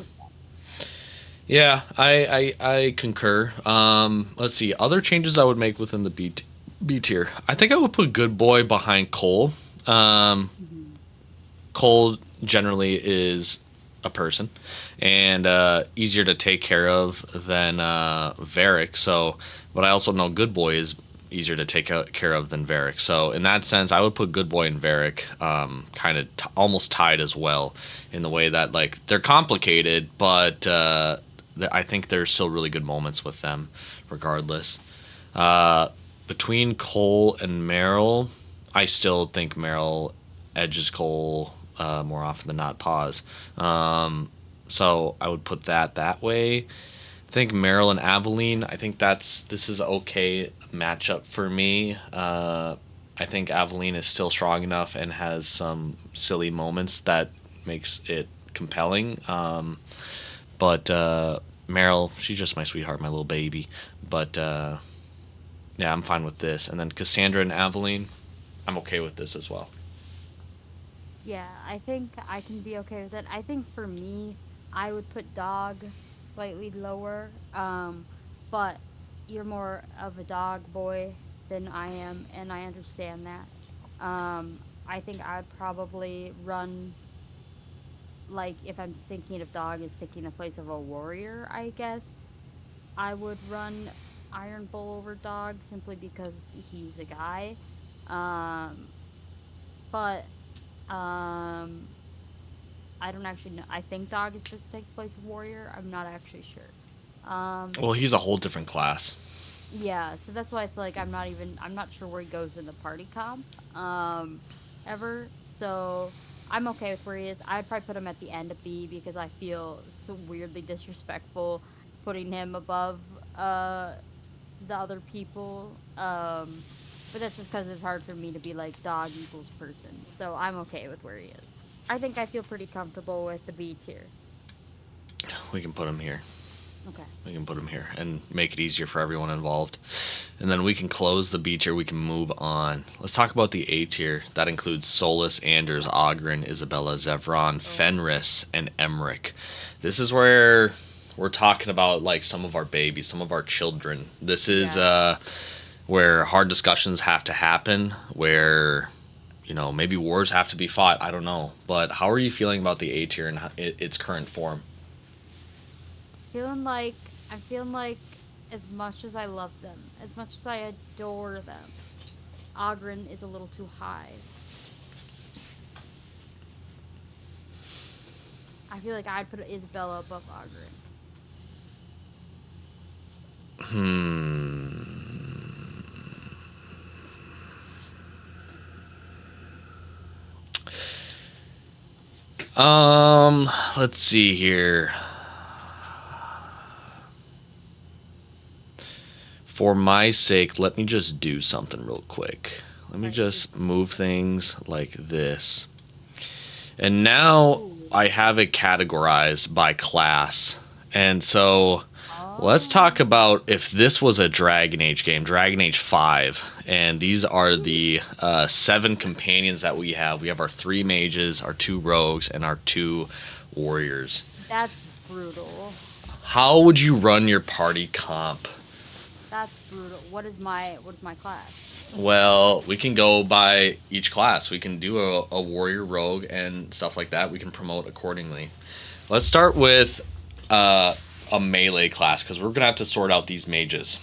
yeah, I concur. Let's see other changes I would make within the B tier. I think I would put Good Boy behind Cole. Um, Mhm. Cole generally is a person, and easier to take care of than Varric. So, but I also know Good Boy is easier to take care of than Varric. So in that sense, I would put Good Boy and Varric kind of almost tied as well, in the way that like they're complicated, but I think there's still really good moments with them, regardless. Uh, Between Cole and Meryl, I still think Meryl edges Cole more often than not. Pause. So I would put that way. I think Meryl and Aveline. I think this is okay matchup for me. I think Aveline is still strong enough and has some silly moments that makes it compelling. But Meryl, she's just my sweetheart, my little baby. But yeah, I'm fine with this. And then Cassandra and Aveline, I'm okay with this as well. Yeah, I think I can be okay with it. I think for me, I would put dog slightly lower. But you're more of a dog boy than I am, and I understand that. I think I'd probably run, like if I'm thinking of dog as taking the place of a warrior, I guess I would run Iron Bull over dog simply because he's a guy. Um, but um I don't actually know. I think dog is supposed to take the place of warrior. I'm not actually sure. Um, Well, he's a whole different class. yeah, so that's why it's like I'm not sure where he goes in the party comp. Ever. So I'm okay with where he is. I'd probably put him at the end of B because I feel so weirdly disrespectful putting him above the other people. But that's just because it's hard for me to be like dog equals person. So I'm okay with where he is. I think I feel pretty comfortable with the B tier. We can put him here. Okay. We can put him here and make it easier for everyone involved. And then we can close the B tier. We can move on. Let's talk about the A tier. That includes Solus, Anders, Oghren, Isabella, Zevron, Oh, Fenris, and Emmerich. This is where we're talking about like some of our babies, some of our children. This is yeah. where hard discussions have to happen, where maybe wars have to be fought. I don't know. But how are you feeling about the A tier and its current form? I'm feeling like as much as I love them, as much as I adore them, Ogren is a little too high. I feel like I'd put Isabella above Ogren. Let's see here. For my sake, let me just do something real quick. Let me Right. just move things like this. And now Ooh. I have it categorized by class. And so let's talk Oh. about if this was a Dragon Age game, Dragon Age 5. And these are the 7 companions that we have. We have our 3 mages, our 2 rogues, and our 2 warriors. That's brutal. How would you run your party comp? That's brutal. What is my class? Well, we can go by each class. We can do a warrior, rogue, and stuff like that. We can promote accordingly. Let's start with uh, a melee class because we're gonna have to sort out these mages.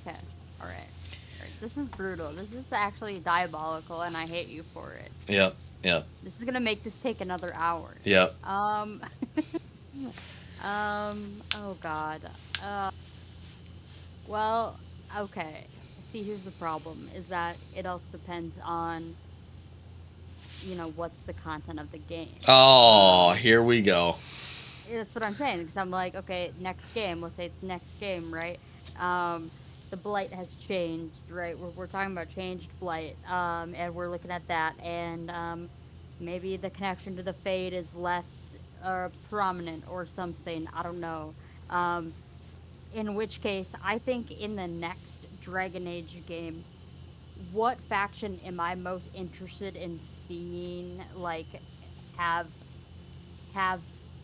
Okay. All right. All right. This is brutal. This is actually diabolical, and I hate you for it. Yep, yep, This is gonna make this take another hour. yep. Um. Oh God. Uh. Well. Okay. See, here's the problem: is that it also depends on what's the content of the game. Oh, Um. here we go. That's what I'm saying because I'm like, okay, next game. Let's say it's next game, right? Um, the blight has changed, right? We're talking about changed blight, and we're looking at that, and maybe the connection to the fade is less prominent or something. I don't know. Um, in which case, I think in the next Dragon Age game, what faction am I most interested in seeing like have have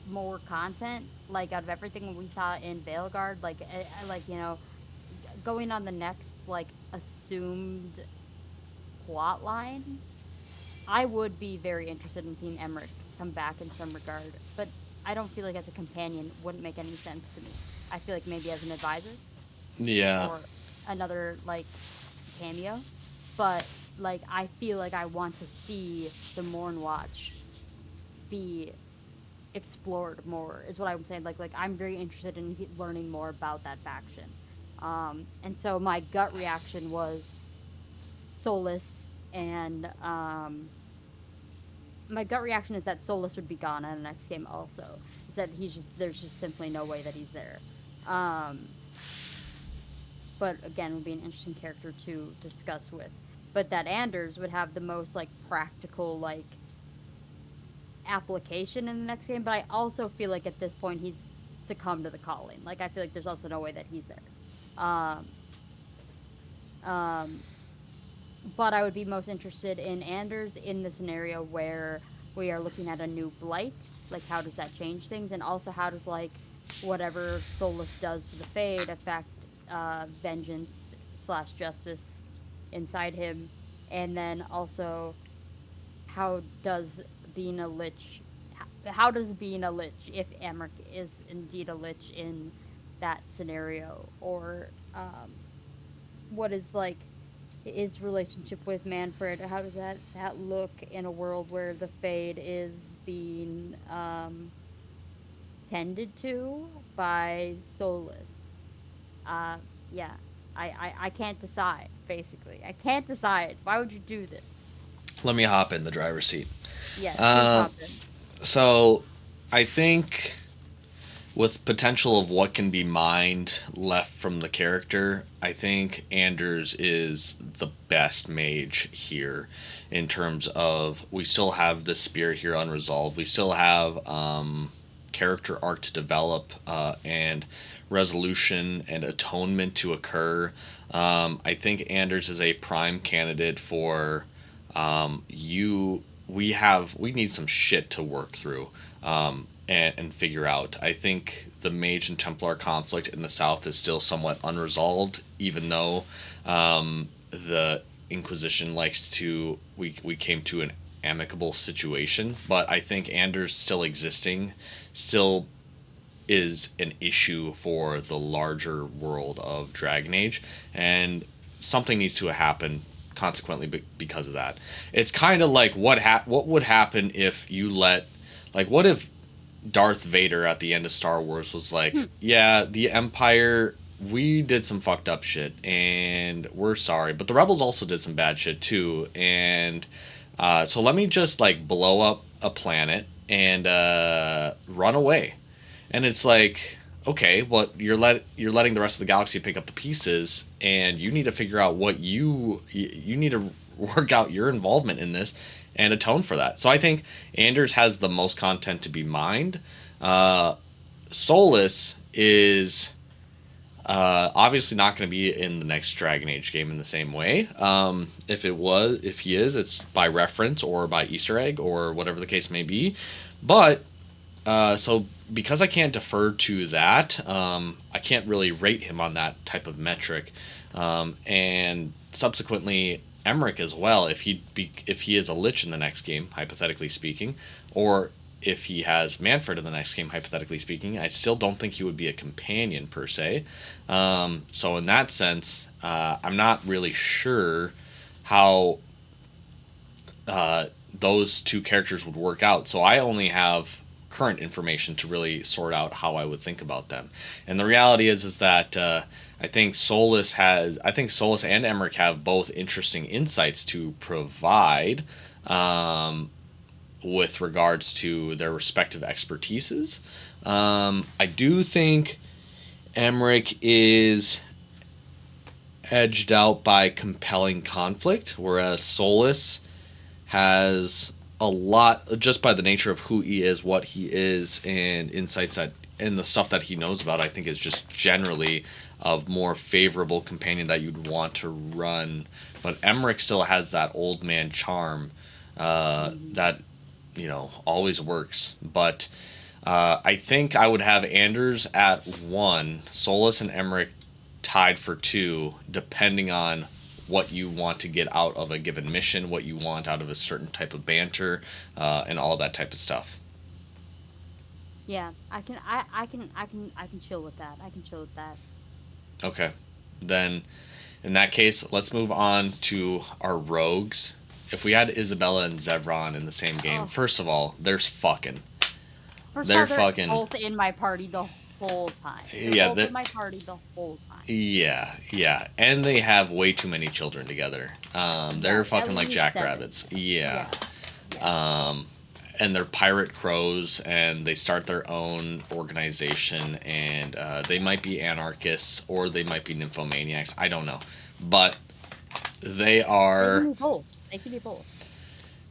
more content like out of everything we saw in Veilguard like like going on the next like assumed plot line I would be very interested in seeing Emmerich come back in some regard but I don't feel like as a companion wouldn't make any sense to me. I feel like maybe as an advisor Yeah. or another like cameo, but like I feel like I want to see the Morn Watch be explored more is what I'm saying. Like I'm very interested in learning more about that faction. And so my gut reaction was Solus, and my gut reaction is that Solus would be gone in the next game. Also, is that there's just simply no way that he's there. Um, but again, would be an interesting character to discuss with. But that Anders would have the most like practical like application in the next game. But I also feel like at this point he's succumbed to the calling. Like I feel like there's also no way that he's there. Um, um, but I would be most interested in Anders in the scenario where we are looking at a new blight. Like, how does that change things? And also, how does, like, whatever Solus does to the Fade affect vengeance slash justice inside him? And then also, how does being a lich, how does being a lich, if Emmerich is indeed a lich in that scenario, or what is like his relationship with Manfred? How does that look in a world where the Fade is being tended to by Solus? Uh, yeah, I can't decide. Basically, I can't decide. Why would you do this? Let me hop in the driver's seat. Yes, please Um, hop in. so I think with potential of what can be mined left from the character, I think Anders is the best mage here in terms of we still have the spirit here unresolved. We still have character arc to develop and resolution and atonement to occur. I think Anders is a prime candidate for you. We need some shit to work through. And figure out. I think the Mage and Templar conflict in the South is still somewhat unresolved, even though the Inquisition likes to. We came to an amicable situation, but I think Anders still existing still is an issue for the larger world of Dragon Age, and something needs to happen consequently because of that. It's kind of like what would happen if you let like what if Darth Vader at the end of Star Wars was like, "Yeah, the Empire, we did some fucked up shit, and we're sorry, but the Rebels also did some bad shit too, and so let me just like blow up a planet and run away." And it's like, okay, well you're letting the rest of the galaxy pick up the pieces, and you need to figure out what you need to work out your involvement in this and atone for that. So I think Anders has the most content to be mined. Solus is obviously not going to be in the next Dragon Age game in the same way. If he is, it's by reference or by Easter egg or whatever the case may be. But so because I can't defer to that, I can't really rate him on that type of metric. And subsequently, Emmerich as well, if he is a lich in the next game, hypothetically speaking, or if he has Manfred in the next game, hypothetically speaking, I still don't think he would be a companion per se. So in that sense, I'm not really sure how those two characters would work out. So I only have current information to really sort out how I would think about them. And the reality is that I think Solus and Emmerich have both interesting insights to provide with regards to their respective expertises. I do think Emmerich is edged out by compelling conflict, whereas Solus has a lot just by the nature of who he is, what he is, and insights that and the stuff that he knows about. I think is just generally of more favorable companion that you'd want to run. But Emmerich still has that old man charm that always works. But I think I would have Anders at 1, Solus and Emmerich tied for 2, depending on what you want to get out of a given mission, what you want out of a certain type of banter, and all that type of stuff. Yeah, I can chill with that. I can chill with that. Okay. Then in that case, let's move on to our rogues. If we had Isabella and Zevron in the same game, Oh, first of all, first of all, they're they're fucking, both in my party the whole time. They're yeah, both they in my party the whole time. yeah, and they have way too many children together. They're Yes, at fucking like least seven. jackrabbits. Yeah. Yeah, yeah. Um, and they're pirate crows, and they start their own organization, and they might be anarchists or they might be nymphomaniacs. I don't know, but they They can are be both. They can be both.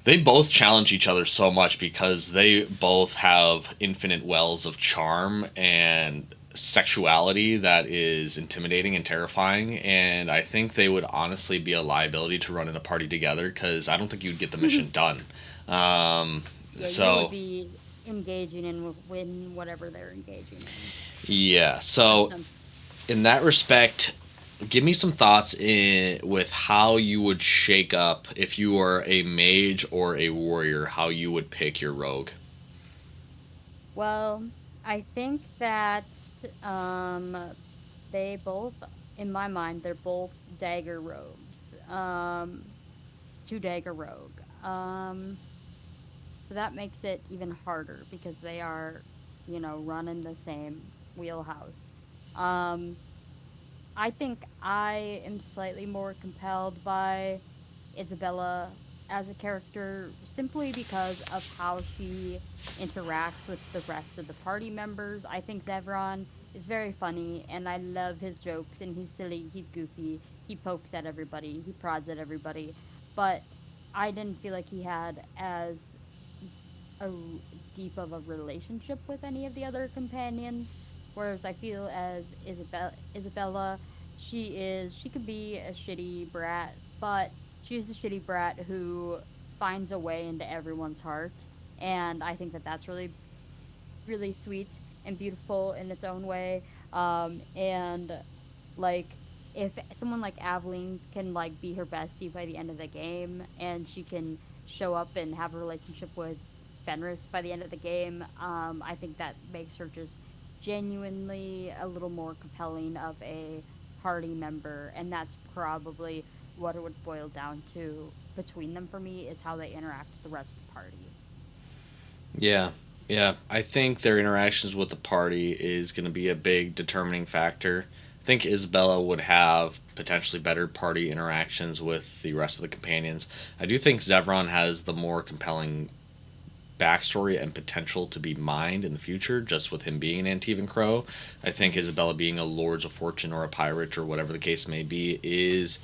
they both challenge each other so much because they both have infinite wells of charm and sexuality that is intimidating and terrifying, and I think they would honestly be a liability to run in a party together because I don't think you'd get the mission done. um, Yeah, you would so be engaging in whatever they're engaging in. yeah, That's so in that respect, give me some thoughts with how you would shake up if you were a mage or a warrior, how you would pick your rogue. Well, I think that they both, in my mind, they're both dagger rogues. Two dagger rogue. So that makes it even harder because they are, running the same wheelhouse. Um, I think I am slightly more compelled by Isabella as a character simply because of how she interacts with the rest of the party members. I think Zevron is very funny and I love his jokes and he's silly, he's goofy, he pokes at everybody, he prods at everybody, but I didn't feel like he had as a deep of a relationship with any of the other companions. Whereas I feel as Isabella, she could be a shitty brat, but she's a shitty brat who finds a way into everyone's heart, and I think that that's really sweet and beautiful in its own way. And like if someone like Aveline can like be her bestie by the end of the game, and she can show up and have a relationship with Fenris by the end of the game, I think that makes her just genuinely a little more compelling of a party member, and that's probably what it would boil down to between them for me is how they interact with the rest of the party. Yeah, yeah. I think their interactions with the party is going to be a big determining factor. I think Isabella would have potentially better party interactions with the rest of the companions. I do think Zevron has the more compelling backstory and potential to be mined in the future, just with him being an Antivan Crow. I think Hmm. Isabella being a Lords of Fortune or a pirate or whatever the case may be is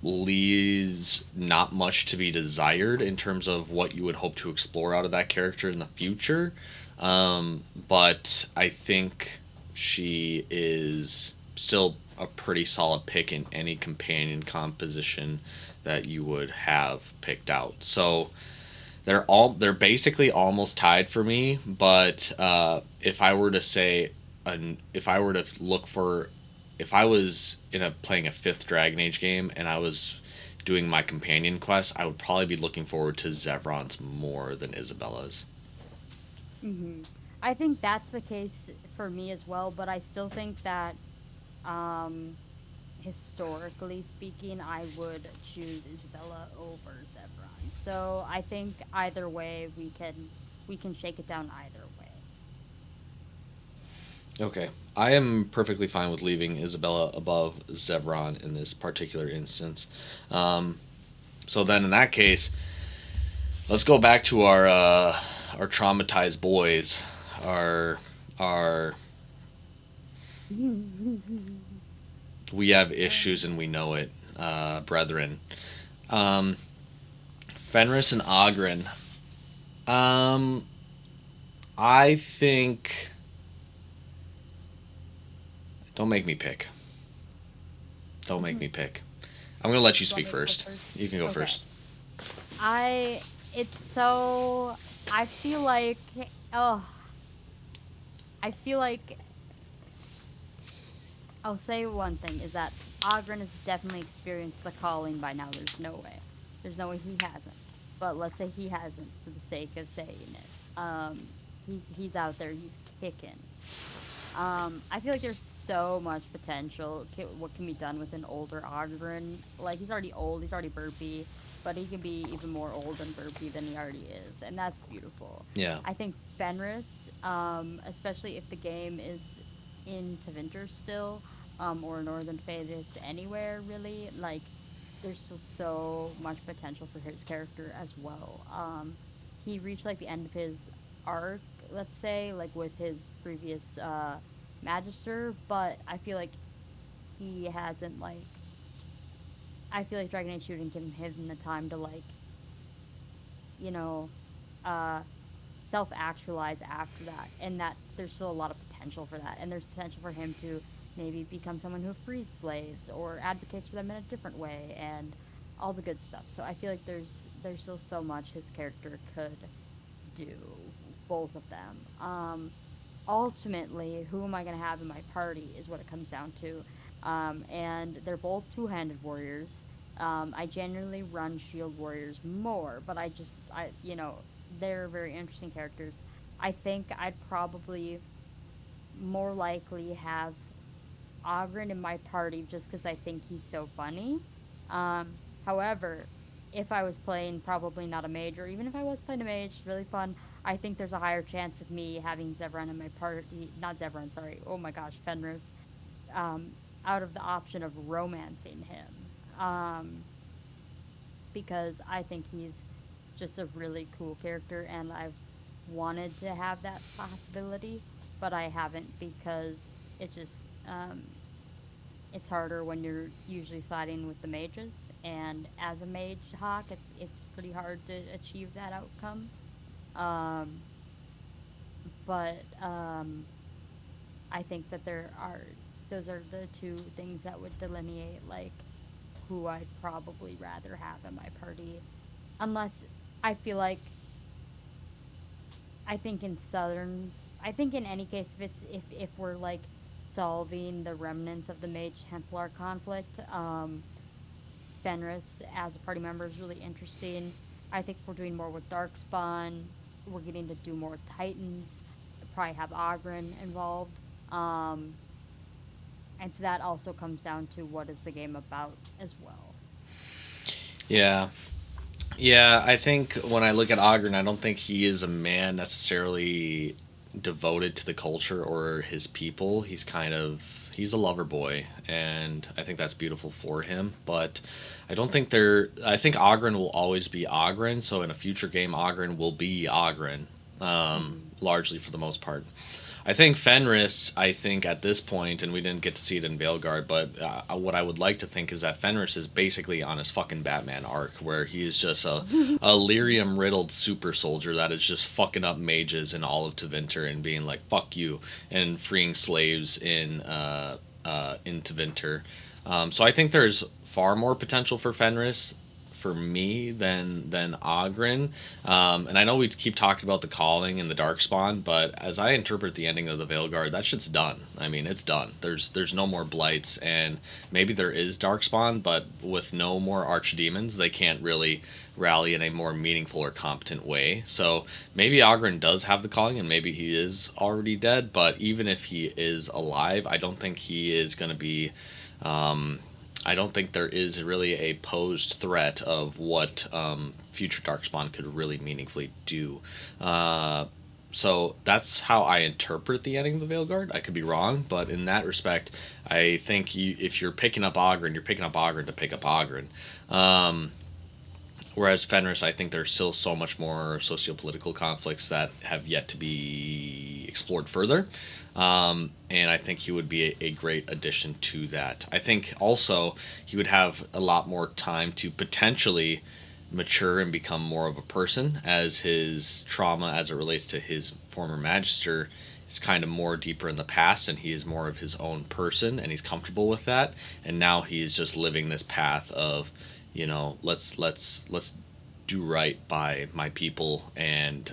leaves not much to be desired in terms of what you would hope to explore out of that character in the future. But I think she is still a pretty solid pick in any companion composition that you would have picked out. So they're basically almost tied for me. But if I were to say, if I were to look for, if I was in a playing a fifth Dragon Age game and I was doing my companion quest, I would probably be looking forward to Zevron's more than Isabella's. Hmm. I think that's the case for me as well, but I still think that um historically speaking, I would choose Isabella over Zevron. So I think either way we can shake it down either way. Okay. I am perfectly fine with leaving Isabella above Zevron in this particular instance. Um, so then, in that case, let's go back to our traumatized boys, our we have issues and we know it, brethren. Um, Fenris and Ogren. Um, I think. Don't make me pick. Don't make me pick. I'm gonna let you You want speak me to go first. first? You can go Okay. first. I it's so I feel like oh I feel like I'll say one thing is that Ogren has definitely experienced the calling by now. There's no way. There's no way he hasn't. But let's say he hasn't for the sake of saying it. He's out there. He's kicking. I feel like there's so much potential. What can be done with an older Ogren? Like he's already old. He's already burpy, but he can be even more old and burpy than he already is, and that's beautiful. Yeah. I think Fenris, especially if the game is in Tevinter still, or Northern Faithus anywhere really, like there's still so much potential for his character as well. He reached like the end of his arc, let's say, like with his previous Magister, but I feel like he hasn't like I feel like Dragon Age 2 didn't give him the time to like, you know, uh self actualize after that, and that there's still a lot of potential for that, and there's potential for him to maybe become someone who frees slaves or advocates for them in a different way and all the good stuff. So I feel like there's still so much his character could do, both of them. Ultimately, who am I going to have in my party is what it comes down to. And they're both two-handed warriors. I generally run shield warriors more, but they're very interesting characters. I think I'd probably more likely have Ogren in my party just because I think he's so funny. However, if I was playing probably not a mage, or even if I was playing a mage, really fun, I think there's a higher chance of me having Zevran in my party. Not Zevran, sorry. Oh my gosh, Fenris. Um, Out of the option of romancing him. Because I think he's just a really cool character, and I've wanted to have that possibility, but I haven't because it's harder when you're usually siding with the mages, and as a mage hawk, it's pretty hard to achieve that outcome. Um, but I think that those are the two things that would delineate like who I'd probably rather have in my party, unless I feel like I think in southern I think in any case if we're like solving the remnants of the Mage Templar conflict, Fenris as a party member is really interesting. I think if we're doing more with Darkspawn, we're getting to do more with Titans, probably have Ogren involved. Um, and so that also comes down to what is the game about as well. Yeah. Yeah, I think when I look at Ogren, I don't think he is a man necessarily devoted to the culture or his people. He's a lover boy, and I think that's beautiful for him. But I think Ogren will always be Ogren. So in a future game, Ogren will be Ogren, Hmm. largely for the most part. I think Fenris, I think at this point, and we didn't get to see it in Veilguard, but what I would like to think is that Fenris is basically on his fucking Batman arc, where he is just a lyrium riddled super soldier that is just fucking up mages in all of Tevinter and being like, fuck you, and freeing slaves in Tevinter. So I think there's far more potential for Fenris for me than Ogren. And I know we keep talking about the Calling and the Darkspawn, but as I interpret the ending of the Veilguard, that shit's done. I mean, it's done. There's no more blights, and maybe there is Darkspawn, but with no more archdemons, they can't really rally in a more meaningful or competent way. So maybe Ogren does have the Calling, and maybe he is already dead. But even if he is alive, I don't think he is going to be I don't think there is really a posed threat of what future Darkspawn could really meaningfully do. Uh, so that's how I interpret the ending of the Veilguard. I could be wrong, but in that respect, I think if you're picking up Ogren, you're picking up Ogren to pick up Ogren. Whereas Fenris, I think there's still so much more sociopolitical conflicts that have yet to be explored further. And I think he would be a great addition to that. I think also he would have a lot more time to potentially mature and become more of a person, as his trauma as it relates to his former magister is kind of more deeper in the past, and he is more of his own person and he's comfortable with that, and now he is just living this path of, let's do right by my people and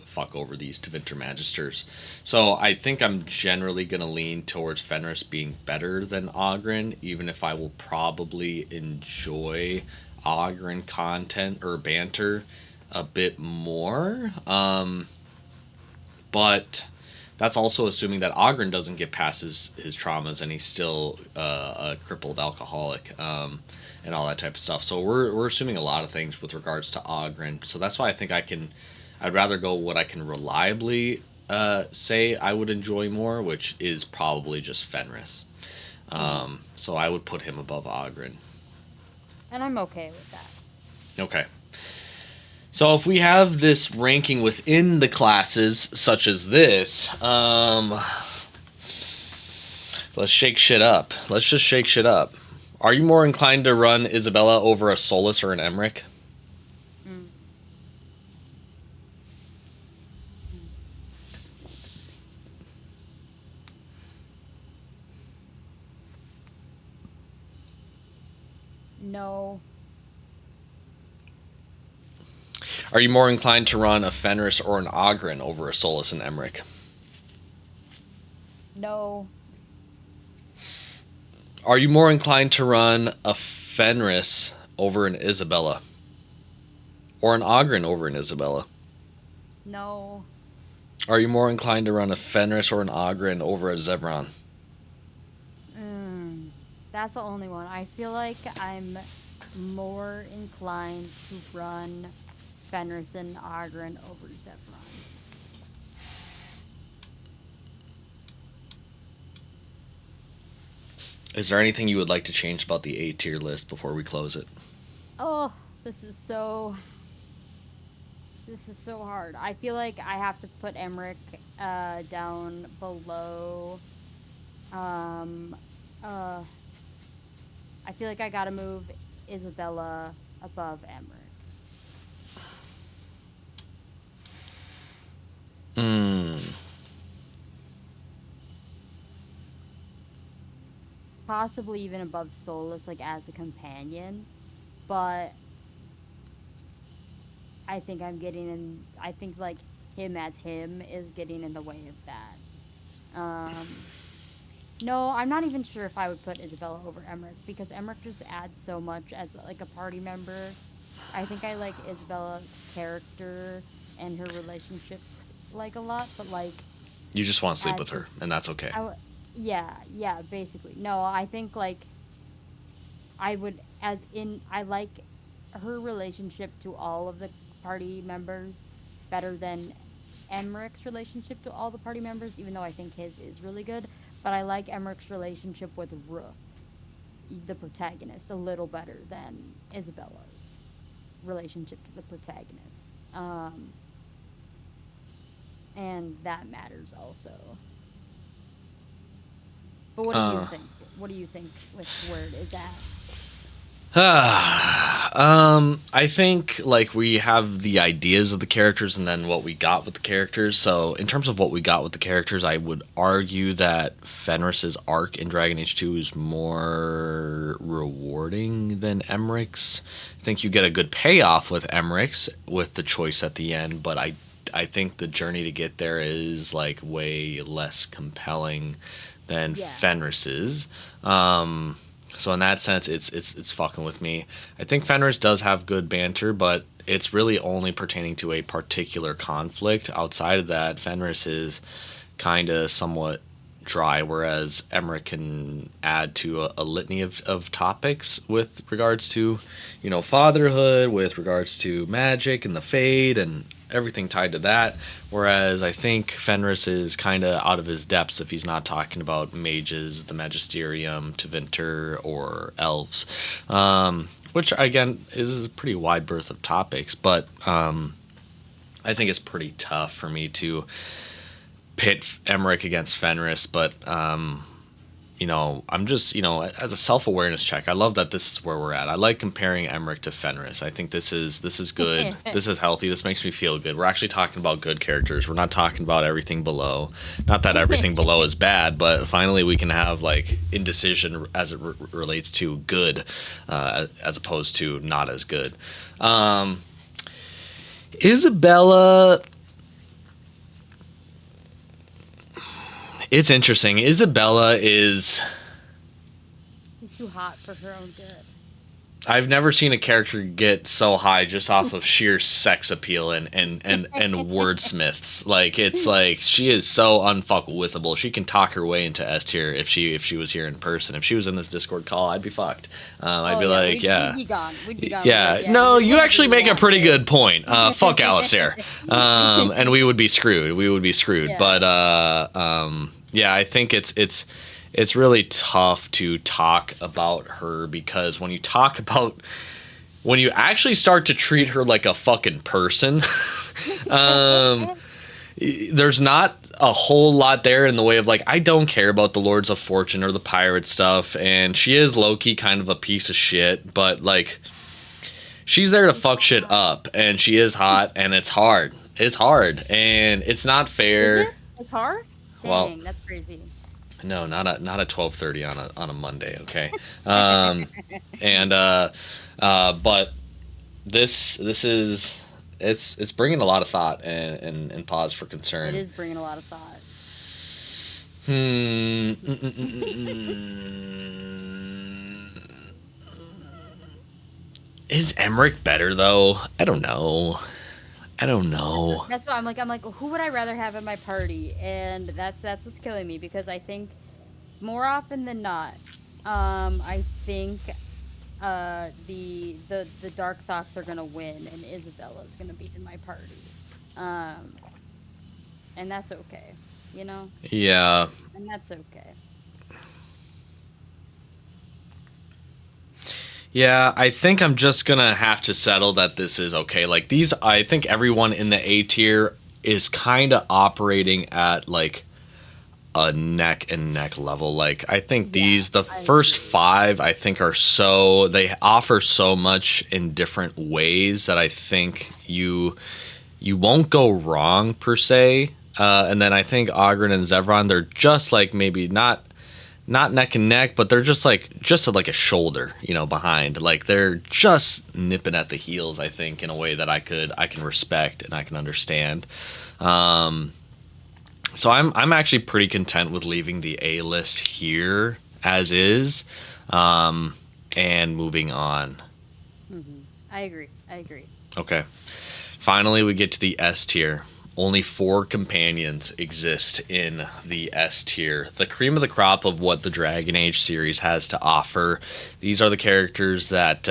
fuck over these Tevinter Magisters. So I think I'm generally going to lean towards Fenris being better than Ogren, even if I will probably enjoy Ogren content or banter a bit more. But that's also assuming that Ogren doesn't get past his traumas and he's still a crippled alcoholic, and all that type of stuff. So we're assuming a lot of things with regards to Ogren. So that's why I think I'd rather go what I can reliably say I would enjoy more, which is probably just Fenris. Hmm. So I would put him above Ogren. And I'm okay with that. Okay. So if we have this ranking within the classes, such as this, let's shake shit up. Let's just shake shit up. Are you more inclined to run Isabella over a Solus or an Emmerich? Mm. Mm. No. Are you more inclined to run a Fenris or an Ogren over a Solus and Emmerich? No. Are you more inclined to run a Fenris over an Isabella? Or an Ogren over an Isabella? No. Are you more inclined to run a Fenris or an Ogren over a Zevran? Mm. That's the only one. I feel like I'm more inclined to run Fenris and Ogren over Zevran. Is there anything you would like to change about the A tier list before we close it? Oh, this is so this is so hard. I feel like I have to put Emmerich down below. Um, uh, I feel like I gotta move Isabella above Emmerich. Hmm. Possibly even above Solus, like as a companion. But I think I'm getting in. I think like him as him is getting in the way of that. No, I'm not even sure if I would put Isabella over Emmerich because Emmerich just adds so much as like a party member. I think I like Isabella's character and her relationships like a lot, but like You just want to sleep with as his her, and that's okay. I w- yeah, yeah, basically. No, I think like I would as in I like her relationship to all of the party members better than Emmerich's relationship to all the party members, even though I think his is really good. But I like Emmerich's relationship with Rook, the protagonist, a little better than Isabella's relationship to the protagonist. And that matters also. But what do you Uh, think? What do you think with where it is at? I think like we have the ideas of the characters and then what we got with the characters. So in terms of what we got with the characters, I would argue that Fenris's arc in Dragon Age 2 is more rewarding than Emmerich's. I think you get a good payoff with Emmerich's with the choice at the end, but I think the journey to get there is like way less compelling than Yeah. Fenris's. So in that sense, it's fucking with me. I think Fenris does have good banter, but it's really only pertaining to a particular conflict. Outside of that, Fenris is kind of somewhat dry, whereas Emmerich can add to a litany of topics with regards to, fatherhood, with regards to magic and the Fade and everything tied to that. Whereas I think Fenris is kind of out of his depths if he's not talking about mages, the Magisterium, Tevinter, or elves. Which, again, is a pretty wide berth of topics, but I think it's pretty tough for me to pit Emmerich against Fenris, but I'm just, as a self-awareness check, I love that this is where we're at. I like comparing Emmerich to Fenris. I think this is good. This is healthy. This makes me feel good. We're actually talking about good characters. We're not talking about everything below. Not that everything below is bad, but finally we can have like indecision as it relates to good, as opposed to not as good. Isabella. It's interesting. Isabella is. She's too hot for her own good. I've never seen a character get so high just off of sheer sex appeal and wordsmiths. Like it's like she is so unfuckwithable. She can talk her way into S tier if she was here in person. If she was in this Discord call, I'd be fucked. I'd Oh be yeah, like, we'd yeah. be gone. We'd be gone. We're Yeah, like, yeah, no, you whatever actually you make a want, pretty dude. good point. Fuck Alistair. And we would be screwed. We would be screwed. Yeah. But yeah, I think it's really tough to talk about her because when you actually start to treat her like a fucking person, there's not a whole lot there in the way of like, I don't care about the Lords of Fortune or the pirate stuff, and she is low-key kind of a piece of shit, but like she's there to fuck shit up, and she is hot, and it's hard. It's hard, and it's not Is fair. it? It's hard. Well, Dang, that's crazy. no, not at 12:30 on a Monday, okay? And but this is it's bringing a lot of thought and pause for concern. It is bringing a lot of thought. Hmm. Is Emmerich better though? I don't know. I don't know. That's why I'm like, who would I rather have in my party? And that's what's killing me because I think more often than not, I think the dark thoughts are gonna win and Isabella's gonna be in my party. Um, and that's okay, you know? Yeah. And that's okay. Yeah, I think I'm just gonna have to settle that this is okay. Like these, I think everyone in the A tier is kind of operating at like a neck and neck level. Like I think Yeah, the I first agree. five, I think are so they offer so much in different ways that I think you won't go wrong per se. And then I think Ogren and Zevron, they're just like maybe not neck and neck, but they're just like a shoulder, behind. Like they're just nipping at the heels, I think, in a way that I can respect and I can understand. So I'm actually pretty content with leaving the A list here as is, and moving on. I agree. I agree. Okay. Finally, we get to the S tier. Only 4 companions exist in the S tier. The cream of the crop of what the Dragon Age series has to offer. These are the characters that,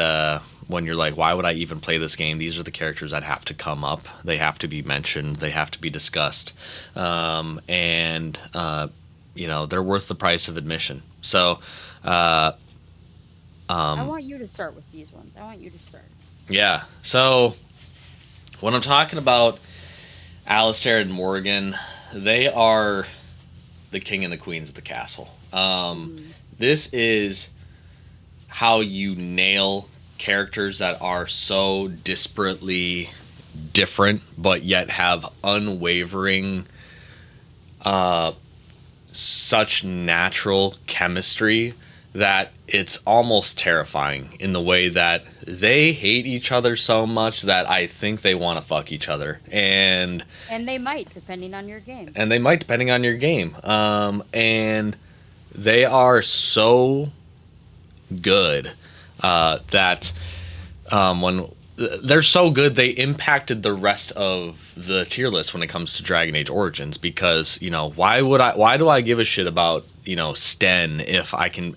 when you're like, why would I even play this game? These are the characters that have to come up. They have to be mentioned. They have to be discussed. And they're worth the price of admission. So, I want you to start with these ones. I want you to start. yeah. So, when I'm talking about Alistair and Morgan, they are the king and the queens of the castle. This is how you nail characters that are so disparately different, but yet have unwavering, such natural chemistry that it's almost terrifying in the way that they hate each other so much that I think they want to fuck each other. And they might, depending on your game. they might, depending on your game. And they are so good that when they're so good, they impacted the rest of the tier list when it comes to Dragon Age Origins. Because why do I give a shit about Sten if I can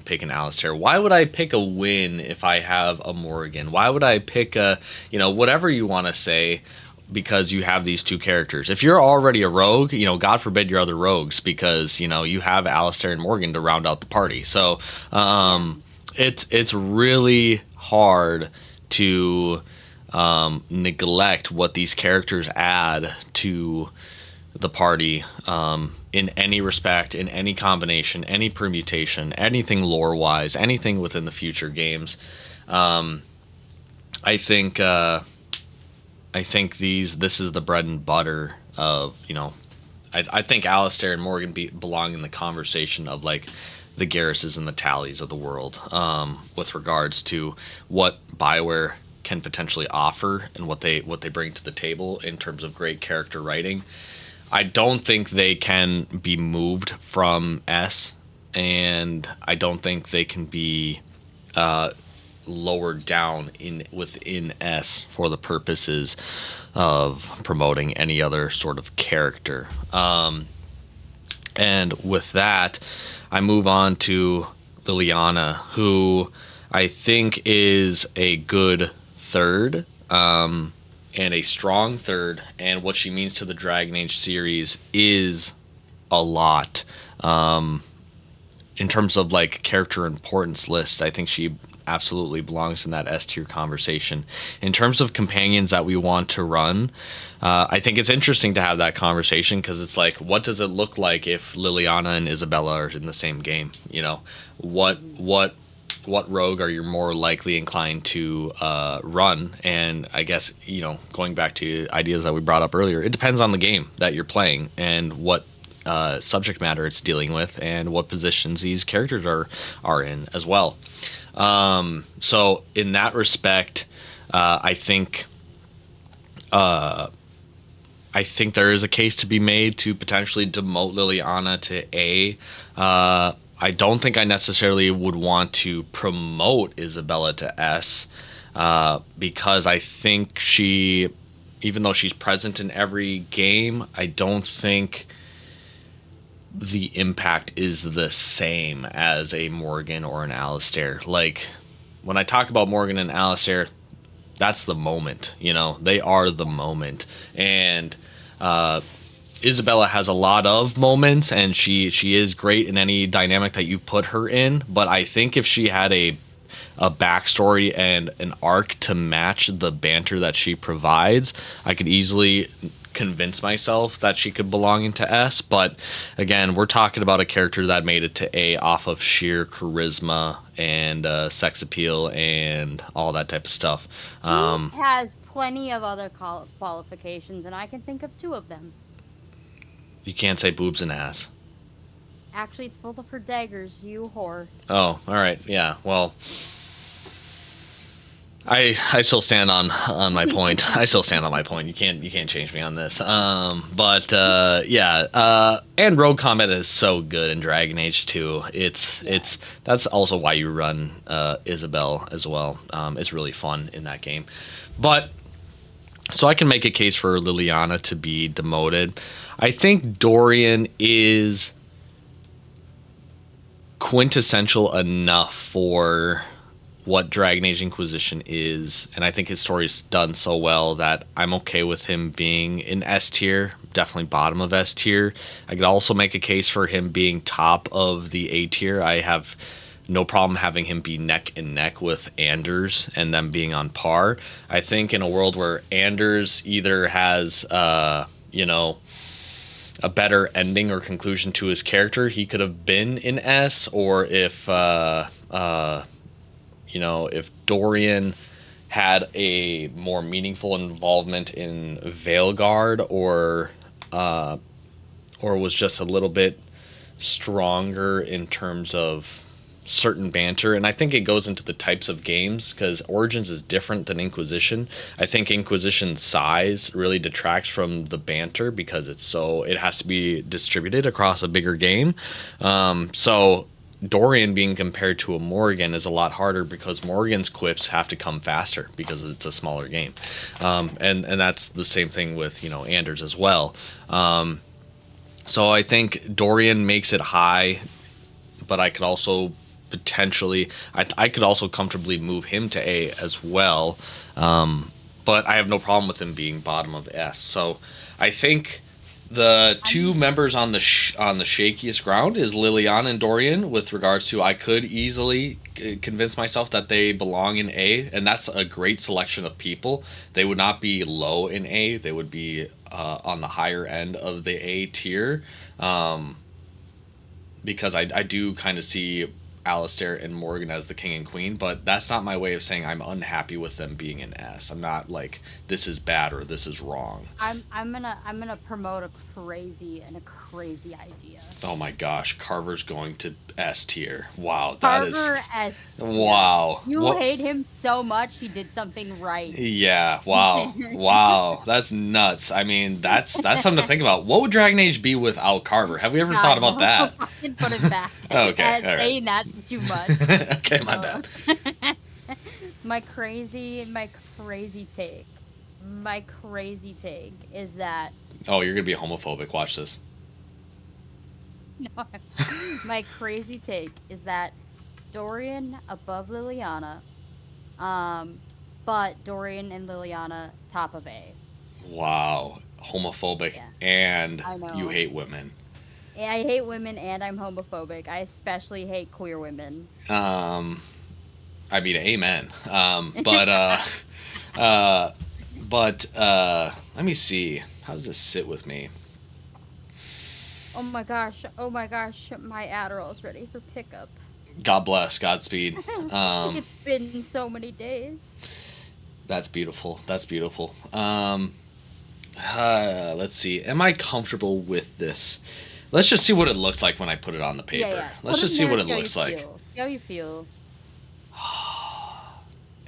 pick an Alistair? Why would I pick a Win if I have a Morrigan? Why would I pick a whatever you want to say? Because you have these two characters. If you're already a rogue, God forbid your other rogues, because you have Alistair and Morgan to round out the party. So it's really hard to neglect what these characters add to the party, in any respect, in any combination, any permutation, anything lore wise, anything within the future games. I think this is the bread and butter of I think Alistair and Morgan belong in the conversation of like the Garruses and the Tallies of the world, with regards to what BioWare can potentially offer and what they bring to the table in terms of great character writing. I don't think they can be moved from S, and I don't think they can be lowered down in within S for the purposes of promoting any other sort of character. And with that, I move on to Liliana, who I think is a good third, and a strong third. And what she means to the Dragon Age series is a lot. In terms of like character importance list, I think she absolutely belongs in that S tier conversation. In terms of companions that we want to run, I think it's interesting to have that conversation because it's like, what does it look like if Liliana and Isabella are in the same game? You know, what rogue are you more likely inclined to run? And I guess, you know, going back to ideas that we brought up earlier, it depends on the game that you're playing and what subject matter it's dealing with and what positions these characters are in as well. So in that respect, I think there is a case to be made to potentially demote Liliana to A. I don't think I necessarily would want to promote Isabella to S, because I think she, even though she's present in every game, I don't think the impact is the same as a Morgan or an Alistair. Like, when I talk about Morgan and Alistair, that's the moment, you know, they are the moment. And Isabella has a lot of moments, and she is great in any dynamic that you put her in. But I think if she had a backstory and an arc to match the banter that she provides, I could easily convince myself that she could belong into S. But again, we're talking about a character that made it to A off of sheer charisma and sex appeal and all that type of stuff. She has plenty of other qualifications, and I can think of 2 of them. You can't say boobs and ass. Actually, it's both of her daggers, you whore. Oh, all right. Yeah, well, I still stand on my point. I still stand on my point. You can't change me on this. But and rogue combat is so good in Dragon Age 2. It's that's also why you run Isabel as well. It's really fun in that game. But so I can make a case for Liliana to be demoted. I think Dorian is quintessential enough for what Dragon Age Inquisition is, and I think his story's done so well that I'm okay with him being in S tier, definitely bottom of S tier. I could also make a case for him being top of the A tier. I have no problem having him be neck and neck with Anders and them being on par. I think in a world where Anders either has a better ending or conclusion to his character, he could have been in S, or if if Dorian had a more meaningful involvement in Veilguard, or was just a little bit stronger in terms of certain banter. And I think it goes into the types of games, because Origins is different than Inquisition. I think Inquisition's size really detracts from the banter because it has to be distributed across a bigger game. So Dorian being compared to a Morgan is a lot harder because Morgan's quips have to come faster because it's a smaller game. And that's the same thing with, Anders as well. So I think Dorian makes it high, but I could also potentially, I could also comfortably move him to A as well. But I have no problem with him being bottom of S. So I think the 2 members on the shakiest ground is Liliana and Dorian, with regards to I could easily convince myself that they belong in A, and that's a great selection of people. They would not be low in A. They would be on the higher end of the A tier, because I do kind of see Alistair and Morgan as the king and queen, but that's not my way of saying I'm unhappy with them being in S. I'm not like this is bad or this is wrong. I'm gonna promote a crazy idea. Oh my gosh, Carver's going to S tier. Wow, Carver S tier. Wow. You hate him so much he did something right. Yeah, wow. Wow. That's nuts. I mean, that's something to think about. What would Dragon Age be without Carver? Have we ever thought about that? Fucking put it back. Okay. All right. Saying that's too much. Okay, my bad. my crazy take, my crazy take is that Oh, you're gonna be homophobic. Watch this. no, my crazy take is that Dorian above Liliana, um, but Dorian and Liliana top of A. Wow, homophobic, Yeah, and I you know. hate women. I hate women and I'm homophobic. I especially hate queer women. Um, I mean, amen. Uh, let me see. How does this sit with me? Oh my gosh, oh my gosh, my Adderall's ready for pickup. God bless, Godspeed. Um, It's been so many days. that's beautiful. That's beautiful. Let's see. Am I comfortable with this? Let's just see what it looks like when I put it on the Yeah, paper. yeah. Let's Put it just in see there, what it see how you looks like. feel. See how you feel.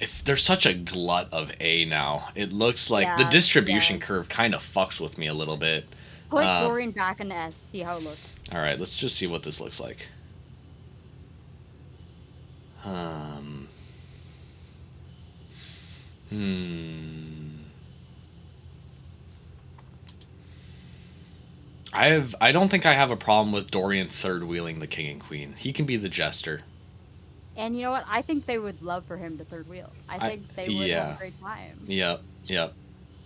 If there's such a glut of A now, it looks like the Yeah, distribution yeah. curve kind of fucks with me a little bit. Put Um, Dorian back in S, see how it looks. all right, let's just see what this looks like. Um, hmm. I don't think I have a problem with Dorian third wheeling the king and queen. He can be the jester. And you know what? I think they would love for him to third wheel. I I think they would have a yeah. great time. Yep. Yep.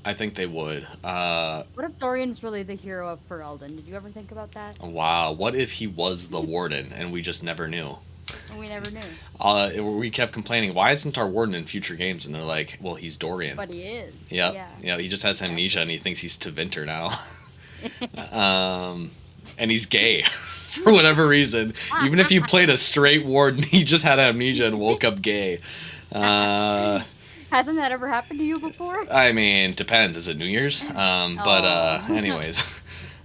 I think they would. What if Dorian's really the hero of Ferelden? Did you ever think about that? Wow. What if he was the warden and we just never knew? And we never knew. We kept complaining, why isn't our warden in future games? And they're like, well, he's Dorian. But he is. Yep. Yeah. Yeah. He just has amnesia and Exactly. he thinks he's Tevinter now. And he's gay for whatever reason. Even if you played a straight warden, he just had amnesia and woke up gay. Uh, Hasn't that ever happened to you before? I mean, depends. Is it New Year's? Oh. Anyways,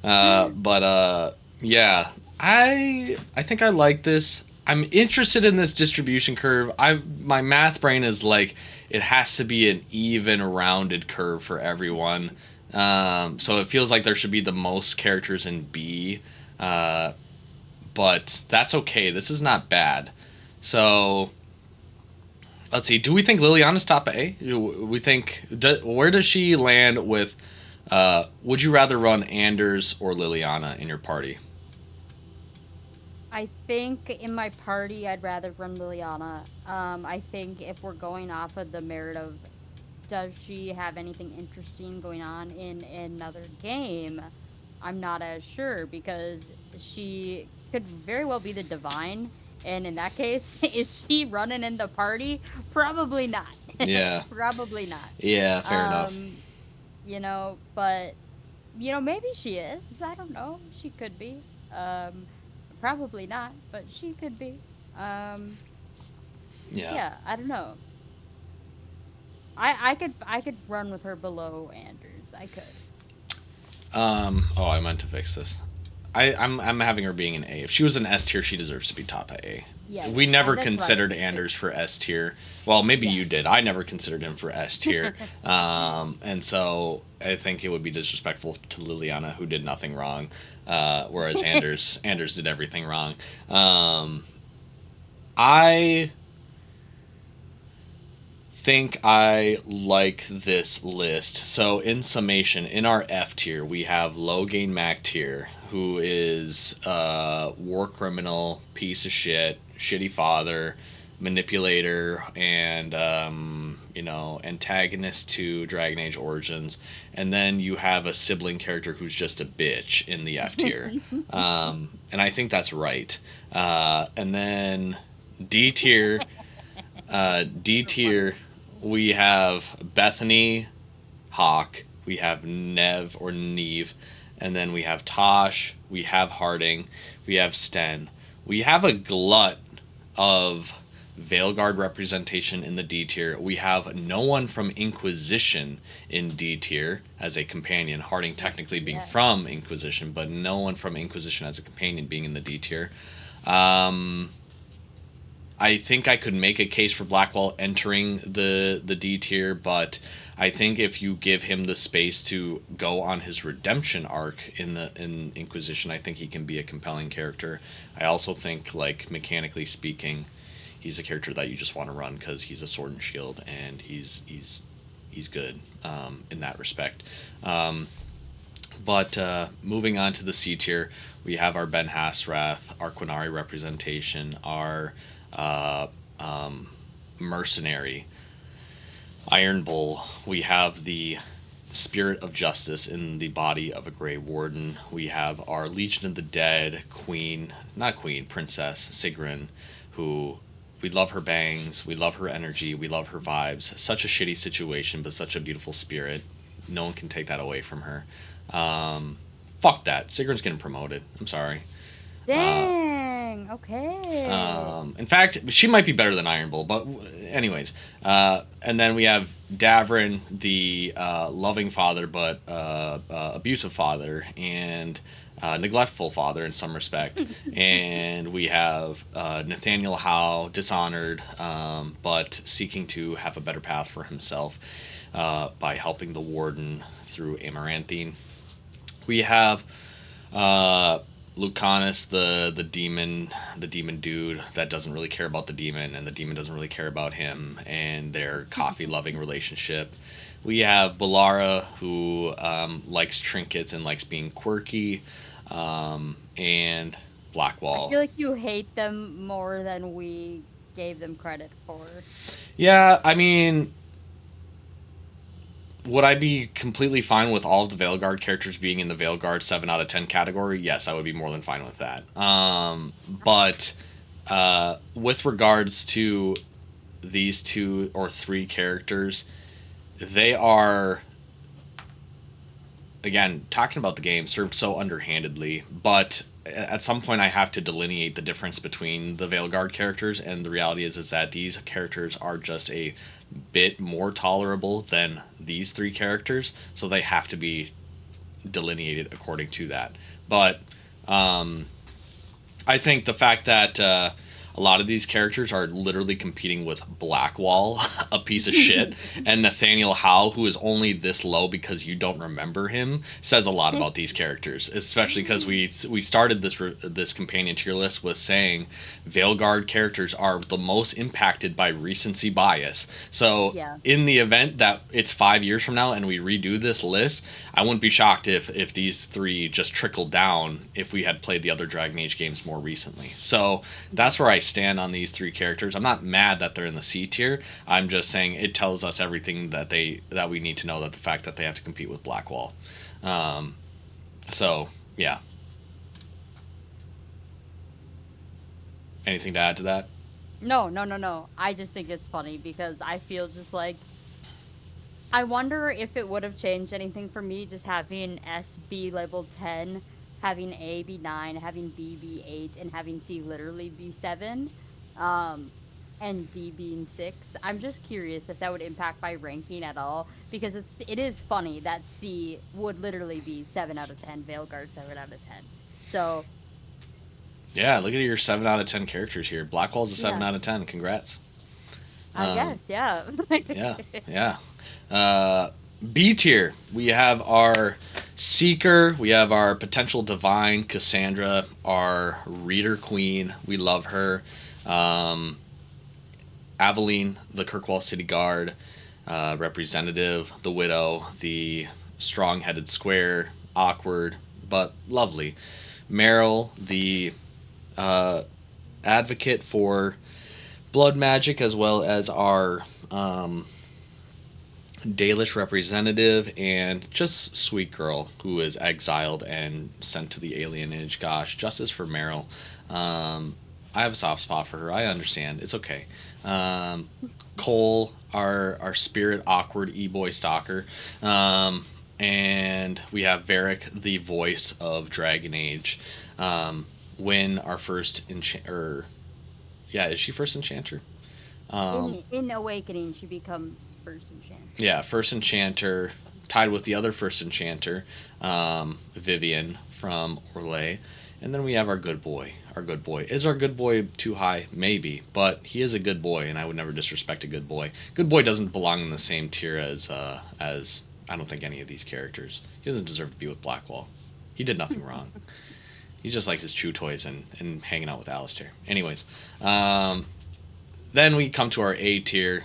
yeah, I think I like this. I'm interested in this distribution curve. My math brain is like it has to be an even rounded curve for everyone. So it feels like there should be the most characters in B, uh, but that's okay. This is not bad. So let's see. Do we think Liliana's top A? Where does she land with? Would you rather run Anders or Liliana in your party? I think in my party, I'd rather run Liliana. I think if we're going off of the merit of does she have anything interesting going on in another game, I'm not as sure because she could very well be the divine. And in that case, is she running in the party? Probably not. Yeah, Probably not. yeah, fair enough. Um, but maybe she is. I don't know. She could be. Probably not, but she could be. Um, Yeah. yeah, I don't know. I could run with her below Anders. I could. Oh, I meant to fix this. I'm having her being an A. If she was an S tier, she deserves to be top A. Yeah, We yeah. never That's what I considered think too. Anders for S tier. Well, maybe Yeah. you did. I never considered him for S tier. And so I think it would be disrespectful to Liliana, who did nothing wrong, whereas Anders did everything wrong. I think I like this list. So, in summation, in our F tier, we have Logain Mac tier, who is a war criminal, piece of shit, shitty father, manipulator, and antagonist to Dragon Age Origins. And then you have a sibling character who's just a bitch in the F tier, and I think that's right. And then D tier. D So funny. tier, we have Bethany, Hawk, we have Nev or Neve, and then we have Tosh, we have Harding, we have Sten. We have a glut of Veilguard representation in the D tier. We have no one from Inquisition in D tier as a companion. Harding technically being Yeah. from Inquisition, but no one from Inquisition as a companion being in the D tier. Um, I think I could make a case for Blackwell entering the D tier, but I think if you give him the space to go on his redemption arc in Inquisition, I think he can be a compelling character. I also think, like mechanically speaking, he's a character that you just want to run because he's a sword and shield, and he's good in that respect. But moving on to the C tier, we have our Ben Hasrath, our Quinari representation, our uh, mercenary, Iron Bull. We have the Spirit of Justice in the body of a Grey Warden. We have our Legion of the Dead Queen, not Queen, Princess Sigrun, who we love her bangs, we love her energy, we love her vibes. Such a shitty situation, but such a beautiful spirit. No one can take that away from her. Fuck that. Sigrun's getting promoted. I'm sorry. Dang. Okay. In fact, she might be better than Iron Bull, but anyways. And then we have Davrin, the loving father, but abusive father, and neglectful father in some respect. And we have Nathaniel Howe, dishonored, but seeking to have a better path for himself by helping the warden through Amaranthine. We have Lucanus, the demon dude that doesn't really care about the demon, and the demon doesn't really care about him, and their coffee loving relationship. We have Balara, who likes trinkets and likes being quirky, and I Blackwall. feel like you hate them more than we gave them credit for. Yeah, I mean, would I be completely fine with all of the Veilguard characters being in the Veilguard 7 out of 10 category? Yes, I would be more than fine with that. But with regards to these 2 or 3 characters, they are, again, talking about the game, served so underhandedly, but at some point I have to delineate the difference between the Veilguard characters, and the reality is that these characters are just a bit more tolerable than these 3 characters, so they have to be delineated according to that. But I think the fact that a lot of these characters are literally competing with Blackwall, a piece of shit, and Nathaniel Howe, who is only this low because you don't remember him, says a lot about these characters. Especially because we started this companion tier list with saying Veilguard characters are the most impacted by recency bias. So Yeah. in the event that it's 5 years from now and we redo this list, I wouldn't be shocked if these 3 just trickled down if we had played the other Dragon Age games more recently. So that's where I stand on these 3 characters. I'm not mad that they're in the C tier. I'm just saying it tells us everything that we need to know, that the fact that they have to compete with Blackwall. So yeah. Anything to add to that? No. I just think it's funny because I feel just like I wonder if it would have changed anything for me just having S be labeled 10, having A be 9, having B be 8, and having C literally be 7, um, and D being 6. I'm just curious if that would impact my ranking at all because it is funny that C would literally be 7 out of 10, Veilguard 7 out of 10. So Yeah, look at your 7 out of 10 characters here. Blackwall's a 7 yeah, out of 10. Congrats. I guess yeah. Yeah, yeah. B tier, we have our Seeker, we have our potential Divine, Cassandra, our Reader Queen, we love her. Aveline, the Kirkwall City Guard, representative, the Widow, the strong-headed square, awkward, but lovely. Meryl, the advocate for blood magic, as well as our Dalish representative, and just sweet girl who is exiled and sent to the alienage. Gosh, justice for Meryl. I have a soft spot for her. I understand. It's okay. Cole, our spirit awkward e-boy stalker. And we have Varric, the voice of Dragon Age. Wynn, our first enchanter. Yeah, is she first enchanter? In Awakening, she becomes first enchanter. Yeah, first enchanter, tied with the other first enchanter, Vivian from Orlais. And then we have our good boy. Our good boy. Is our good boy too high? Maybe. But he is a good boy, and I would never disrespect a good boy. Good boy doesn't belong in the same tier as I don't think any of these characters. He doesn't deserve to be with Blackwall. He did nothing wrong. He just likes his chew toys and hanging out with Alistair. Anyways, then we come to our A tier,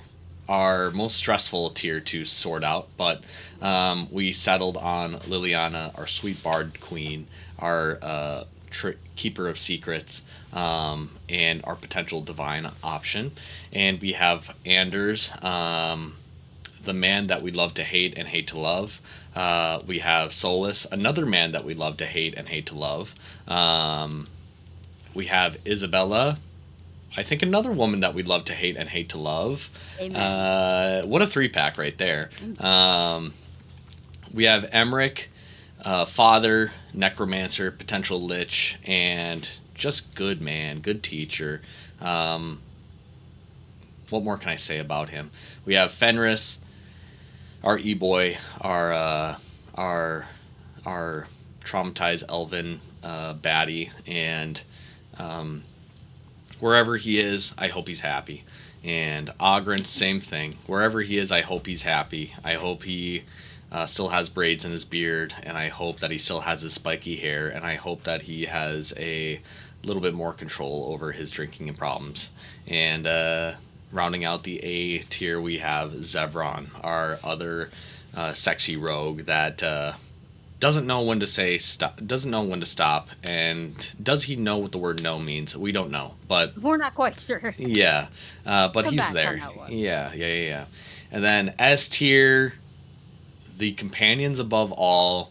our most stressful tier to sort out, but we settled on Liliana, our sweet bard queen, our keeper of secrets, and our potential divine option. And we have Anders, the man that we love to hate and hate to love. We have Solus, another man that we love to hate and hate to love. We have Isabella, I think another woman that we'd love to hate and hate to love. Amen. What a three pack right there. We have Emmerich, father, necromancer, potential lich, and just good man, good teacher. What more can I say about him? We have Fenris, our e-boy, our traumatized elven baddie, and wherever he is, I hope he's happy. And Ogren, same thing. Wherever he is, I hope he's happy. I hope he still has braids in his beard, and I hope that he still has his spiky hair, and I hope that he has a little bit more control over his drinking and problems. And rounding out the A tier, we have Zevron, our other sexy rogue that doesn't know when to say stop, doesn't know when to stop, and does he know what the word no means? We don't know, but We're not quite sure. yeah, but Come he's back on there. that one. Yeah. And then S tier, the companions above all,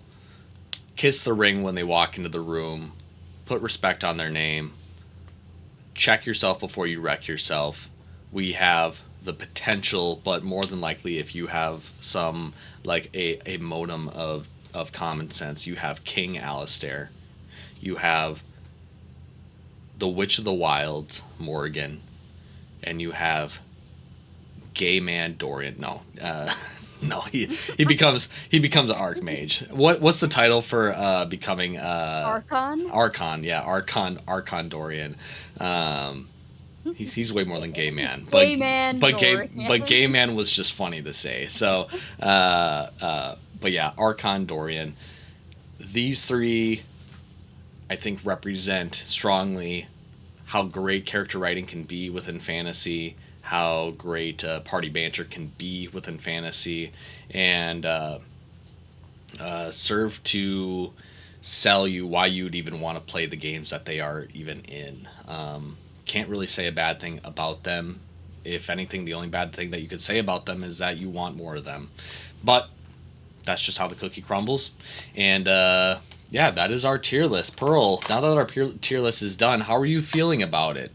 kiss the ring when they walk into the room, put respect on their name, check yourself before you wreck yourself. We have the potential, but more than likely, if you have some like a modicum of common sense, you have King Alistair, you have the Witch of the Wilds, Morgan, and you have Gay Man Dorian. No, no, he becomes an Archmage. What's the title for becoming Archon? Archon? Yeah, Archon Dorian. He's way more than Gay Man. Gay Man but Dorian. Gay Man was just funny to say. So, but yeah, Archon Dorian. These three, I think, represent strongly how great character writing can be within fantasy, how great party banter can be within fantasy, and serve to sell you why you'd even want to play the games that they are even in. Can't really say a bad thing about them. If anything, the only bad thing that you could say about them is that you want more of them. But that's just how the cookie crumbles. And yeah, that is our tier list. Pearl, now that our tier list is done, how are you feeling about it?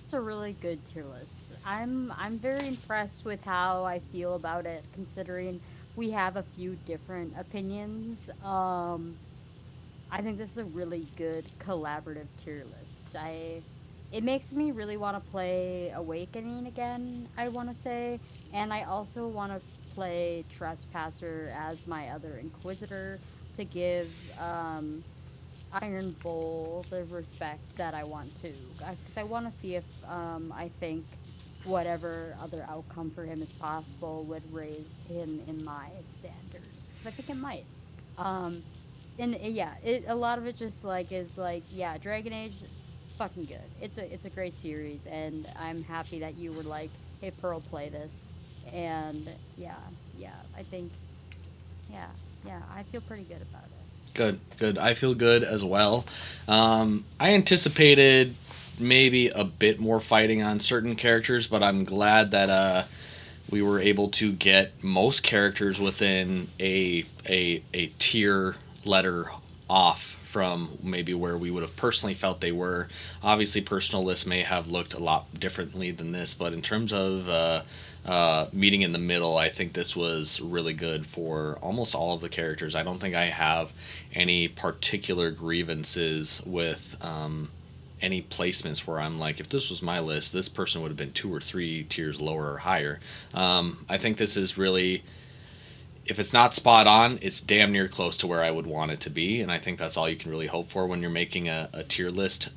It's a really good tier list. I'm very impressed with how I feel about it, considering we have a few different opinions. I think this is a really good collaborative tier list. It makes me really want to play Awakening again, I want to say, and I also want to play Trespasser as my other Inquisitor to give Iron Bull the respect that I want to, because I want to see if I think whatever other outcome for him is possible would raise him in my standards, because I think it might. Um, and yeah, a lot of it just like is like, yeah, Dragon Age, fucking good. It's a great series, and I'm happy that you were like, hey Pearl, play this, and yeah, I think yeah, I feel pretty good about it. Good. I feel good as well. I anticipated maybe a bit more fighting on certain characters, but I'm glad that we were able to get most characters within a tier letter off from maybe where we would have personally felt they were. Obviously, personal lists may have looked a lot differently than this, but in terms of meeting in the middle, I think this was really good for almost all of the characters. I don't think I have any particular grievances with any placements where I'm like, if this was my list, this person would have been 2 or 3 tiers lower or higher. I think this is really, if it's not spot on, it's damn near close to where I would want it to be, and I think that's all you can really hope for when you're making a tier list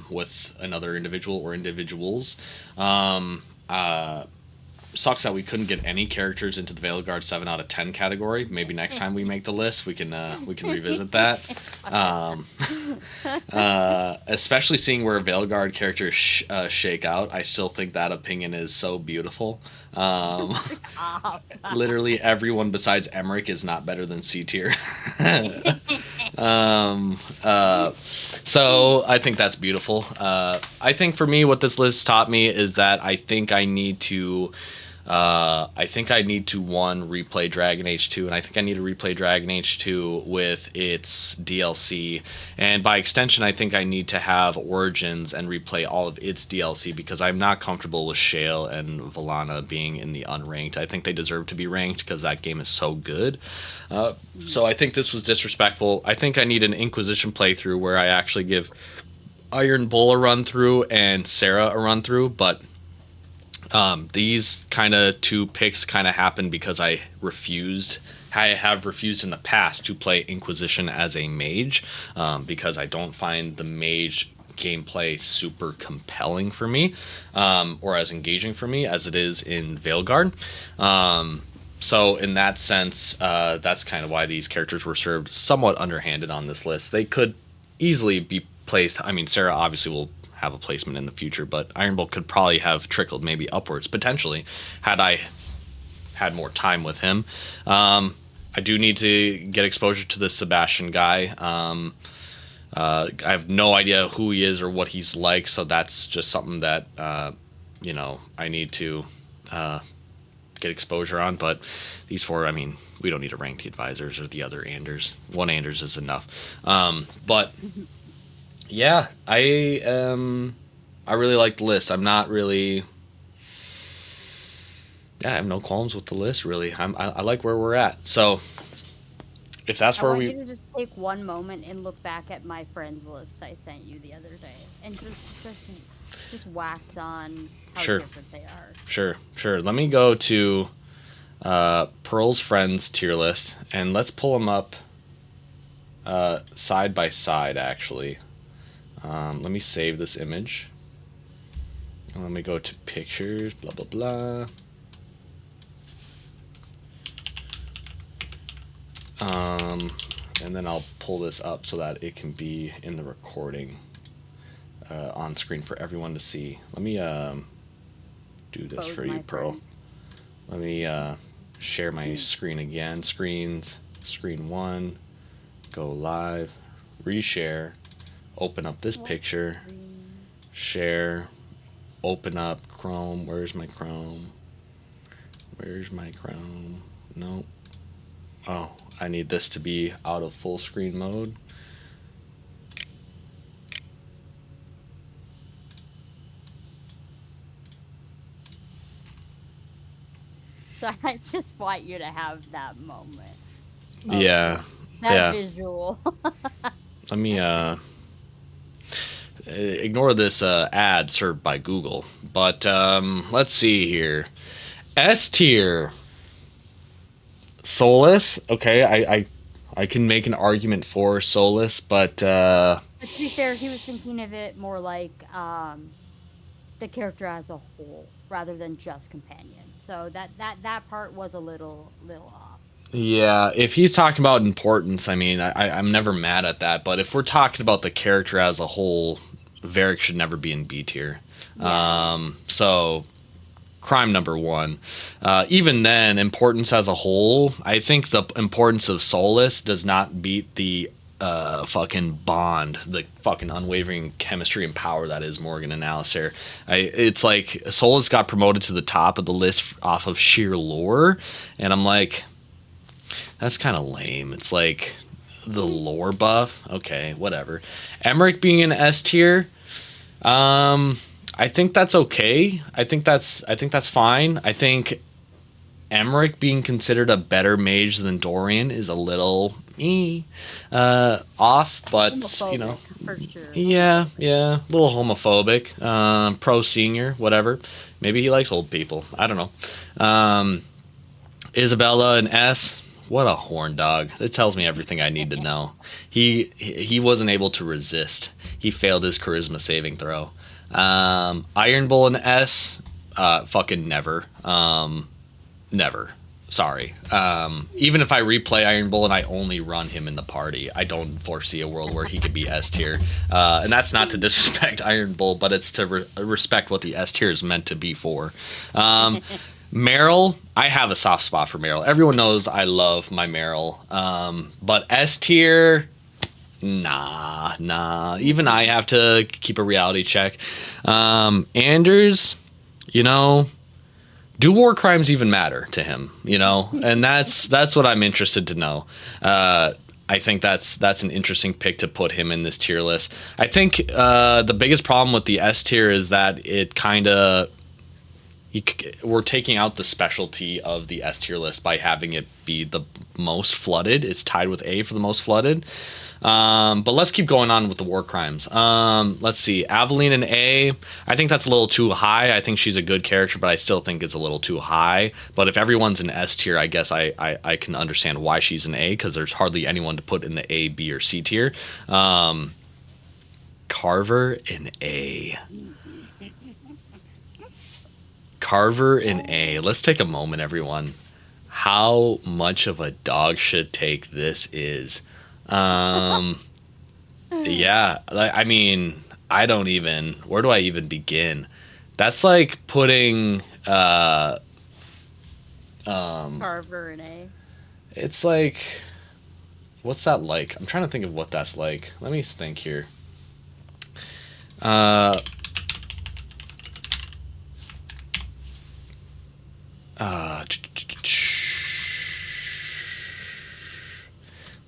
with another individual or individuals. sucks that we couldn't get any characters into the Veilguard 7 out of 10 category. Maybe next time we make the list, we can revisit that. Especially seeing where Veilguard characters shake out, I still think that opinion is so beautiful. Literally everyone besides Emmerich is not better than C tier. So I think that's beautiful. I think for me, what this list taught me is that I think I need to one, replay Dragon Age 2, and I think I need to replay Dragon Age 2 with its DLC, and by extension I think I need to have Origins and replay all of its DLC, because I'm not comfortable with Shale and Valana being in the unranked. I think they deserve to be ranked because that game is so good. So I think this was disrespectful. I think I need an Inquisition playthrough where I actually give Iron Bull a run through and Sarah a run through, but these kind of two picks kind of happened because I have refused in the past to play Inquisition as a mage, because I don't find the mage gameplay super compelling for me, or as engaging for me as it is in Veilguard. So in that sense, that's kind of why these characters were served somewhat underhanded on this list. They could easily be placed. I mean, Sarah obviously will have a placement in the future, but Iron Bolt could probably have trickled maybe upwards potentially had I had more time with him. I do need to get exposure to this Sebastian guy. I have no idea who he is or what he's like, so that's just something that I need to get exposure on. But these four, I mean, we don't need to rank the advisors or the other Anders. One Anders is enough. But yeah, I really like the list. I'm not really. Yeah, I have no qualms with the list. Really, I like where we're at. So, if that's where I want you to just take one moment and look back at my friends list I sent you the other day, and just wax on how different they are. Sure. Let me go to Pearl's friends tier list, and let's pull them up side by side. Actually. Let me save this image. And let me go to pictures, blah, blah, blah. And then I'll pull this up so that it can be in the recording on screen for everyone to see. Let me do this for you, Pearl. Let me share my screen again. Screen 1, go live, reshare. Open up this picture, share, open up Chrome. Where's my Chrome? No. Oh, I need this to be out of full screen mode. So I just want you to have that moment. Yeah. That visual. Let me ignore this ad served by Google. But let's see here. S tier. Solas. Okay, I can make an argument for Solas, but to be fair, he was thinking of it more like the character as a whole rather than just companion. So that part was a little off. Yeah, if he's talking about importance, I mean, I'm never mad at that. But if we're talking about the character as a whole, Varric should never be in B tier. Yeah. So, crime number 1. Even then, importance as a whole, I think the importance of Solas does not beat the fucking bond, the fucking unwavering chemistry and power that is Morgan and Alistair. It's like Solas got promoted to the top of the list off of sheer lore, and I'm like, that's kind of lame. It's like the lore buff. Okay, whatever. Emmerich being in S tier, I think that's okay. I think that's fine. I think Emmerich being considered a better mage than Dorian is a little off, but homophobic, for sure. Yeah, a little homophobic. Pro senior, whatever. Maybe he likes old people. I don't know. Isabella and S. What a horn dog. That tells me everything I need to know. He wasn't able to resist. He failed his charisma saving throw. Iron Bull and S. Fucking never. Never. Sorry. Even if I replay Iron Bull and I only run him in the party, I don't foresee a world where he could be S tier. And that's not to disrespect Iron Bull, but it's to respect what the S tier is meant to be for. Meryl, I have a soft spot for Meryl. Everyone knows I love my Meryl. But S tier, nah. Even I have to keep a reality check. Anders, you know, do war crimes even matter to him? You know, and that's what I'm interested to know. I think that's an interesting pick to put him in this tier list. I think the biggest problem with the S tier is that it kind of we're taking out the specialty of the S tier list by having it be the most flooded. It's tied with A for the most flooded. But let's keep going on with the war crimes. Let's see. Aveline in A. I think that's a little too high. I think she's a good character, but I still think it's a little too high. But if everyone's in S tier, I guess I can understand why she's in A, because there's hardly anyone to put in the A, B, or C tier. Carver in A. Carver in A. Let's take a moment, everyone. How much of a dog shit take this is. Yeah, I mean, I don't even, where do I even begin? That's like putting Carver and A. It's like, what's that like? I'm trying to think of what that's like. Let me think here.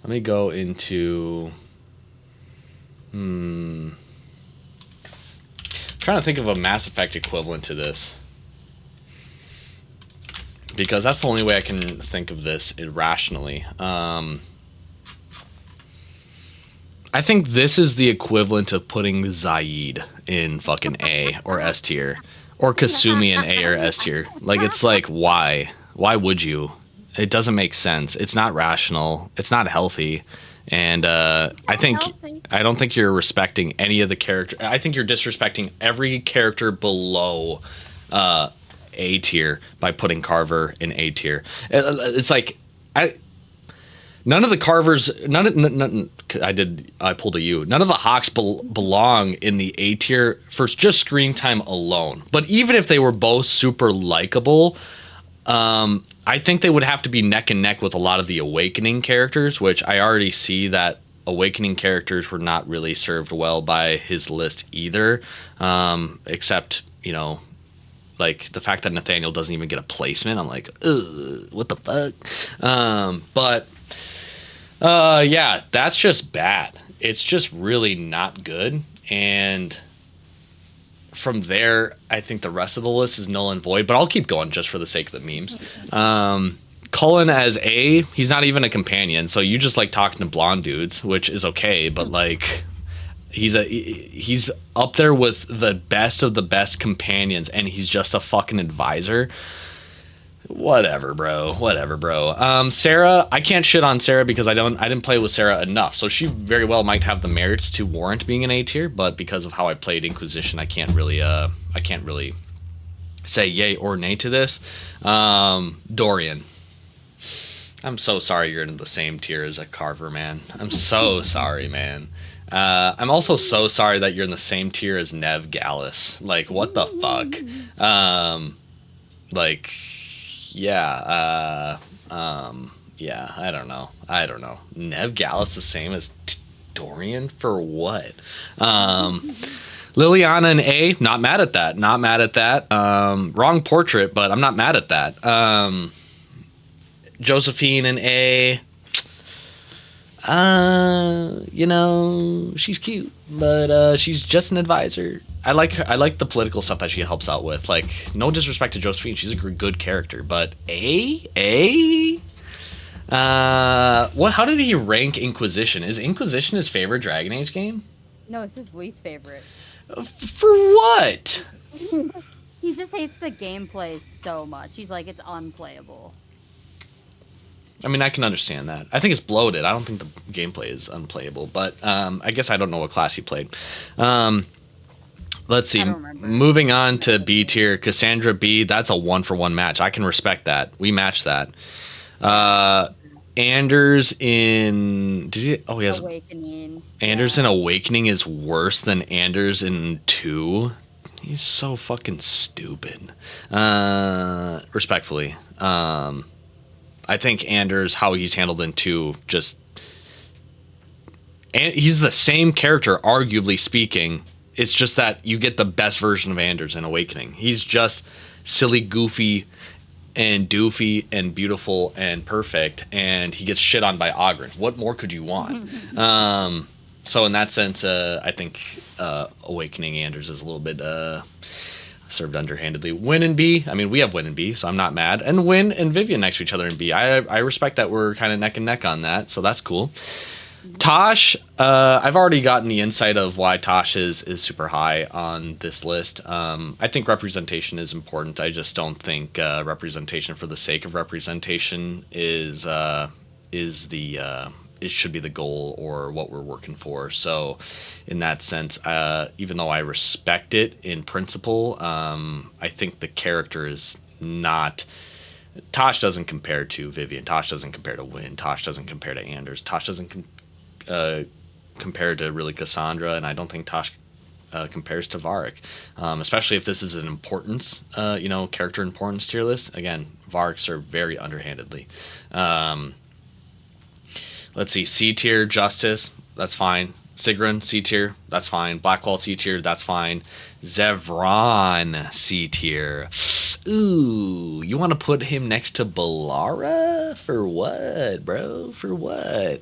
Let me go into trying to think of a Mass Effect equivalent to this, because that's the only way I can think of this irrationally. I think this is the equivalent of putting Zaid in fucking A or S tier, or Kasumi in A or S tier. Like, it's like, why would you? It doesn't make sense. It's not rational. It's not healthy. And I don't think you're respecting any of the character. I think you're disrespecting every character below A tier by putting Carver in A tier. It's like, none of the Carvers, I pulled a U. None of the Hawks belong in the A tier for just screen time alone. But even if they were both super likable, I think they would have to be neck and neck with a lot of the Awakening characters, which I already see that Awakening characters were not really served well by his list either, except, you know, like the fact that Nathaniel doesn't even get a placement. I'm like, ugh, what the fuck? Yeah, that's just bad. It's just really not good. And from there, I think the rest of the list is null and void, but I'll keep going just for the sake of the memes. Cullen as A, he's not even a companion, so you just like talking to blonde dudes, which is okay, but like he's up there with the best of the best companions, and he's just a fucking advisor. Whatever, bro. Sarah, I can't shit on Sarah because I didn't play with Sarah enough. So she very well might have the merits to warrant being an A tier, but because of how I played Inquisition, I can't really say yay or nay to this. Dorian, I'm so sorry you're in the same tier as a Carver, man. I'm so sorry, man. I'm also so sorry that you're in the same tier as Nev Gallus. Like, what the fuck? Yeah, I don't know. Nev Gallus the same as Dorian for what? Liliana in A, not mad at that. Wrong portrait, but I'm not mad at that. Josephine in A, you know, she's cute, but she's just an advisor. I like the political stuff that she helps out with. Like, no disrespect to Josephine, she's a good character, but how did he rank Inquisition? Is Inquisition his favorite Dragon Age game? No, it's his least favorite. For what? He just hates the gameplay so much. He's like, it's unplayable. I mean, I can understand that. I think it's bloated. I don't think the gameplay is unplayable, but I guess I don't know what class he played. Let's I don't see. remember. Moving on to B tier, Cassandra B. That's a 1-for-1 match. I can respect that. We matched that. Yeah. Uh, Anders in did he? Oh, he has Awakening. Anders Yeah. in Awakening is worse than Anders in 2. He's so fucking stupid. Respectfully, I think Anders how he's handled in 2 just and he's the same character, arguably speaking. It's just that you get the best version of Anders in Awakening. He's just silly, goofy, and doofy, and beautiful, and perfect, and he gets shit on by Ogren. What more could you want? So in that sense, I think Awakening Anders is a little bit served underhandedly. Win and B, I mean, we have Win and B, so I'm not mad. And Win and Vivian next to each other in B. I respect that we're kind of neck and neck on that, so that's cool. Tosh, I've already gotten the insight of why Tosh is super high on this list. I think representation is important. I just don't think representation for the sake of representation is it should be the goal or what we're working for. So, in that sense, even though I respect it in principle, I think the character is not. Tosh doesn't compare to Vivian. Tosh doesn't compare to Win. Tosh doesn't compare to Anders. Tosh doesn't compared to really Cassandra, and I don't think Tosh compares to Varric, especially if this is an importance, character importance tier list. Again, Varric served very underhandedly. Let's see, C tier, Justice, that's fine. Sigrun, C tier, that's fine. Blackwall, C tier, that's fine. Zevran, C tier. Ooh, you want to put him next to Balara? For what, bro? For what?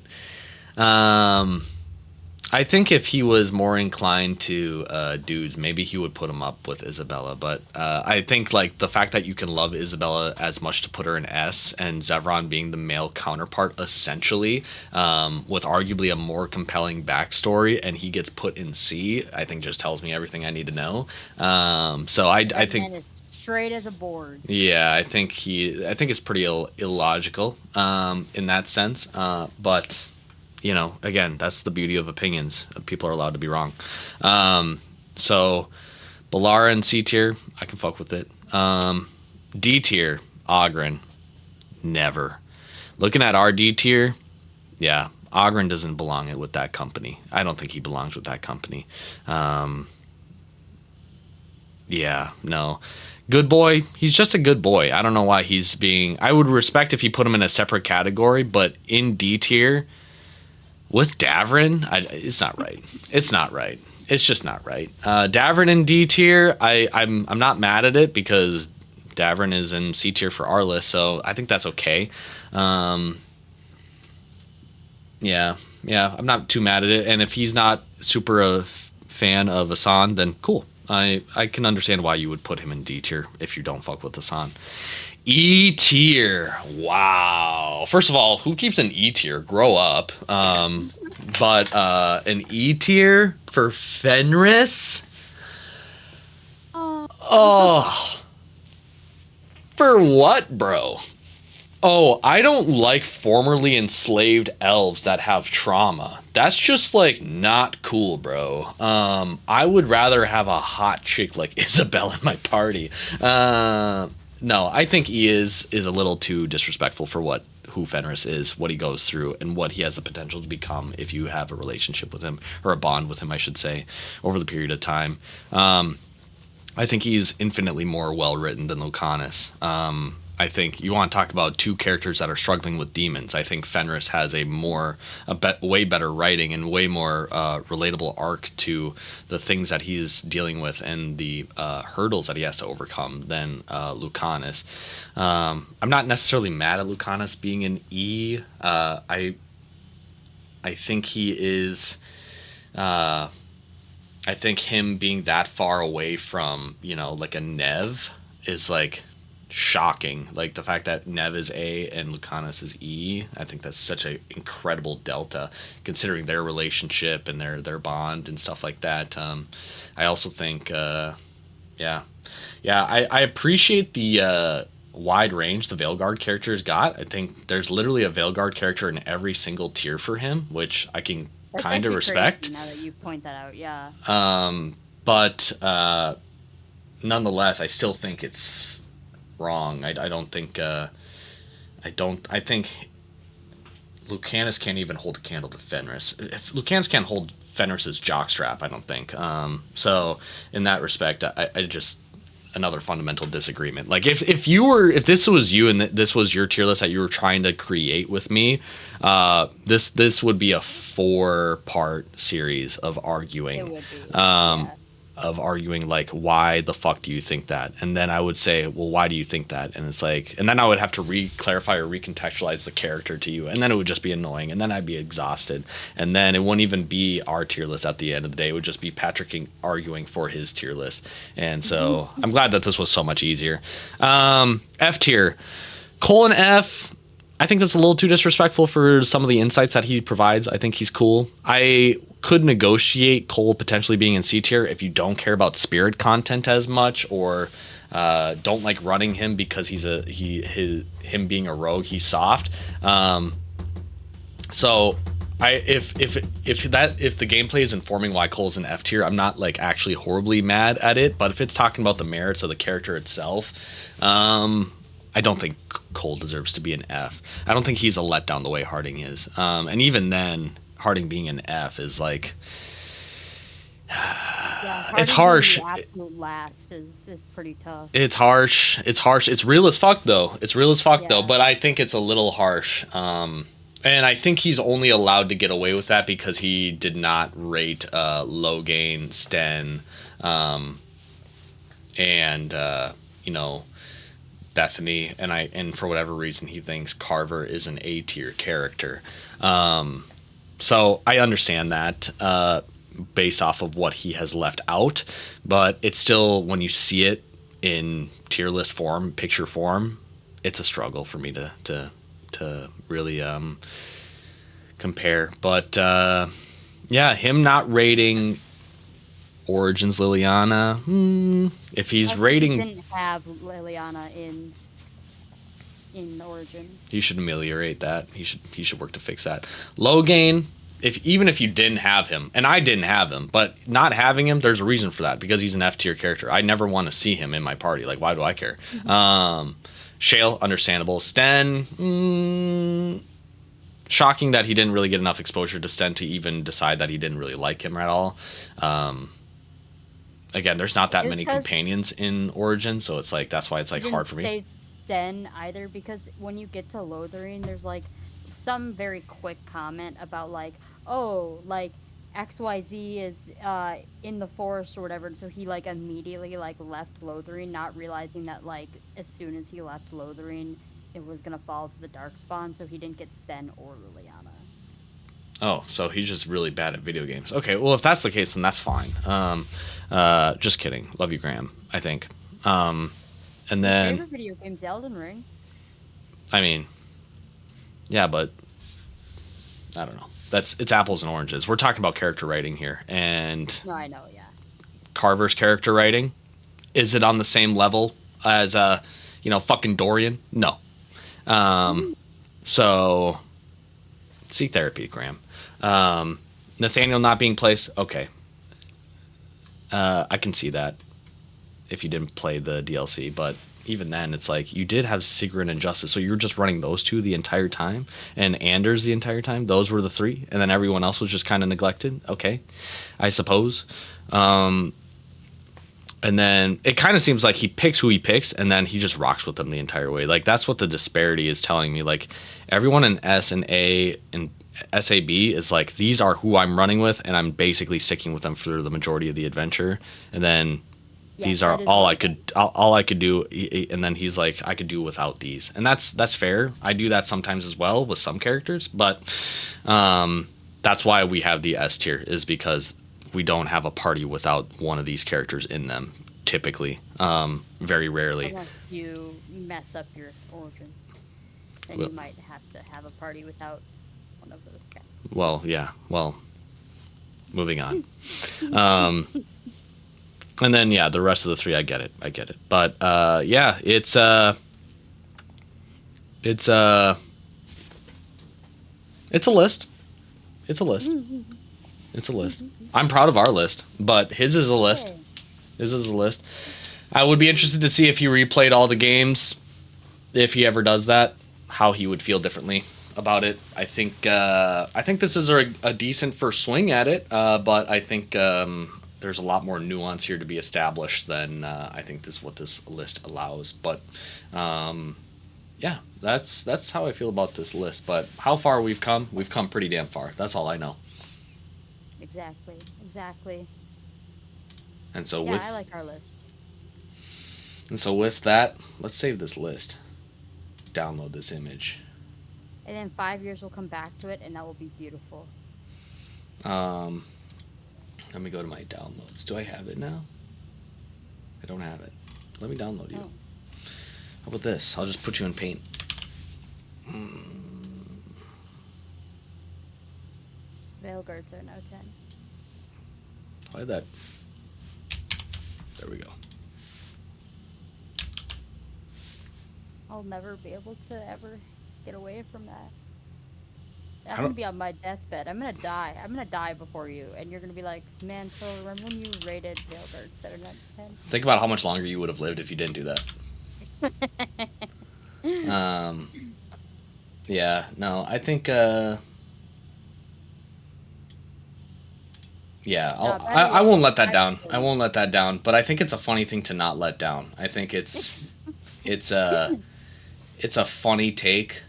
I think if he was more inclined to dudes, maybe he would put him up with Isabella. But I think like the fact that you can love Isabella as much to put her in S, and Zevran being the male counterpart, essentially, with arguably a more compelling backstory, and he gets put in C, I think just tells me everything I need to know. So I That think. man is straight as a board. Yeah, I think it's pretty illogical in that sense. But again, that's the beauty of opinions. People are allowed to be wrong. So Balara and C tier, I can fuck with it. D tier, Ogren, never. Looking at our D tier, yeah, Ogren doesn't belong with that company. I don't think he belongs with that company. Yeah, no. Good boy. He's just a good boy. I don't know why he's being. I would respect if you put him in a separate category, but in D tier with Davrin, it's not right. It's not right. It's just not right. Davrin in D tier, I'm not mad at it because Davrin is in C tier for our list, so I think that's okay. Yeah, I'm not too mad at it. And if he's not super a fan of Asan, then cool. I can understand why you would put him in D tier if you don't fuck with Asan. E tier. Wow. First of all, who keeps an E tier? Grow up. But an E tier for Fenris? Oh. For what, bro? Oh, I don't like formerly enslaved elves that have trauma. That's just like not cool, bro. I would rather have a hot chick like Isabel in my party. No, I think he is a little too disrespectful for who Fenris is, what he goes through, and what he has the potential to become if you have a relationship with him, or a bond with him, I should say, over the period of time. I think he's infinitely more well written than Lucanus. I think you want to talk about two characters that are struggling with demons. I think Fenris has way better writing and way more relatable arc to the things that he's dealing with and the hurdles that he has to overcome than Lucanus. I'm not necessarily mad at Lucanus being an E. I think he is. I think him being that far away from like a Nev is like shocking. Like the fact that Nev is A and Lucanus is E, I think that's such an incredible delta considering their relationship and their bond and stuff like that. I also think I appreciate the wide range the Veilguard characters got. I think there's literally a Veilguard character in every single tier for him, which I can That's kind of actually respect. crazy now that you point that out. Yeah. but nonetheless, I still think it's wrong. I don't think. I don't. I think Lucanus can't even hold a candle to Fenris. If Lucanus can't hold Fenris's jockstrap, I don't think. So in that respect, I just another fundamental disagreement. Like if this was you and this was your tier list that you were trying to create with me, this would be a 4-part series of arguing. It would be. Yeah. Of arguing like, why the fuck do you think that? And then I would say, well, why do you think that? And it's like, and then I would have to clarify or recontextualize the character to you, and then it would just be annoying, and then I'd be exhausted, and then it wouldn't even be our tier list at the end of the day. It would just be Patrick arguing for his tier list. And so I'm glad that this was so much easier. F tier, Cole and F. I think that's a little too disrespectful for some of the insights that he provides. I think he's cool. I could negotiate Cole potentially being in C tier if you don't care about spirit content as much, or don't like running him because him being a rogue, he's soft. So if the gameplay is informing why Cole's in F tier, I'm not like actually horribly mad at it. But if it's talking about the merits of the character itself, I don't think Cole deserves to be an F. I don't think he's a letdown the way Harding is. And even then, Harding being an F is like, Yeah, it's Harding harsh. being the absolute last is pretty tough. It's harsh. It's harsh. It's real as fuck though. It's real as fuck though. Yeah. But I think it's a little harsh. And I think he's only allowed to get away with that because he did not rate Logain, Sten, and Bethany, and for whatever reason he thinks Carver is an A tier character. So I understand that based off of what he has left out, but it's still, when you see it in tier list form, picture form, it's a struggle for me to really compare. But yeah, him not rating Origins Liliana, if he's That's 'cause rating, he didn't have Liliana in Origins. he should ameliorate that. He should work to fix that. Logain, even if you didn't have him, and I didn't have him, but not having him, there's a reason for that, because he's an F tier character. I never want to see him in my party. Like, why do I care? Shale, understandable. Sten, shocking that he didn't really get enough exposure to Sten to even decide that he didn't really like him at all. Again, there's not that many companions in Origin, so it's like, that's why it's like hard for me. Didn't save Sten either, because when you get to Lothering, there's like some very quick comment about like, oh, like XYZ is in the forest or whatever, and so he like immediately like left Lothering, not realizing that like as soon as he left Lothering, it was gonna fall to the Darkspawn, so he didn't get Sten or Liliana. Oh, so he's just really bad at video games. Okay, well, if that's the case, then that's fine. Just kidding. Love you, Graham, I think. And then... His favorite video game's Elden Ring. I mean, yeah, but... I don't know. It's apples and oranges. We're talking about character writing here, and... No, I know, yeah. Carver's character writing, is it on the same level as, fucking Dorian? No. So... seek therapy, Graham. Nathaniel not being placed, okay. I can see that if you didn't play the DLC, but even then, it's like, you did have Sigrid and Justice, so you were just running those two the entire time, and Anders the entire time. Those were the three, and then everyone else was just kind of neglected. Okay, I suppose. And then it kind of seems like he picks who he picks, and then he just rocks with them the entire way. Like, that's what the disparity is telling me. Like, everyone in S and A and SAB is like, these are who I'm running with, and I'm basically sticking with them for the majority of the adventure. And then these are all I could do. And then he's like, I could do without these, and that's fair. I do that sometimes as well with some characters, but that's why we have the S tier, is because we don't have a party without one of these characters in them, typically. Very rarely. Unless you mess up your Origins, then you might have to have a party without one of those guys. Well, yeah. Well, moving on. And then, yeah, the rest of the three, I get it. But, yeah, it's a list. It's a list. It's a list. I'm proud of our list, but his is a list. Yay. His is a list. I would be interested to see if he replayed all the games, if he ever does that, how he would feel differently about it. I think this is a decent first swing at it, but I think there's a lot more nuance here to be established than I think what this list allows. But yeah, that's how I feel about this list. But how far we've come pretty damn far. That's all I know. Exactly. And so Yeah, I like our list. with that, let's save this list. Download this image. And in 5 years, we'll come back to it, and that will be beautiful. Let me go to my downloads. Do I have it now? I don't have it. Let me download you. Oh. How about this? I'll just put you in Paint. Veilguards are now 10. Why that? There we go. I'll never be able to ever get away from that. I I'm don't- gonna be on my deathbed. I'm gonna die. I'm gonna die before you, and you're gonna be like, "Man, Phil, remember when you rated Veilguard 7 out of 10?" Think about how much longer you would have lived if you didn't do that. Yeah, no, I think yeah, I won't let that down. I won't let that down, but I think it's a funny thing to not let down. I think it's a funny take,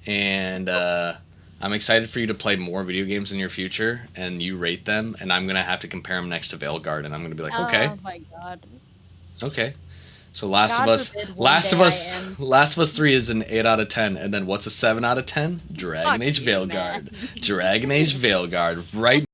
and I'm excited for you to play more video games in your future, and you rate them, and I'm gonna have to compare them next to Veilguard, and I'm gonna be like, okay, Oh my god. okay. So Last God of Us, forbid one day I am. Last of Us 3 is an 8 out of 10, and then what's a 7 out of 10? Dragon Fuck Age you, Veilguard. Dragon Age Veilguard, right